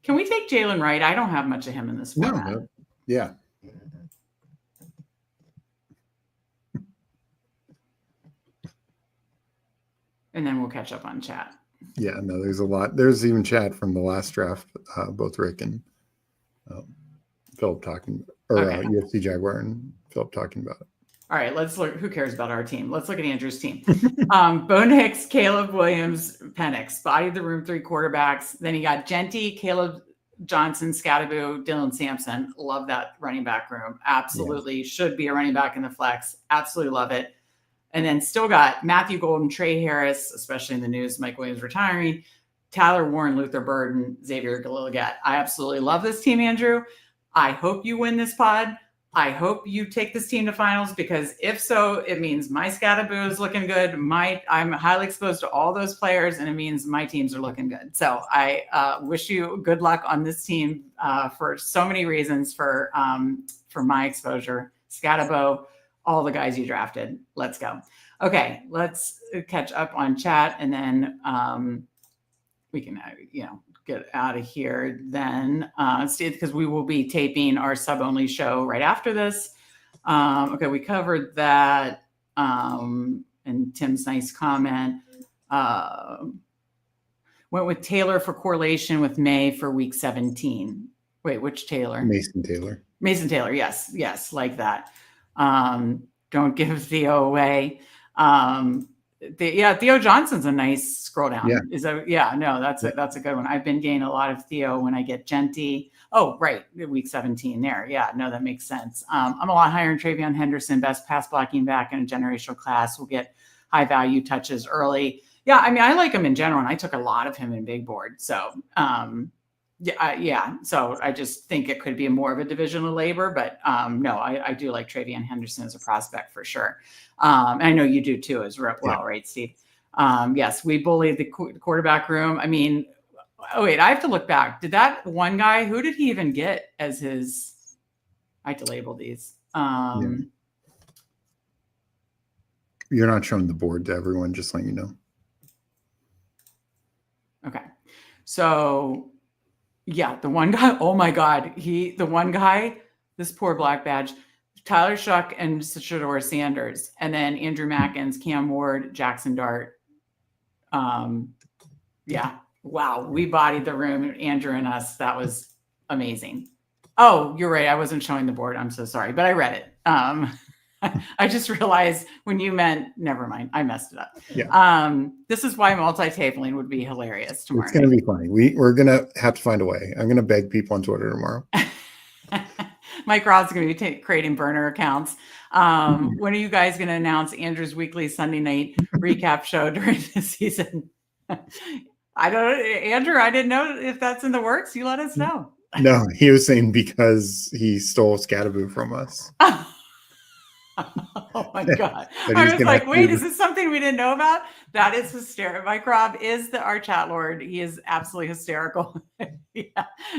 Can we take Jalen Wright? I don't have much of him in this format. No. Yeah. And then we'll catch up on chat. Yeah, no, there's a lot. There's even chat from the last draft, both Rick and Philip talking, or UFC Jaguar and Philip talking about it. All right, let's look. Who cares about our team? Let's look at Andrew's team. Bo Nix, Caleb Williams, Penix, bodied the room 3 quarterbacks. Then he got Genty, Caleb Johnson, Scattaboo, Dylan Sampson. Love that running back room. Absolutely should be a running back in the flex. Absolutely love it. And then still got Matthew Golden, Trey Harris, especially in the news, Mike Williams retiring, Tyler Warren, Luther Burden, Xavier Gilligat. I absolutely love this team, Andrew. I hope you win this pod. I hope you take this team to finals, because if so, it means my Scattaboo is looking good. I'm highly exposed to all those players, and it means my teams are looking good. So I wish you good luck on this team for so many reasons. For my exposure, Scattaboo, all the guys you drafted. Let's go. Okay, let's catch up on chat, and then we can get out of here then, because we will be taping our sub-only show right after this. Okay, we covered that, and Tim's nice comment. Went with Taylor for correlation with May for week 17. Wait, which Taylor? Mason Taylor. Mason Taylor, yes, like that. Don't give Theo away. Theo Johnson's a nice scroll down. That's a good one. I've been getting a lot of Theo when I get Genty. Oh, right. Week 17 there. Yeah, no, that makes sense. I'm a lot higher in Travion Henderson, best pass blocking back in a generational class. Will get high value touches early. Yeah, I mean, I like him in general, and I took a lot of him in big board. So, so I just think it could be more of a division of labor, but no, I do like Travion Henderson as a prospect for sure. And I know you do too as well, right, Steve? Yes, we bullied the quarterback room. I mean, I have to look back. Did that one guy, who did he even get as his, I have to label these. You're not showing the board to everyone, just letting you know. Okay. So yeah, the one guy, oh my God, this poor black badge, Tyler Shuck and Shador Sanders, and then Andrew Mackins, Cam Ward, Jackson Dart. Wow, we bodied the room, Andrew and us. That was amazing. Oh, you're right. I wasn't showing the board. I'm so sorry, but I read it. I just realized when you meant, never mind, I messed it up. Yeah. This is why multi-tabling would be hilarious tomorrow. It's going to be funny. We're going to have to find a way. I'm going to beg people on Twitter tomorrow. Mike Ross is going to be creating burner accounts. When are you guys going to announce Andrew's weekly Sunday night recap show during the season? I don't know, Andrew. I didn't know if that's in the works. You let us know. No, he was saying because he stole Scatterboo from us. Oh my God. I was like, wait, is this something we didn't know about? That is hysterical. Mike Robb is our chat lord. He is absolutely hysterical.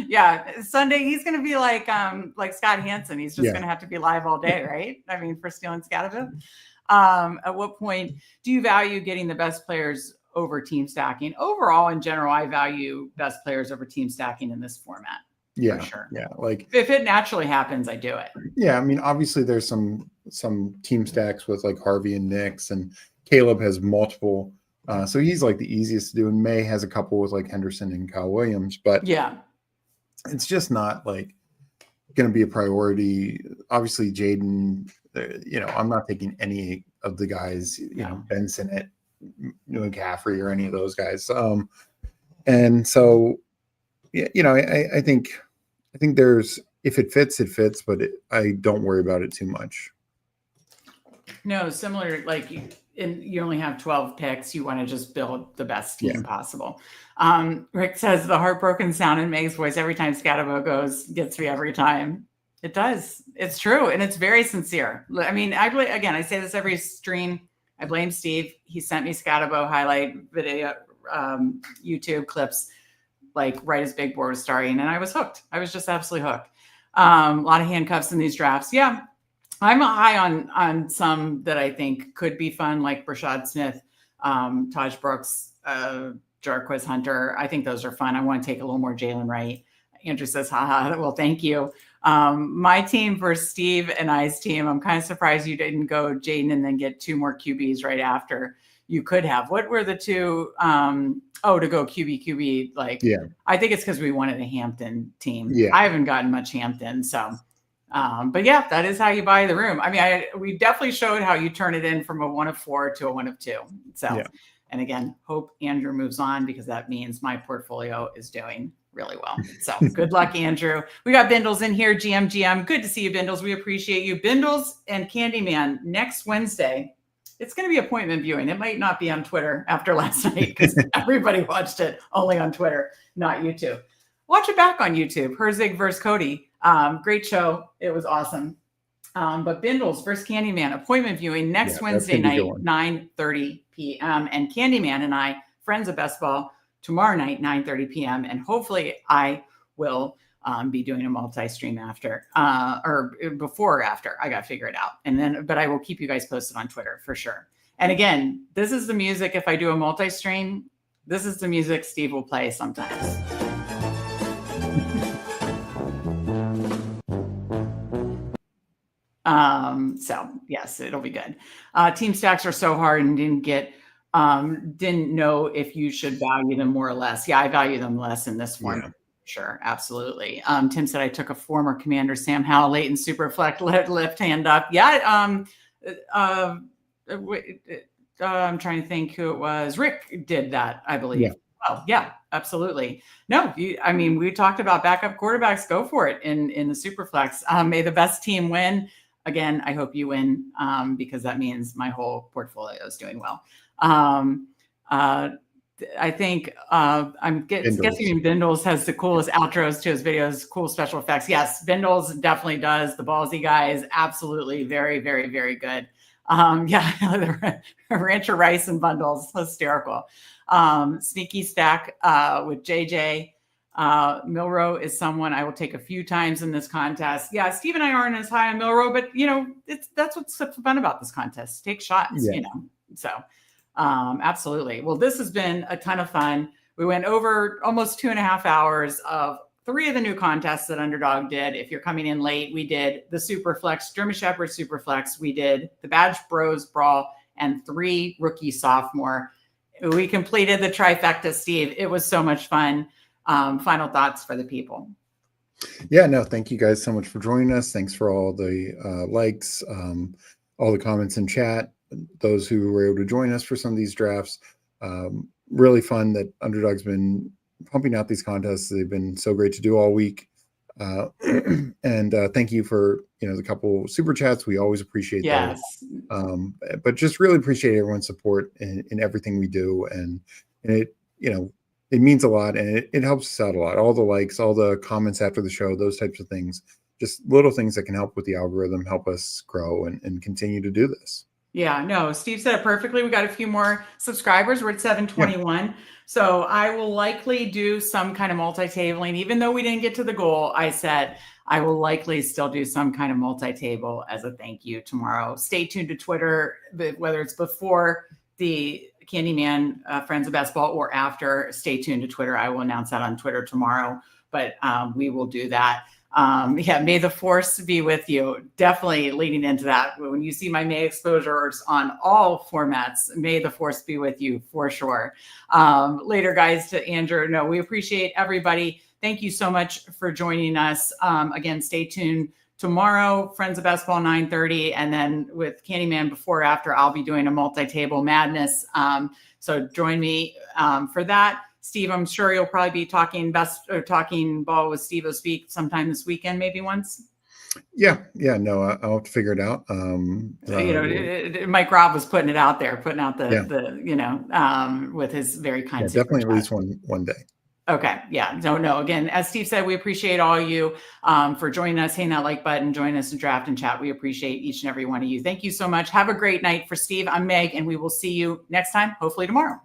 Yeah. Sunday, he's going to be like Scott Hansen. He's just going to have to be live all day, right? I mean, for stealing Scatterboo. At what point do you value getting the best players over team stacking? Overall, in general, I value best players over team stacking in this format. Yeah, for sure. Yeah, like if it naturally happens, I do it. Yeah, I mean, obviously there's some team stacks with like Harvey and Nix, and Caleb has multiple, so he's like the easiest to do. And May has a couple with like Henderson and Kyle Williams, but yeah, it's just not like going to be a priority. Obviously, Jaden, I'm not taking any of the guys, Ben Sinnott, McCaffrey, or any of those guys. And so, I think there's, if it fits, it fits, but I don't worry about it too much. No, similar, like you only have 12 picks. You want to just build the best team possible. Rick says the heartbroken sound in Meg's voice every time Scatterbo gets me every time. It does. It's true. And it's very sincere. I mean, I say this every stream. I blame Steve. He sent me Scatterbo highlight video, YouTube clips, like right as Big Board was starting, and I was hooked. I was just absolutely hooked. A lot of handcuffs in these drafts. Yeah, I'm high on some that I think could be fun, like Rashad Smith, Taj Brooks, Jarquez Hunter. I think those are fun. I want to take a little more Jalen Wright. Andrew says, haha, well, thank you. My team versus Steve and I's team, I'm kind of surprised you didn't go Jaden and then get 2 more QBs right after. You could have. What were the 2? To go QB. I think it's because we wanted a Hampton team. Yeah. I haven't gotten much Hampton. So, but yeah, that is how you buy the room. I mean, we definitely showed how you turn it in from a 1 of 4 to a 1 of 2. So, and again, hope Andrew moves on, because that means my portfolio is doing really well. So good luck, Andrew. We got Bindles in here. GM. Good to see you, Bindles. We appreciate you. Bindles and Candyman next Wednesday. It's going to be appointment viewing. It might not be on Twitter after last night, because everybody watched it only on Twitter, not YouTube. Watch it back on YouTube. Herzig versus Cody. Great show. It was awesome. But Bindles versus Candyman, appointment viewing next Wednesday night, 9:30 p.m. And Candyman and I, friends of Best Ball, tomorrow night, 9:30 p.m. And hopefully I will be doing a multi-stream after, or before or after. I got to figure it out. But I will keep you guys posted on Twitter for sure. And again, this is the music. If I do a multi-stream, this is the music Steve will play sometimes. So yes, it'll be good. Team stacks are so hard, and didn't know if you should value them more or less. Yeah, I value them less in this form. Yeah. Sure, absolutely. Tim said I took a former commander, Sam Howell, late in Superflex, left hand up. Yeah. I'm trying to think who it was. Rick did that, I believe. Yeah. Oh, yeah, absolutely. No, we talked about backup quarterbacks. Go for it in the Superflex. May the best team win. Again, I hope you win, because that means my whole portfolio is doing well. I think I'm guessing Bindles has the coolest outros to his videos, cool special effects. Yes, Bindles definitely does. The ballsy guy is absolutely very, very, very good. The Rancher Rice and Bundles, hysterical. Sneaky stack with JJ. Milrow is someone I will take a few times in this contest. Yeah, Steve and I aren't as high on Milrow, but that's what's so fun about this contest. Take shots, So absolutely. Well, this has been a ton of fun. We went over almost 2.5 hours of 3 of the new contests that Underdog did. If you're coming in late, we did the Superflex, German Shepherd Superflex. We did the Badge Bros Brawl, and 3 rookie sophomore. We completed the trifecta, Steve. It was so much fun. Final thoughts for the people. Yeah, no, thank you guys so much for joining us. Thanks for all the likes, all the comments in chat, those who were able to join us for some of these drafts. Really fun that Underdog's been pumping out these contests. They've been so great to do all week. And thank you for, the couple super chats. We always appreciate those. But just really appreciate everyone's support in everything we do. And it, it means a lot, and it helps us out a lot. All the likes, all the comments after the show, those types of things, just little things that can help with the algorithm, help us grow and continue to do this. Yeah, no, Steve said it perfectly. We got a few more subscribers. We're at 721. Yeah. So I will likely do some kind of multi-tabling. Even though we didn't get to the goal, I said I will likely still do some kind of multi-table as a thank you tomorrow. Stay tuned to Twitter, whether it's before the Candyman Friends of Basketball or after. Stay tuned to Twitter. I will announce that on Twitter tomorrow, but we will do that. May the force be with you. Definitely leading into that. When you see my May exposures on all formats, may the force be with you for sure. Later, guys, to Andrew. No, we appreciate everybody. Thank you so much for joining us. Again, stay tuned tomorrow, Friends of Basketball 9:30, and then with Candyman before or after, I'll be doing a multi-table madness. So join me for that. Steve, I'm sure you'll probably be talking ball with Steve O'Speak sometime this weekend, maybe once. Yeah. No, I'll have to figure it out. Mike Robb was putting out with his very kind. Yeah, definitely at least one day. Okay. Yeah. No. Again, as Steve said, we appreciate all you for joining us, hitting that like button, join us in draft and chat. We appreciate each and every one of you. Thank you so much. Have a great night. For Steve, I'm Meg, and we will see you next time, hopefully tomorrow.